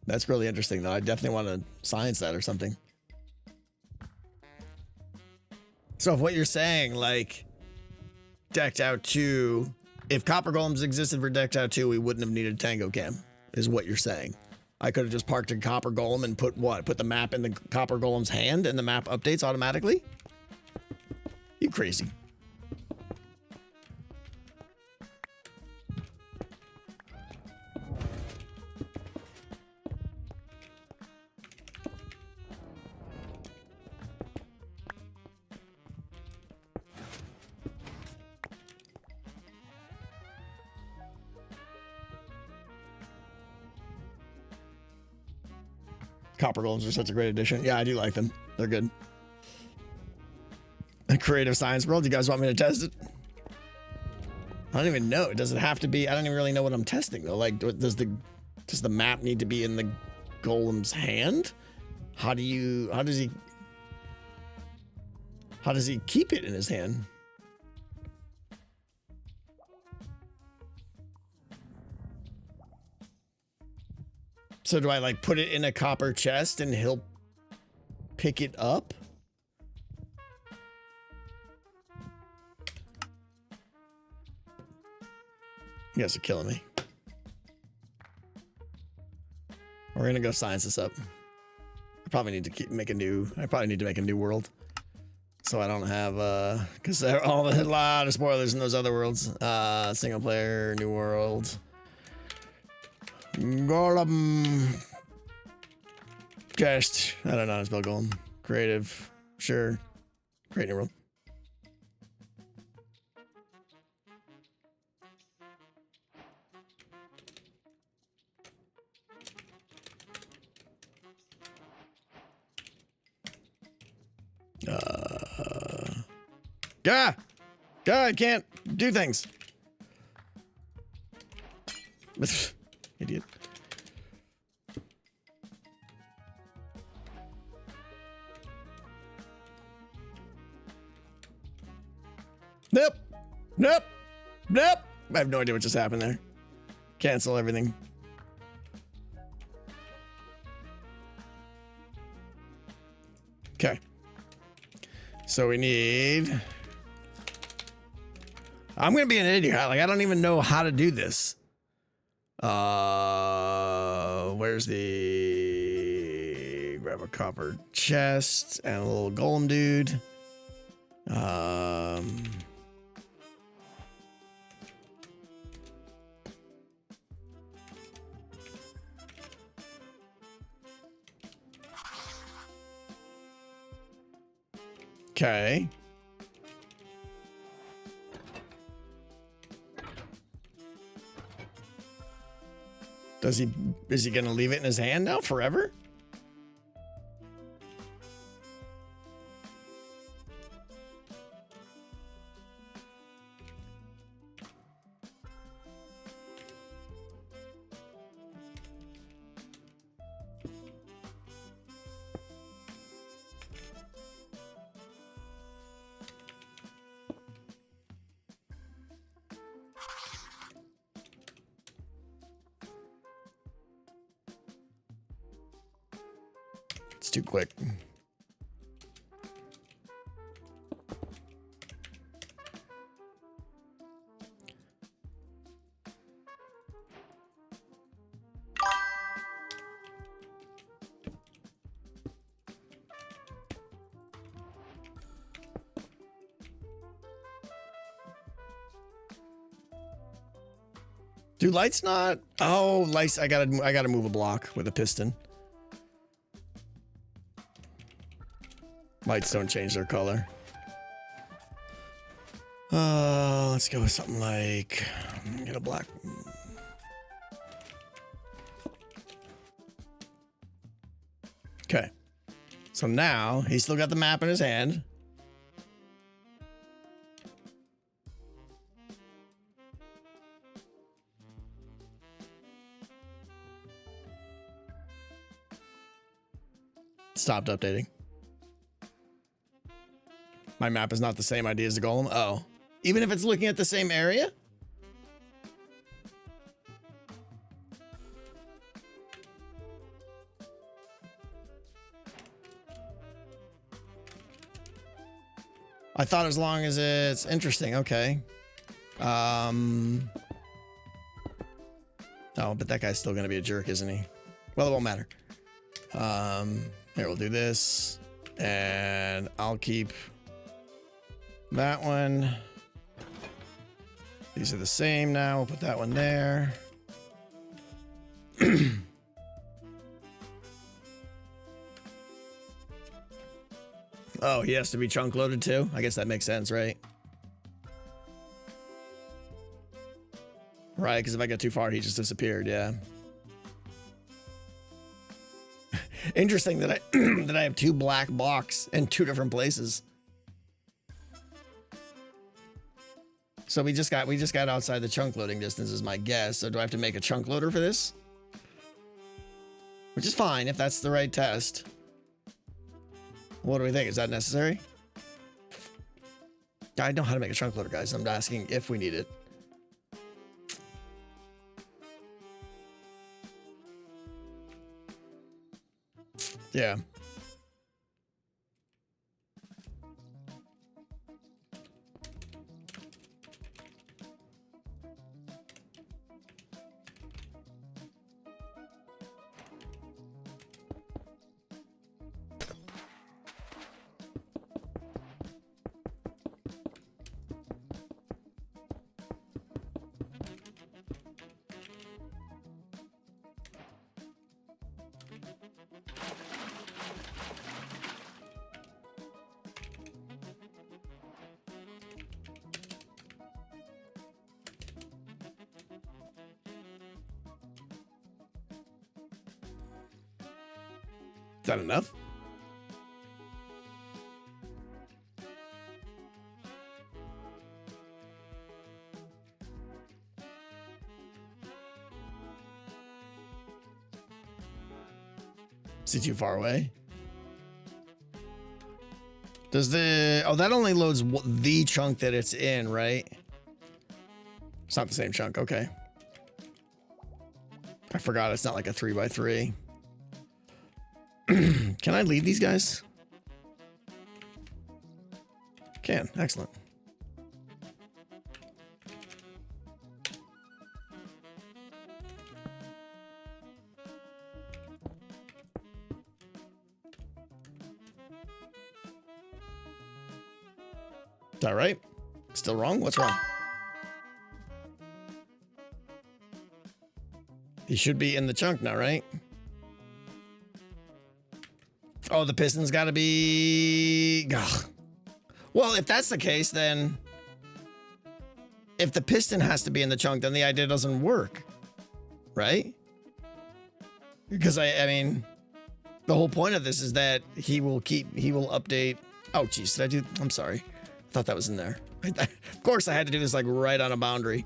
[SPEAKER 1] That's really interesting, though. I definitely want to science that or something. So if what you're saying, like, Decked Out 2, if Copper Golems existed for Decked Out 2, we wouldn't have needed Tango Cam, is what you're saying. I could have just parked a Copper Golem and put what? Put the map in the Copper Golem's hand and the map updates automatically? You crazy. Copper Golems are such a great addition. Yeah, I do like them. They're good. The Creative Science World, you guys want me to test it? I don't even know. Does it have to be? I don't even really know what I'm testing though. Like, does the map need to be in the golem's hand? How does he keep it in his hand? So do I like put it in a copper chest and he'll pick it up? You guys are killing me. We're gonna go science this up. I probably need to make a new world. So I don't have because there are a lot of spoilers in those other worlds. Single player, new world. Golem. Chest. I don't know how to spell golem. Creative. Sure. Create new world. I can't do things. Idiot. Nope. Nope. Nope. I have no idea what just happened there. Cancel everything. Okay. So we need... I'm gonna be an idiot. Like, I don't even know how to do this. Where's the... Grab a copper chest and a little golem dude. Okay. Is he gonna leave it in his hand now forever? It's too quick. Do lights not? Oh, lights. I gotta move a block with a piston. Lights don't change their color. Let's go with something like, get a black. Okay. So now he's still got the map in his hand. Stopped updating. My map is not the same ID as the golem. Oh, even if it's looking at the same area? I thought as long as it's interesting. Okay. Oh, but that guy's still going to be a jerk, isn't he? Well, it won't matter. Here, we'll do this. And I'll keep that one. These are the same now. We'll put that one there. Oh, he has to be chunk loaded too? I guess that makes sense, right? Right, because if I get too far, he just disappeared, yeah. Interesting that I that I have two black blocks in two different places. So we just got outside the chunk loading distance is my guess. So do I have to make a chunk loader for this? Which is fine if that's the right test. What do we think? Is that necessary? I know how to make a chunk loader, guys. I'm asking if we need it. Yeah. Is that enough? Is he too far away? Does the... Oh, that only loads the chunk that it's in, right? It's not the same chunk. Okay. I forgot it's not like a 3x3. Can I lead these guys? Can. Excellent. Is that right? Still wrong? What's wrong? He should be in the chunk now, right? Oh, the piston's got to be... Ugh. Well, if that's the case, then... If the piston has to be in the chunk, then the idea doesn't work. Right? Because, I mean... The whole point of this is that he will update... Oh, geez, did I do... I'm sorry. I thought that was in there. Of course, I had to do this, like, right on a boundary.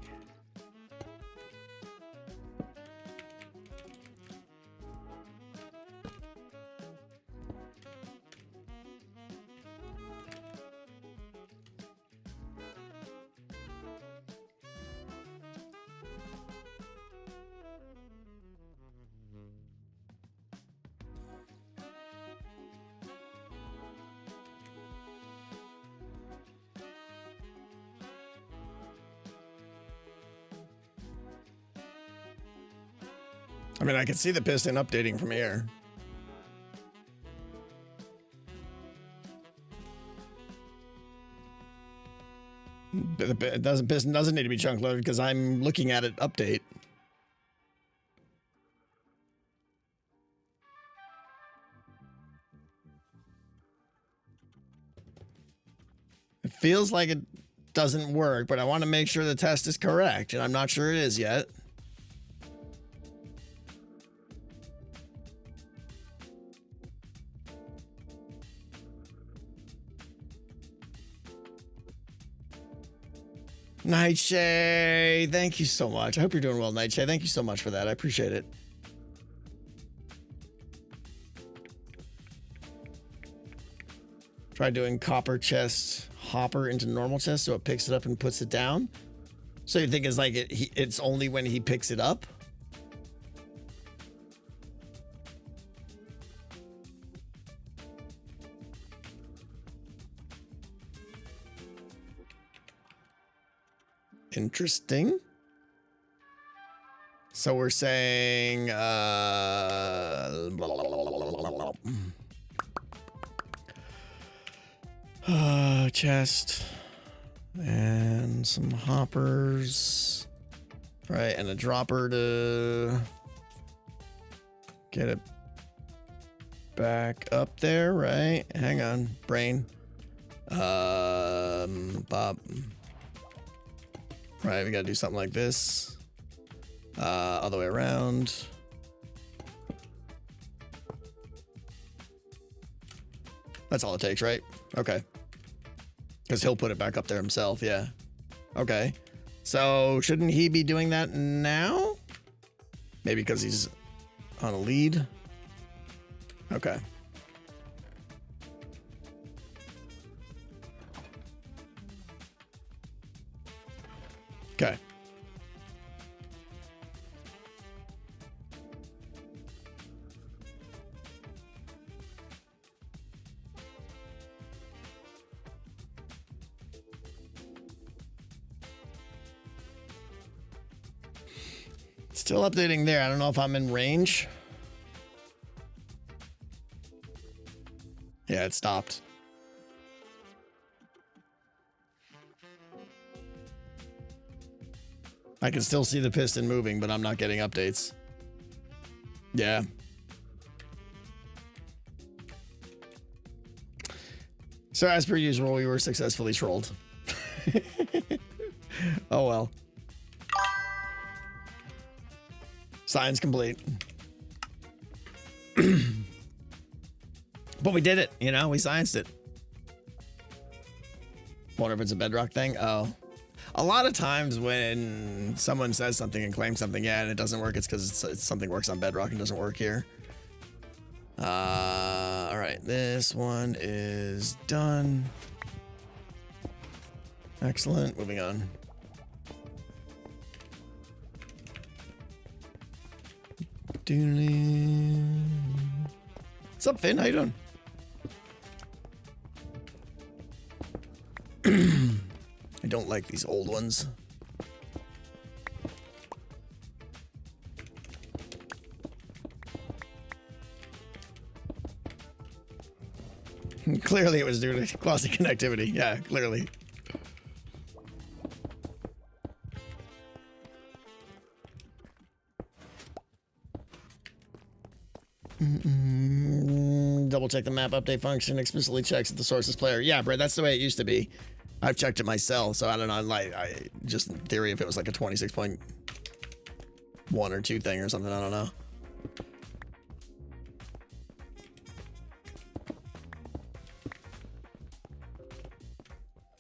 [SPEAKER 1] I mean, I can see the piston updating from here. But the piston doesn't need to be chunk loaded because I'm looking at it update. It feels like it doesn't work, but I want to make sure the test is correct, and I'm not sure it is yet. Nightshade, thank you so much. I hope you're doing well, Nightshade. Thank you so much for that. I appreciate it. Try doing copper chest hopper into normal chest so it picks it up and puts it down. So you think it's like it's only when he picks it up? Interesting. So we're saying chest and some hoppers, right, and a dropper to get it back up there, right? Hang on, brain. Bob. Right, we gotta do something like this. All the way around. That's all it takes, right? Okay. Because he'll put it back up there himself, yeah. Okay. So shouldn't he be doing that now? Maybe because he's on a lead. Okay. Okay. Still updating there. I don't know if I'm in range. Yeah, it stopped. I can still see the piston moving, but I'm not getting updates. Yeah. So as per usual, we were successfully trolled. Oh well. Science complete. But we did it, you know, we scienced it. Wonder if it's a bedrock thing. Oh. A lot of times when someone says something and claims something, yeah, and it doesn't work, it's because something works on bedrock and doesn't work here. All right, this one is done. Excellent, moving on. What's up, Finn? How you doing? I don't like these old ones. Clearly it was due to quasi-connectivity. Yeah, clearly. Double check the map update function explicitly checks if the source is player. Yeah, Brett, that's the way it used to be. I've checked it myself, so I don't know. Like, just in theory, if it was like a 26.1 or 2 thing or something, I don't know.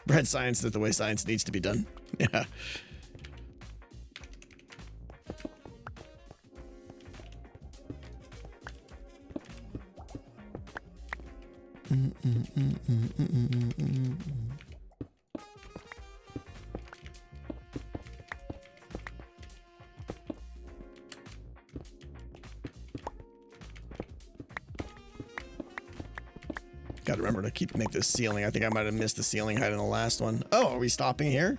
[SPEAKER 1] Brett science that the way science needs to be done. Yeah. Gotta remember to make this ceiling. I think I might have missed the ceiling height in the last one. Oh, are we stopping here?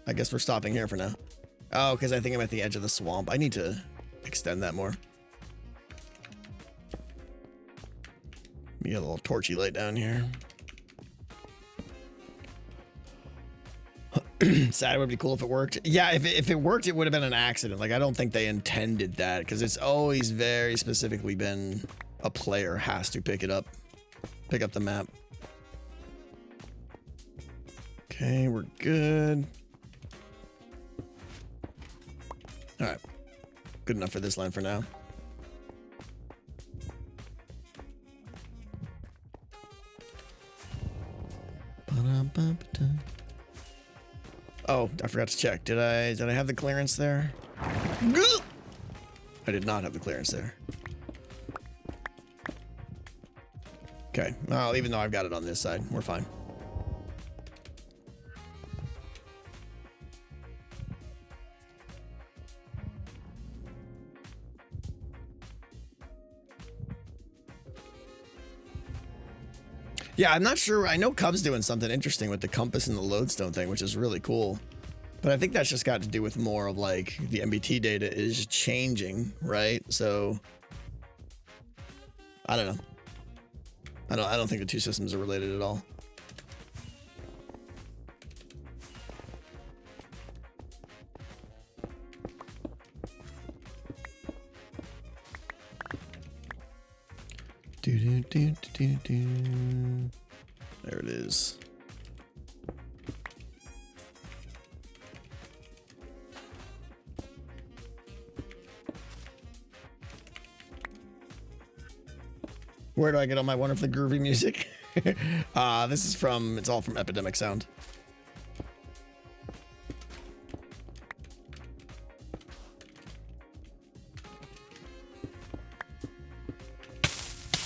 [SPEAKER 1] I guess we're stopping here for now. Oh, because I think I'm at the edge of the swamp. I need to extend that more. Get a little torchy light down here. Sad, it would be cool if it worked. Yeah, if it worked, it would have been an accident. Like, I don't think they intended that, because it's always very specifically been a player has to pick it up. Pick up the map. Okay, we're good. All right. Good enough for this line for now. Oh, I forgot to check. Did I have the clearance there? I did not have the clearance there. Okay, well, even though I've got it on this side, we're fine. Yeah, I'm not sure. I know Cub's doing something interesting with the compass and the lodestone thing, which is really cool. But I think that's just got to do with more of like the MBT data is changing, right? So I don't know. I don't think the two systems are related at all. There it is. Where do I get all my wonderfully groovy music? This is from, it's all from Epidemic Sound.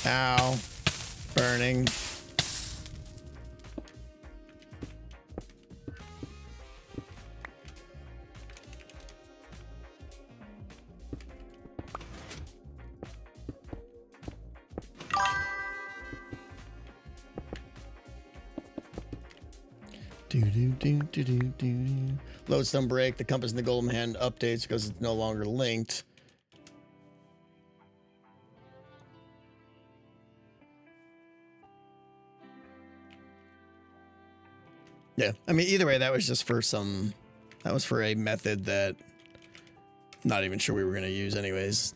[SPEAKER 1] Ow. Burning. Lodestone break. The compass and the golden hand updates because it's no longer linked. Yeah, I mean, either way, that was just for some, that was for a method that I'm not even sure we were going to use anyways.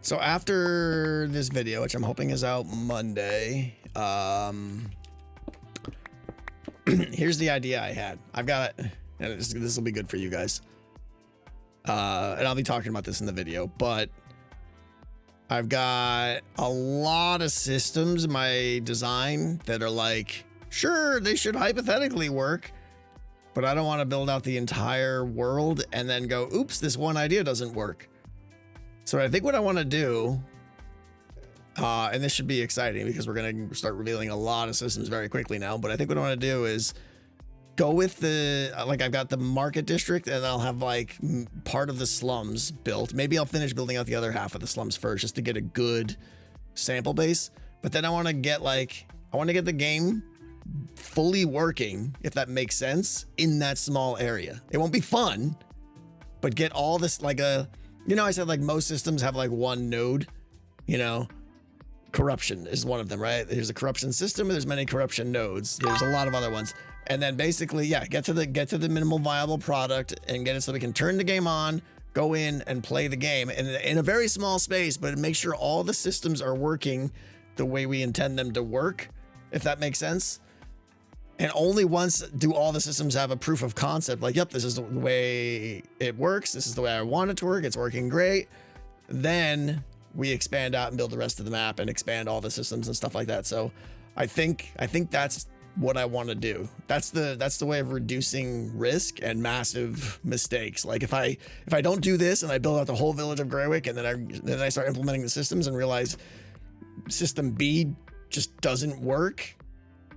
[SPEAKER 1] So after this video, which I'm hoping is out Monday, here's the idea I had. I've got it, and this will be good for you guys. And I'll be talking about this in the video, but I've got a lot of systems in my design that are like, sure, they should hypothetically work, but I don't want to build out the entire world and then go, oops, this one idea doesn't work. So I think what I want to do, and this should be exciting because we're going to start revealing a lot of systems very quickly now, but I think what I want to do is go with the, like I've got the market district and I'll have like part of the slums built. Maybe I'll finish building out the other half of the slums first just to get a good sample base. But then I want to get like, I want to get the game fully working, if that makes sense, in that small area. It won't be fun, but get all this like a, you know, I said like most systems have like one node, you know, corruption is one of them, right? There's a corruption system, and there's many corruption nodes. There's a lot of other ones. And then basically, yeah, get to the minimal viable product and get it so we can turn the game on, go in and play the game in a very small space, but make sure all the systems are working the way we intend them to work, if that makes sense. And only once do all the systems have a proof of concept, like, yep, this is the way it works. This is the way I want it to work. It's working great. Then we expand out and build the rest of the map and expand all the systems and stuff like that. So I think that's what I want to do. That's the way of reducing risk and massive mistakes. Like if I don't do this and I build out the whole village of Greywick and then I start implementing the systems and realize system B just doesn't work,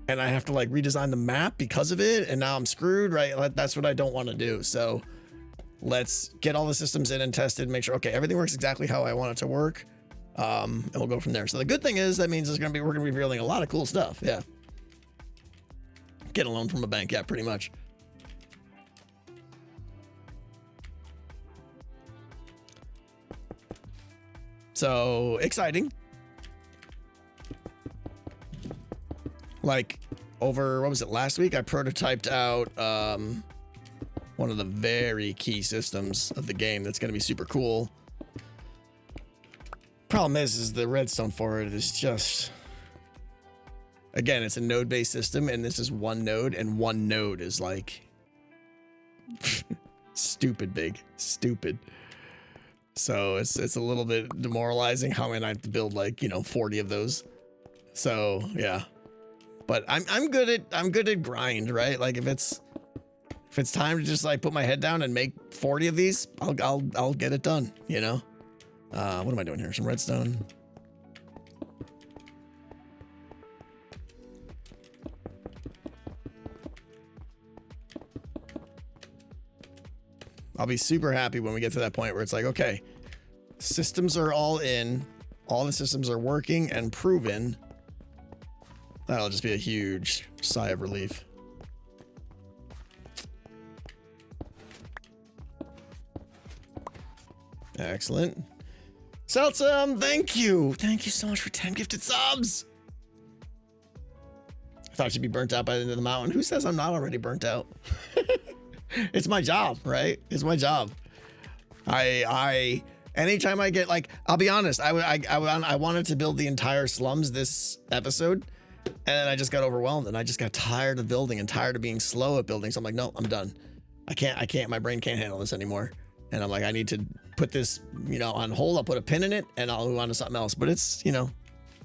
[SPEAKER 1] and I have to like redesign the map because of it, and now I'm screwed, right? That's what I don't want to do. So let's get all the systems in and tested, make sure, okay, everything works exactly how I want it to work. And we'll go from there. So the good thing is that means we're going to be revealing a lot of cool stuff. Yeah. Get a loan from a bank. Yeah, pretty much. So exciting. Like over, what was it, last week? I prototyped out one of the very key systems of the game that's going to be super cool. Problem is the redstone for it is just, again, it's a node-based system, and this is one node, and one node is like stupid big, stupid. So it's a little bit demoralizing how I have to build like, you know, 40 of those. So yeah, but I'm good at grind, right? Like if it's time to just like put my head down and make 40 of these, I'll get it done, you know. What am I doing here? Some redstone. I'll be super happy when we get to that point where it's like, okay, systems are all in, all the systems are working and proven. That'll just be a huge sigh of relief. Excellent. Seltsum, thank you. Thank you so much for 10 gifted subs. I thought you'd be burnt out by the end of the mountain. Who says I'm not already burnt out? It's my job, right? It's my job. Anytime I get like, I'll be honest, I wanted to build the entire slums this episode, and then I just got overwhelmed, and I just got tired of building and tired of being slow at building. So I'm like, no, I'm done. I can't, my brain can't handle this anymore. And I'm like, I need to put this, you know, on hold. I'll put a pin in it and I'll move on to something else. But it's, you know,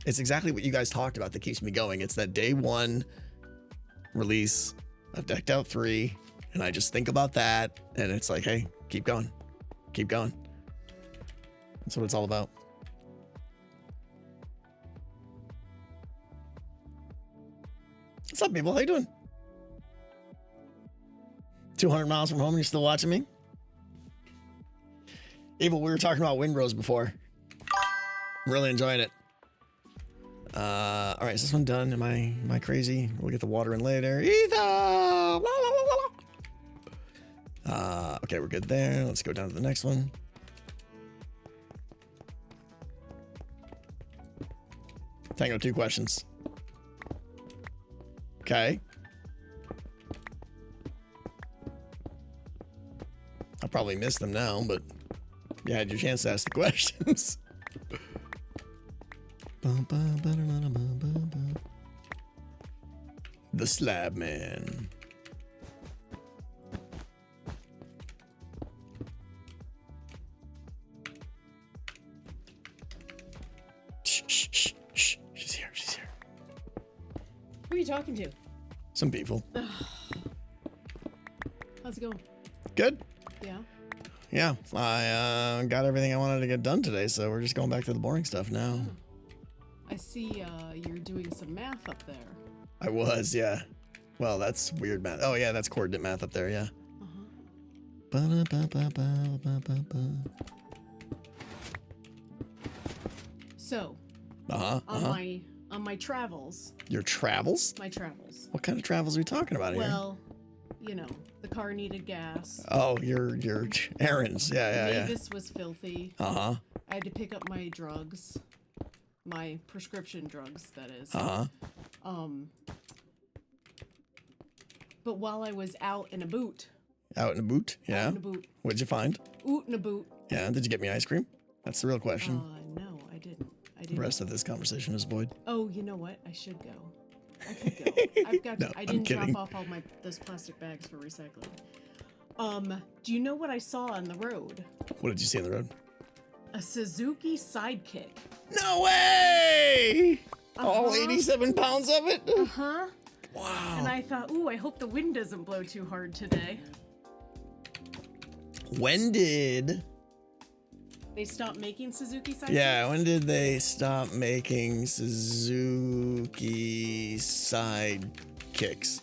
[SPEAKER 1] it's exactly what you guys talked about that keeps me going. It's that day one release of Decked Out 3. And I just think about that. And it's like, hey, keep going. Keep going. That's what it's all about. What's up, people? How you doing? 200 miles from home and you're still watching me? Evil, we were talking about Windrose before. I'm really enjoying it. All right, is this one done? Am I crazy? We'll get the water in later. Ether! Okay, we're good there. Let's go down to the next one. Tango, 2 questions. Okay. I'll probably miss them now, but you had your chance to ask the questions. The Slab Man. Shh, shh, shh, shh. She's here, she's here.
[SPEAKER 2] Who are you talking to?
[SPEAKER 1] Some people.
[SPEAKER 2] How's it going?
[SPEAKER 1] Good.
[SPEAKER 2] Yeah.
[SPEAKER 1] Yeah, I got everything I wanted to get done today, so we're just going back to the boring stuff now.
[SPEAKER 2] Oh. I see you're doing some math up there.
[SPEAKER 1] I was, yeah. Well, that's weird math. Oh, yeah, that's coordinate math up there, yeah.
[SPEAKER 2] So, on my travels.
[SPEAKER 1] Your travels?
[SPEAKER 2] My travels.
[SPEAKER 1] What kind of travels are we talking about here?
[SPEAKER 2] Well, you know, the car needed gas.
[SPEAKER 1] Oh, your errands. Yeah.
[SPEAKER 2] Mavis was filthy.
[SPEAKER 1] Uh-huh.
[SPEAKER 2] I had to pick up my drugs. My prescription drugs, that is.
[SPEAKER 1] Uh-huh.
[SPEAKER 2] But while I was out in a boot.
[SPEAKER 1] Out in a boot? Yeah.
[SPEAKER 2] Out in a boot.
[SPEAKER 1] What'd you find?
[SPEAKER 2] Oot in a boot.
[SPEAKER 1] Yeah, did you get me ice cream? That's the real question.
[SPEAKER 2] No, I didn't.
[SPEAKER 1] The rest of this conversation is void.
[SPEAKER 2] Oh, you know what? I should go. I could go. I've got.
[SPEAKER 1] No,
[SPEAKER 2] I didn't
[SPEAKER 1] I'm kidding.
[SPEAKER 2] drop off all those plastic bags for recycling. Do you know what I saw on the road?
[SPEAKER 1] What did you see on the road?
[SPEAKER 2] A Suzuki Sidekick.
[SPEAKER 1] No way! All 87 pounds of it?
[SPEAKER 2] Uh-huh.
[SPEAKER 1] Wow.
[SPEAKER 2] And I thought, ooh, I hope the wind doesn't blow too hard today.
[SPEAKER 1] When did
[SPEAKER 2] they stop making Suzuki Sidekicks?
[SPEAKER 1] Yeah, when did they stop making Suzuki Sidekicks?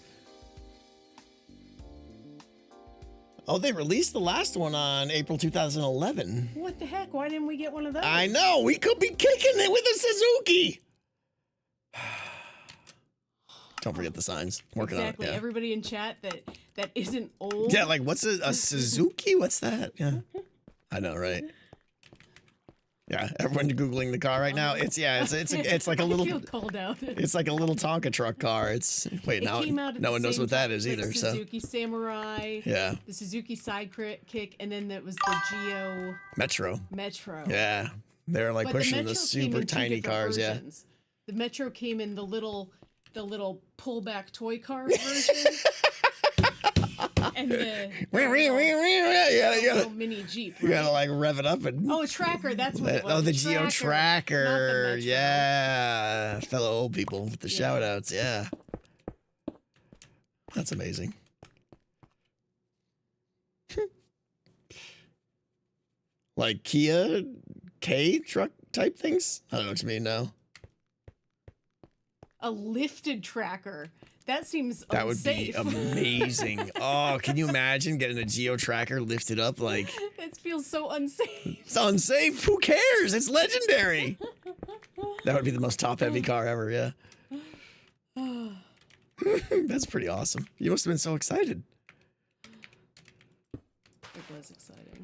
[SPEAKER 1] Oh, they released the last one on April 2011.
[SPEAKER 2] What the heck? Why didn't we get one of those?
[SPEAKER 1] I know, we could be kicking it with a Suzuki. Don't forget the signs. Working on it.
[SPEAKER 2] Exactly.
[SPEAKER 1] Yeah.
[SPEAKER 2] Everybody in chat that isn't old.
[SPEAKER 1] Yeah, like what's a Suzuki? What's that? Yeah. I know, right? Yeah, everyone googling the car right now. It's like a little.
[SPEAKER 2] I feel called out.
[SPEAKER 1] It's like a little Tonka truck car. No one knows what that is either.
[SPEAKER 2] Like Suzuki Samurai.
[SPEAKER 1] Yeah.
[SPEAKER 2] The Suzuki Sidekick, and then that was the Geo
[SPEAKER 1] Metro.
[SPEAKER 2] Yeah,
[SPEAKER 1] they're like
[SPEAKER 2] but
[SPEAKER 1] pushing the super tiny cars.
[SPEAKER 2] versions. The Metro came in the little the little pullback toy car version. And the little mini Jeep. Right?
[SPEAKER 1] You gotta like rev it up and.
[SPEAKER 2] Oh, a tracker. That's what it was.
[SPEAKER 1] Oh, the Geo
[SPEAKER 2] Not the
[SPEAKER 1] Tracker.
[SPEAKER 2] Metro.
[SPEAKER 1] Yeah. Fellow old people with the shout outs. Yeah. That's amazing. Like Kia K truck type things? I don't know what you mean now.
[SPEAKER 2] A lifted tracker. That seems
[SPEAKER 1] That
[SPEAKER 2] unsafe.
[SPEAKER 1] would be amazing. Oh, can you imagine getting a Geo Tracker lifted up? Like,
[SPEAKER 2] It feels so unsafe.
[SPEAKER 1] it's unsafe. Who cares? It's legendary. That would be the most top heavy car ever. Yeah. That's pretty awesome. You must have been so excited.
[SPEAKER 2] It was exciting.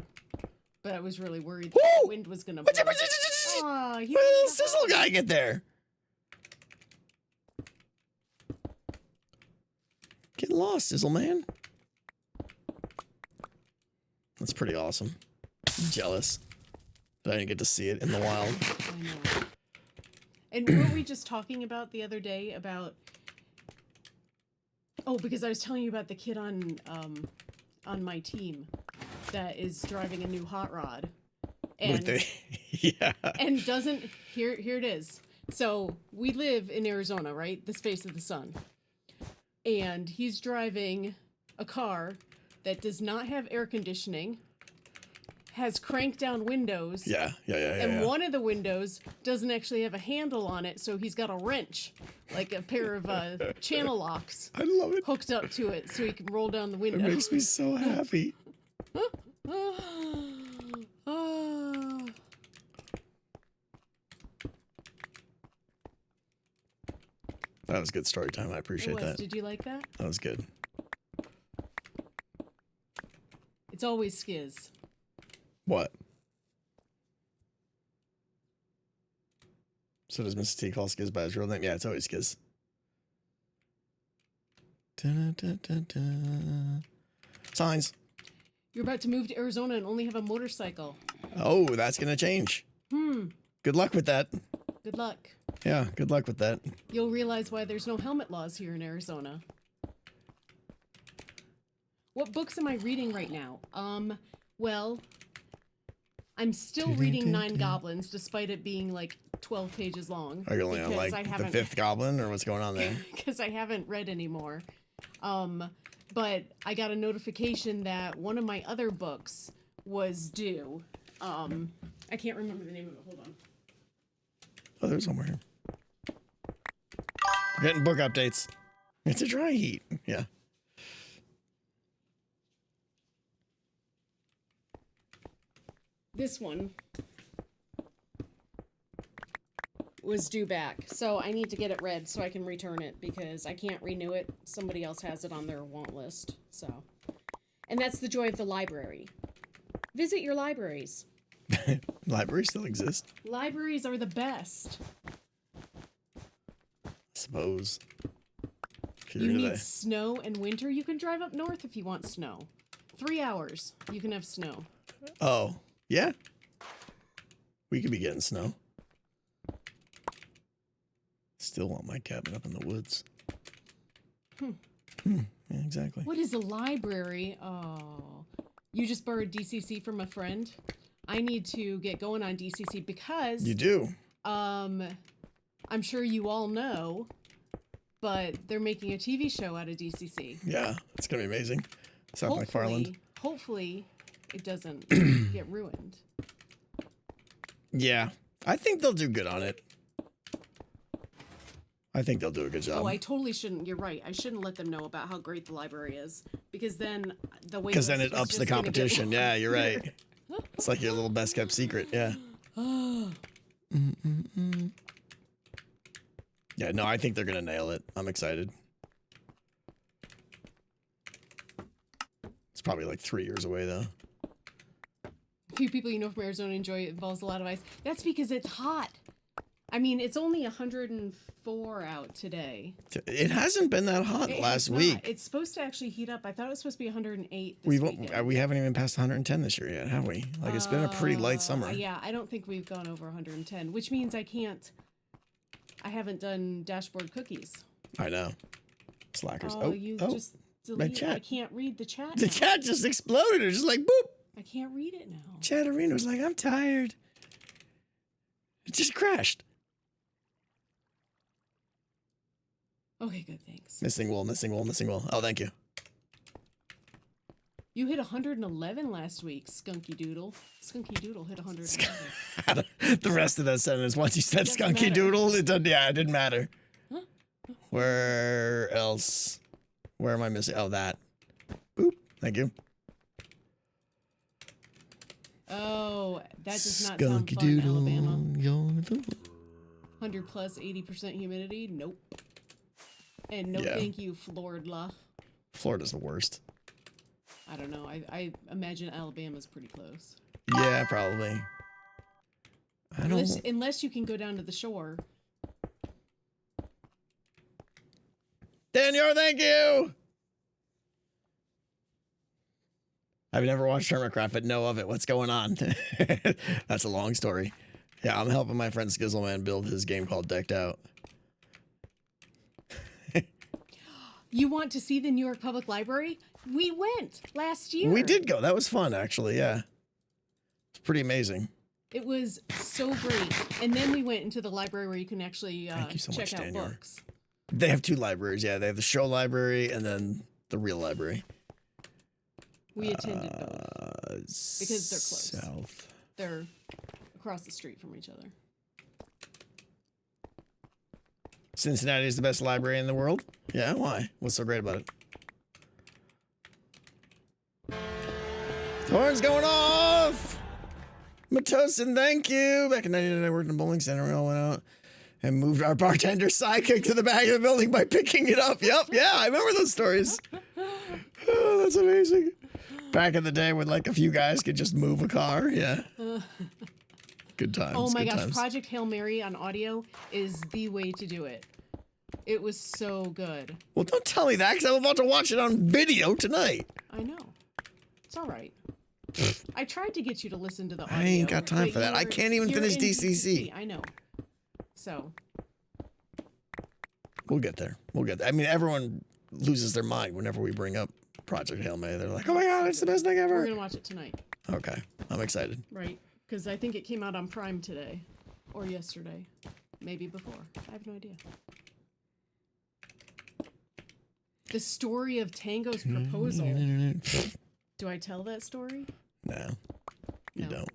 [SPEAKER 2] But I was really worried
[SPEAKER 1] Woo!
[SPEAKER 2] that the wind was going to blow. Aw,
[SPEAKER 1] Where did the sizzle guy get there? Getting lost, Sizzle Man. That's pretty awesome. I'm jealous that I didn't get to see it in the wild.
[SPEAKER 2] I know. And weren't we just talking about the other day about... Oh, because I was telling you about the kid on my team that is driving a new hot rod. And,
[SPEAKER 1] yeah.
[SPEAKER 2] And doesn't... Here it is. So, we live in Arizona, right? The space of the sun. And he's driving a car that does not have air conditioning, has cranked down windows.
[SPEAKER 1] Yeah.
[SPEAKER 2] And one of the windows doesn't actually have a handle on it, so he's got a wrench, like a pair of channel locks.
[SPEAKER 1] I love it.
[SPEAKER 2] Hooked up to it so he can roll down the window.
[SPEAKER 1] It makes me so happy. That was good story time. I appreciate that.
[SPEAKER 2] Did you like that?
[SPEAKER 1] That was good.
[SPEAKER 2] It's always Skiz.
[SPEAKER 1] What? So does Mrs. T call Skiz by his real name? Yeah, it's always Skiz. Signs.
[SPEAKER 2] You're about to move to Arizona and only have a motorcycle.
[SPEAKER 1] Oh, that's going to change. Good luck with that.
[SPEAKER 2] Good luck.
[SPEAKER 1] Yeah, good luck with that.
[SPEAKER 2] You'll realize why there's no helmet laws here in Arizona. What books am I reading right now? Well, I'm still reading Nine Goblins, despite it being like 12 pages long.
[SPEAKER 1] Are you only on like the fifth goblin, or what's going on there?
[SPEAKER 2] Because I haven't read anymore. But I got a notification that one of my other books was due. I can't remember the name of it. Hold on.
[SPEAKER 1] Oh, there's one more here. We're getting book updates. It's a dry heat. Yeah.
[SPEAKER 2] This one was due back, so I need to get it read so I can return it because I can't renew it. Somebody else has it on their want list, so. And that's the joy of the library. Visit your libraries.
[SPEAKER 1] Libraries still exist.
[SPEAKER 2] Libraries are the best.
[SPEAKER 1] I suppose.
[SPEAKER 2] You need snow and winter. You can drive up north if you want snow. 3 hours. You can have snow.
[SPEAKER 1] Oh, yeah. We could be getting snow. Still want my cabin up in the woods. Yeah, exactly.
[SPEAKER 2] What is a library? Oh. You just borrowed DCC from a friend? I need to get going on DCC because...
[SPEAKER 1] You do?
[SPEAKER 2] I'm sure you all know, but they're making a TV show out of DCC.
[SPEAKER 1] Yeah, it's going to be amazing. Seth MacFarlane.
[SPEAKER 2] Hopefully, it doesn't get ruined.
[SPEAKER 1] Yeah, I think they'll do good on it. I think they'll do a good job.
[SPEAKER 2] Oh, I totally shouldn't. You're right. I shouldn't let them know about how great the library is because then the way
[SPEAKER 1] because then it ups the competition. Yeah, you're right. It's like your little best kept secret. Yeah. Yeah, no, I think they're gonna nail it. I'm excited. It's probably like 3 years away though.
[SPEAKER 2] A few people you know from Arizona enjoy it. Involves a lot of ice. That's because it's hot. I mean, it's only 104 out today.
[SPEAKER 1] It hasn't been that hot last week.
[SPEAKER 2] It's supposed to actually heat up. I thought it was supposed to be 108 this
[SPEAKER 1] we
[SPEAKER 2] weekend.
[SPEAKER 1] We haven't even passed 110 this year yet, have we? Like, it's been a pretty light summer.
[SPEAKER 2] Yeah, I don't think we've gone over 110, which means I haven't done dashboard cookies.
[SPEAKER 1] I know. Slackers.
[SPEAKER 2] Oh, you just
[SPEAKER 1] my
[SPEAKER 2] deleted.
[SPEAKER 1] chat.
[SPEAKER 2] I can't read the chat.
[SPEAKER 1] The
[SPEAKER 2] now.
[SPEAKER 1] chat just exploded. It was just like, boop.
[SPEAKER 2] I can't read it now.
[SPEAKER 1] Chatterino was like, I'm tired. It just crashed.
[SPEAKER 2] Okay, good. Thanks.
[SPEAKER 1] Missing wool, missing wool, missing wool. Oh, thank you.
[SPEAKER 2] You hit 111 last week, Skunky Doodle. Skunky Doodle hit 111.
[SPEAKER 1] The rest of that sentence, once you said
[SPEAKER 2] Doesn't
[SPEAKER 1] Skunky
[SPEAKER 2] matter.
[SPEAKER 1] Doodle, it didn't, yeah, it didn't matter.
[SPEAKER 2] Huh?
[SPEAKER 1] Where else? Where am I missing? Oh, that. Boop. Thank you.
[SPEAKER 2] Oh, that does not sound fun, Alabama. 100 plus 80% humidity? Nope. And no
[SPEAKER 1] Yeah.
[SPEAKER 2] thank you, Florida.
[SPEAKER 1] Florida's the worst.
[SPEAKER 2] I don't know. I imagine Alabama's pretty close.
[SPEAKER 1] Yeah, probably. I don't.
[SPEAKER 2] Unless you can go down to the shore.
[SPEAKER 1] Daniel, thank you. I've never watched Hermitcraft, but know of it. What's going on? That's a long story. Yeah, I'm helping my friend Skizzleman build his game called Decked Out.
[SPEAKER 2] You want to see the New York Public Library? We went last year.
[SPEAKER 1] We did go. That was fun, actually. Yeah. It's pretty amazing.
[SPEAKER 2] It was so great. And then we went into the library where you can actually
[SPEAKER 1] Thank you so
[SPEAKER 2] check
[SPEAKER 1] much,
[SPEAKER 2] out
[SPEAKER 1] Daniel.
[SPEAKER 2] books.
[SPEAKER 1] They have two libraries. Yeah, they have the show library and then the real library.
[SPEAKER 2] We attended both because they're close.
[SPEAKER 1] South.
[SPEAKER 2] They're across the street from each other.
[SPEAKER 1] Cincinnati is the best library in the world? Yeah, why? What's so great about it? Horns going off! Matosin, thank you! Back in 99, I worked in a bowling center. We all went out and moved our bartender sidekick to the back of the building by picking it up. Yep, yeah, I remember those stories. Oh, that's amazing. Back in the day when like a few guys could just move a car. Yeah. Good times.
[SPEAKER 2] Oh my
[SPEAKER 1] good
[SPEAKER 2] gosh,
[SPEAKER 1] times.
[SPEAKER 2] Project Hail Mary on audio is the way to do it. It was so good.
[SPEAKER 1] Well, don't tell me that because I'm about to watch it on video tonight.
[SPEAKER 2] I know. It's all right. I tried to get you to listen to the audio.
[SPEAKER 1] I ain't got time
[SPEAKER 2] but
[SPEAKER 1] for that. I can't even
[SPEAKER 2] you're
[SPEAKER 1] finish
[SPEAKER 2] in
[SPEAKER 1] DCC.
[SPEAKER 2] I know. So.
[SPEAKER 1] We'll get there. We'll get there. I mean, everyone loses their mind whenever we bring up Project Hail Mary. They're like, oh my God, it's the best thing
[SPEAKER 2] We're
[SPEAKER 1] ever.
[SPEAKER 2] going to watch it tonight.
[SPEAKER 1] Okay. I'm excited.
[SPEAKER 2] Right. Because I think it came out on Prime today. Or yesterday. Maybe before. I have no idea. The story of Tango's proposal. Do I tell that story?
[SPEAKER 1] No, you
[SPEAKER 2] No.
[SPEAKER 1] don't.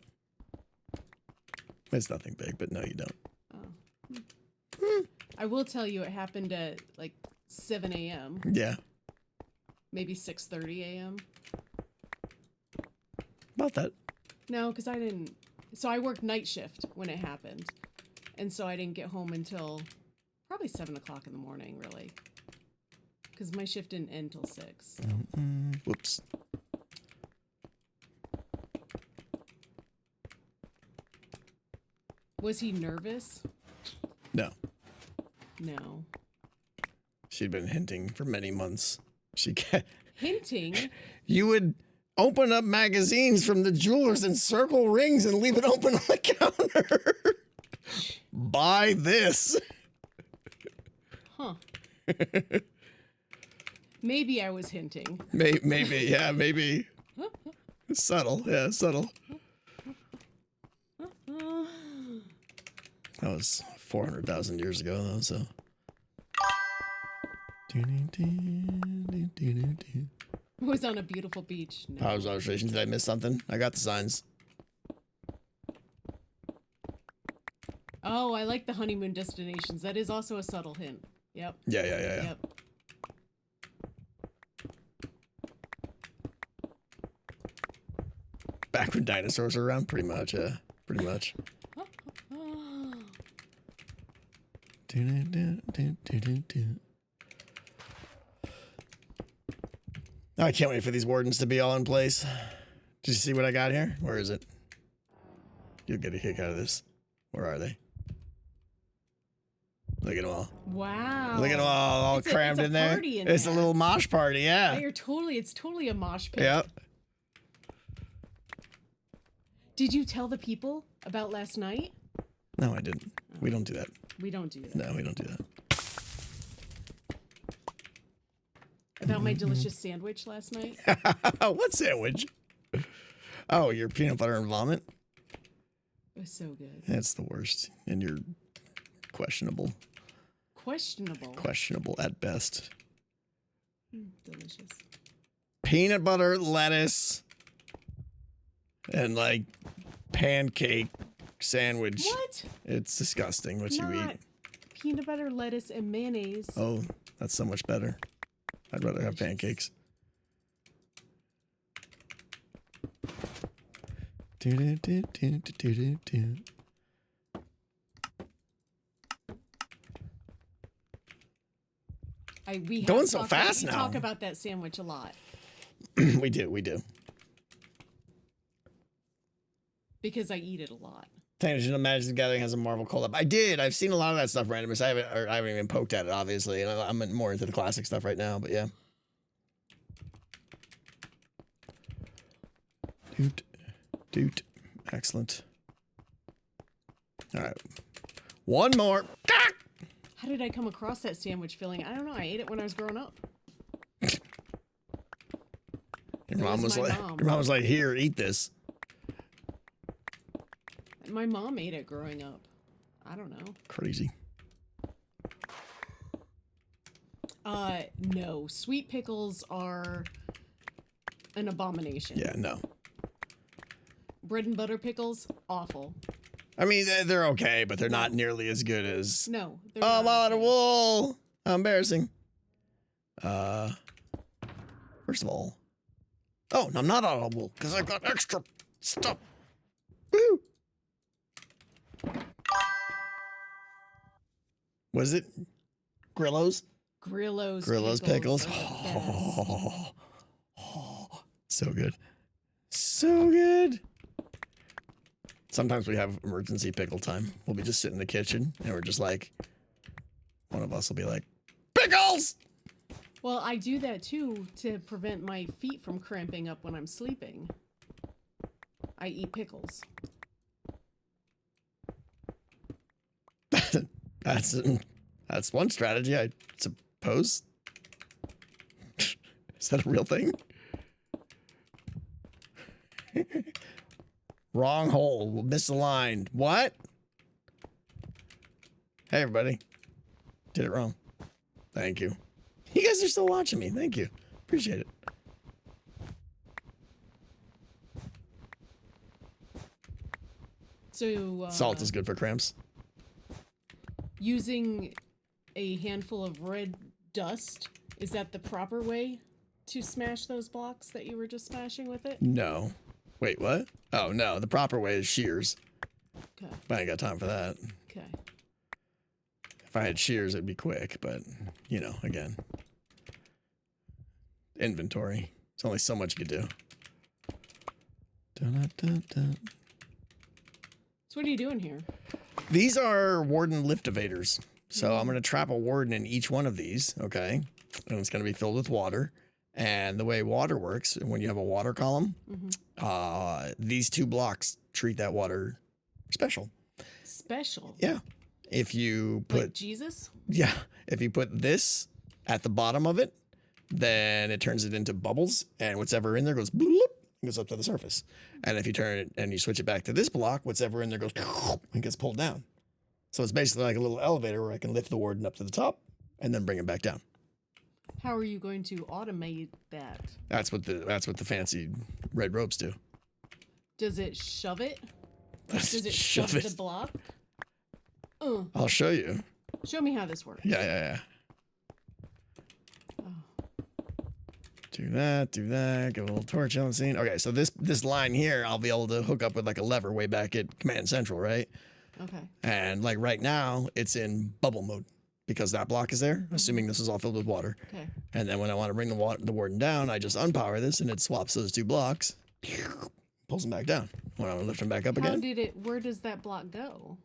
[SPEAKER 1] It's nothing big, but no, you don't.
[SPEAKER 2] Oh. I will tell you it happened at like 7 a.m.
[SPEAKER 1] Yeah.
[SPEAKER 2] Maybe 6:30 a.m.
[SPEAKER 1] About that.
[SPEAKER 2] No, because I didn't. So I worked night shift when it happened. And so I didn't get home until probably 7 o'clock in the morning, really. Because my shift didn't end till 6.
[SPEAKER 1] Whoops.
[SPEAKER 2] Was he nervous?
[SPEAKER 1] No.
[SPEAKER 2] No.
[SPEAKER 1] She'd been hinting for many months. She can't.
[SPEAKER 2] Hinting?
[SPEAKER 1] You would open up magazines from the jewelers and circle rings and leave it open on the counter. Buy this.
[SPEAKER 2] Huh. Maybe I was hinting.
[SPEAKER 1] Maybe, yeah, maybe. Subtle, yeah, subtle. That was 400,000 years ago, though, so.
[SPEAKER 2] I was on a beautiful beach. No.
[SPEAKER 1] Powers observation. Did I miss something? I got the signs.
[SPEAKER 2] Oh, I like the honeymoon destinations. That is also a subtle hint. Yep.
[SPEAKER 1] Yeah.
[SPEAKER 2] Yep.
[SPEAKER 1] Back when dinosaurs were around, pretty much, yeah. Pretty much. I can't wait for these wardens to be all in place. Did you see what I got here? Where is it? You'll get a kick out of this. Where are they? Look at them all.
[SPEAKER 2] Wow.
[SPEAKER 1] Look at them all
[SPEAKER 2] It's
[SPEAKER 1] crammed
[SPEAKER 2] a
[SPEAKER 1] in there.
[SPEAKER 2] party in
[SPEAKER 1] It's a
[SPEAKER 2] there.
[SPEAKER 1] little mosh party, yeah.
[SPEAKER 2] It's totally a mosh pit.
[SPEAKER 1] Yep.
[SPEAKER 2] Did you tell the people about last night?
[SPEAKER 1] No, I didn't. We don't do that.
[SPEAKER 2] We don't do that.
[SPEAKER 1] No, we don't do that.
[SPEAKER 2] without my delicious sandwich last night.
[SPEAKER 1] What sandwich? Oh, your peanut butter and vomit?
[SPEAKER 2] It was so good.
[SPEAKER 1] That's the worst. And you're questionable.
[SPEAKER 2] Questionable.
[SPEAKER 1] Questionable at best.
[SPEAKER 2] Delicious.
[SPEAKER 1] Peanut butter, lettuce, and like pancake sandwich.
[SPEAKER 2] What?
[SPEAKER 1] It's disgusting what you eat.
[SPEAKER 2] Peanut butter, lettuce, and mayonnaise.
[SPEAKER 1] Oh, that's so much better. I'd rather have pancakes.
[SPEAKER 2] We
[SPEAKER 1] Going so fast now.
[SPEAKER 2] We talk about that sandwich a lot.
[SPEAKER 1] We do.
[SPEAKER 2] Because I eat it a lot.
[SPEAKER 1] Tangent of Magic the Gathering has a Marvel collab. I did. I've seen a lot of that stuff randomly. I haven't even poked at it, obviously. And I'm more into the classic stuff right now, but yeah. Doot. Excellent. All right. One more.
[SPEAKER 2] How did I come across that sandwich filling? I don't know. I ate it when I was growing up.
[SPEAKER 1] Your mom was like, here, eat this.
[SPEAKER 2] My mom ate it growing up. I don't know.
[SPEAKER 1] Crazy.
[SPEAKER 2] No. Sweet pickles are an abomination.
[SPEAKER 1] Yeah, no.
[SPEAKER 2] Bread and butter pickles, awful.
[SPEAKER 1] I mean, they're okay, but they're not nearly as good as...
[SPEAKER 2] No.
[SPEAKER 1] I'm out of wool. How embarrassing. First of all... Oh, I'm not out of wool, because I've got extra stuff. Woo! Was it? Grillo's?
[SPEAKER 2] Grillo's
[SPEAKER 1] pickles. So good. So good. Sometimes we have emergency pickle time. We'll be just sitting in the kitchen and we're just like, one of us will be like, pickles!
[SPEAKER 2] Well, I do that too to prevent my feet from cramping up when I'm sleeping. I eat pickles.
[SPEAKER 1] That's one strategy, I suppose. Is that a real thing? Wrong hole. Misaligned. What? Hey, everybody. Did it wrong. Thank you. You guys are still watching me. Thank you. Appreciate it.
[SPEAKER 2] So,
[SPEAKER 1] salt is good for cramps.
[SPEAKER 2] Using a handful of red dust, is that the proper way to smash those blocks that you were just smashing with it?
[SPEAKER 1] No. Wait, what? Oh, no. The proper way is shears.
[SPEAKER 2] Okay.
[SPEAKER 1] But I ain't got time for that.
[SPEAKER 2] Okay.
[SPEAKER 1] If I had shears, it'd be quick, but, you know, again. Inventory. There's only so much you could do. Dun.
[SPEAKER 2] So what are you doing here?
[SPEAKER 1] These are warden liftivators. So I'm going to trap a warden in each one of these, okay? And it's going to be filled with water. And the way water works, when you have a water column, these two blocks treat that water special.
[SPEAKER 2] Special?
[SPEAKER 1] Yeah. If you put...
[SPEAKER 2] Like Jesus?
[SPEAKER 1] Yeah. If you put this at the bottom of it, then it turns it into bubbles. And whatever in there goes bloop, goes up to the surface. And if you turn it and you switch it back to this block, whatever in there goes and gets pulled down. So it's basically like a little elevator where I can lift the warden up to the top and then bring it back down.
[SPEAKER 2] How are you going to automate that?
[SPEAKER 1] That's what the fancy red ropes do.
[SPEAKER 2] Does it shove it? Does it shove the block?
[SPEAKER 1] I'll show you.
[SPEAKER 2] Show me how this works.
[SPEAKER 1] Yeah.
[SPEAKER 2] Oh.
[SPEAKER 1] Do that, get a little torch on the scene. Okay, so this line here, I'll be able to hook up with like a lever way back at Command Central, right?
[SPEAKER 2] Okay.
[SPEAKER 1] And like right now, it's in bubble mode because that block is there, assuming this is all filled with water.
[SPEAKER 2] Okay.
[SPEAKER 1] And then when I want to bring the warden down, I just unpower this and it swaps those two blocks, pulls them back down. When I want to lift them back up again.
[SPEAKER 2] Where does that block go?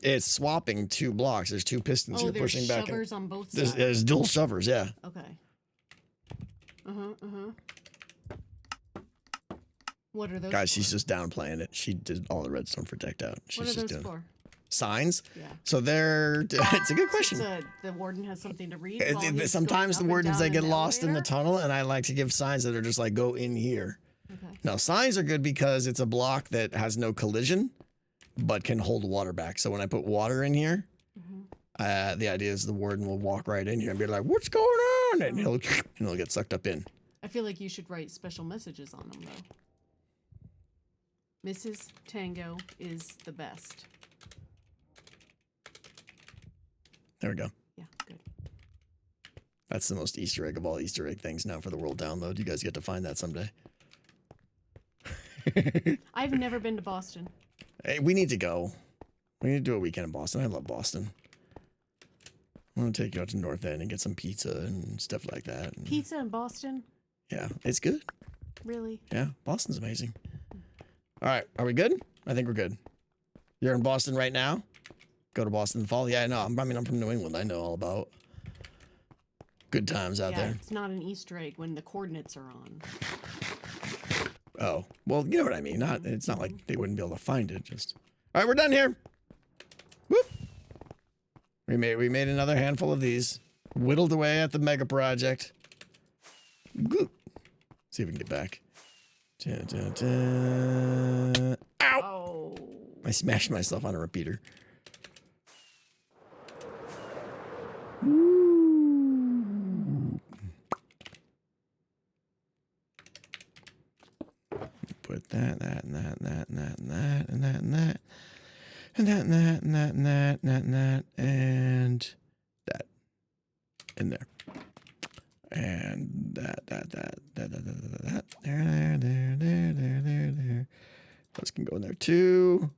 [SPEAKER 1] It's swapping two blocks. There's two pistons you're pushing back.
[SPEAKER 2] There's shovers on both sides.
[SPEAKER 1] There's dual shovers, yeah.
[SPEAKER 2] Okay. What are those
[SPEAKER 1] Guys,
[SPEAKER 2] for?
[SPEAKER 1] she's just downplaying it. She did all the redstone for decked out. She's
[SPEAKER 2] What are
[SPEAKER 1] just
[SPEAKER 2] those
[SPEAKER 1] doing
[SPEAKER 2] for?
[SPEAKER 1] signs.
[SPEAKER 2] Yeah.
[SPEAKER 1] So it's a good question.
[SPEAKER 2] The warden has something to read. while he's
[SPEAKER 1] Sometimes the
[SPEAKER 2] going up and
[SPEAKER 1] wardens,
[SPEAKER 2] down
[SPEAKER 1] they
[SPEAKER 2] in
[SPEAKER 1] get
[SPEAKER 2] the
[SPEAKER 1] lost in the
[SPEAKER 2] elevator?
[SPEAKER 1] tunnel, and I like to give signs that are just like, go in here.
[SPEAKER 2] Okay.
[SPEAKER 1] Now, signs are good because it's a block that has no collision, but can hold water back. So when I put water in here, the idea is the warden will walk right in here and be like, what's going on? And he'll get sucked up in.
[SPEAKER 2] I feel like you should write special messages on them, though. Mrs. Tango is the best.
[SPEAKER 1] There we go.
[SPEAKER 2] Yeah, good.
[SPEAKER 1] That's the most Easter egg of all Easter egg things now for the world download. You guys get to find that someday.
[SPEAKER 2] I've never been to Boston.
[SPEAKER 1] Hey, we need to go. We need to do a weekend in Boston. I love Boston. I'm going to take you out to North End and get some pizza and stuff like that. And
[SPEAKER 2] Pizza in Boston?
[SPEAKER 1] yeah, it's good.
[SPEAKER 2] Really?
[SPEAKER 1] Yeah, Boston's amazing. All right, are we good? I think we're good. You're in Boston right now? Go to Boston in the fall? Yeah, I know. I'm from New England. I know all about good times out there.
[SPEAKER 2] It's not an Easter egg when the coordinates are on.
[SPEAKER 1] Oh, well, you know what I mean. It's not like they wouldn't be able to find it. Just all right, we're done here. Whoop. We made another handful of these. Whittled away at the mega project. Goop. See if we can get back. Dun, dun, dun. Ow!
[SPEAKER 2] Oh.
[SPEAKER 1] I smashed myself on a repeater. Ooh. Put that, and that, and that, and that, and that, and that, and that, and that, and that, and that, and that, and that, and that in there. And that. There. Those can go in there too.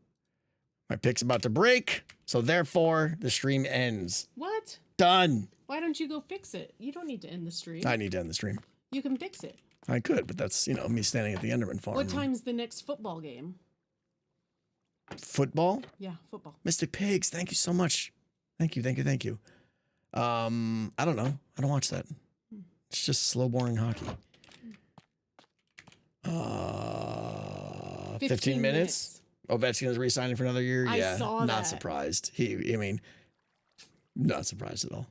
[SPEAKER 1] My pick's about to break, so therefore the stream ends.
[SPEAKER 2] What?
[SPEAKER 1] Done.
[SPEAKER 2] Why don't you go fix it? You don't need to end the stream.
[SPEAKER 1] I need to end the stream.
[SPEAKER 2] You can fix it.
[SPEAKER 1] I could, but that's, me standing at the Enderman farm.
[SPEAKER 2] What time's the next football game?
[SPEAKER 1] Football?
[SPEAKER 2] Yeah, football.
[SPEAKER 1] Mr. Pigs, thank you so much. Thank you. I don't know. I don't watch that. It's just slow, boring hockey. 15 minutes? Ovechkin's re-signing for another year?
[SPEAKER 2] I saw that.
[SPEAKER 1] Not surprised. Not surprised at all.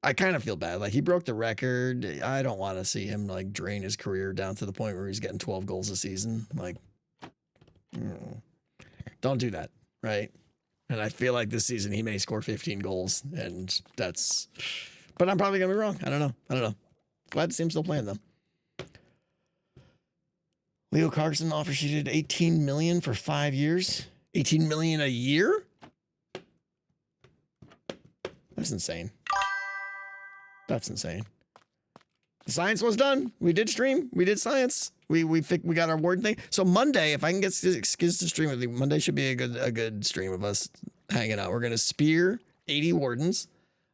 [SPEAKER 1] I kind of feel bad. Like, he broke the record. I don't want to see him, like, drain his career down to the point where he's getting 12 goals a season. Like, don't do that, right? And I feel like this season he may score 15 goals, and that's... But I'm probably going to be wrong. I don't know. Glad to see him still playing, though. Leo Carson offer sheeted $18 million for 5 years. $18 million a year? That's insane. The science was done. We did stream. We did science. We got our warden thing. So Monday, if I can get Skiz to stream with me, Monday should be a good stream of us hanging out. We're gonna spear 80 wardens.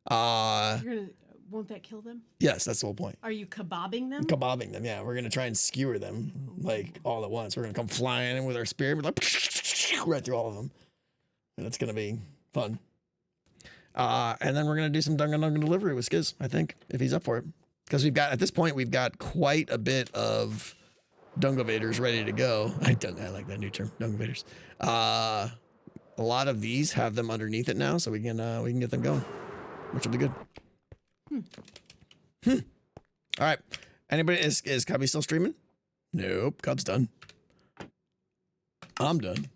[SPEAKER 2] Won't that kill them?
[SPEAKER 1] Yes, that's the whole point.
[SPEAKER 2] Are you kebabbing them?
[SPEAKER 1] Kebabbing them, yeah. We're gonna try and skewer them like all at once. We're gonna come flying in with our spear, and we're like right through all of them, and it's gonna be fun. And then we're gonna do some Dunga delivery with Skiz, I think, if he's up for it, because at this point we've got quite a bit of Dungavaders ready to go. I like that new term, Dungavaders. A lot of these have them underneath it now, so we can get them going, which will be good. All right. Anybody is Cubby still streaming? Nope. Cub's done. I'm done.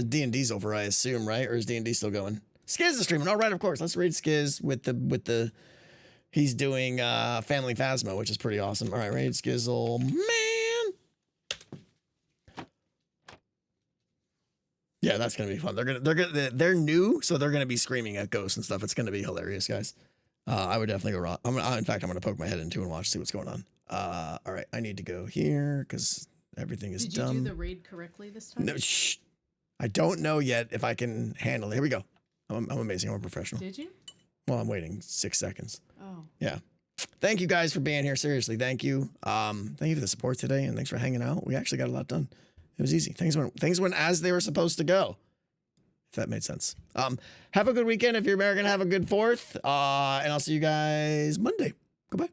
[SPEAKER 1] D&D's over, I assume, right? Or is D&D still going? Skiz is streaming. All right, of course. Let's raid Skiz with the he's doing Family Phasma, which is pretty awesome. All right, raid Skizzle, man. Yeah, that's gonna be fun. They're new, so they're gonna be screaming at ghosts and stuff. It's gonna be hilarious, guys. I would definitely go wrong. In fact, I'm gonna poke my head into and watch, see what's going on. All right, I need to go here because everything is dumb.
[SPEAKER 2] Did you do the raid correctly this time?
[SPEAKER 1] No, shh. I don't know yet if I can handle it. Here we go. I'm amazing. I'm a professional.
[SPEAKER 2] Did you?
[SPEAKER 1] Well, I'm waiting 6 seconds.
[SPEAKER 2] Oh.
[SPEAKER 1] Yeah. Thank you guys for being here. Seriously, thank you. Thank you for the support today, and thanks for hanging out. We actually got a lot done. It was easy. Things went as they were supposed to go. If that made sense. Have a good weekend if you're American. Have a good 4th. And I'll see you guys Monday. Goodbye.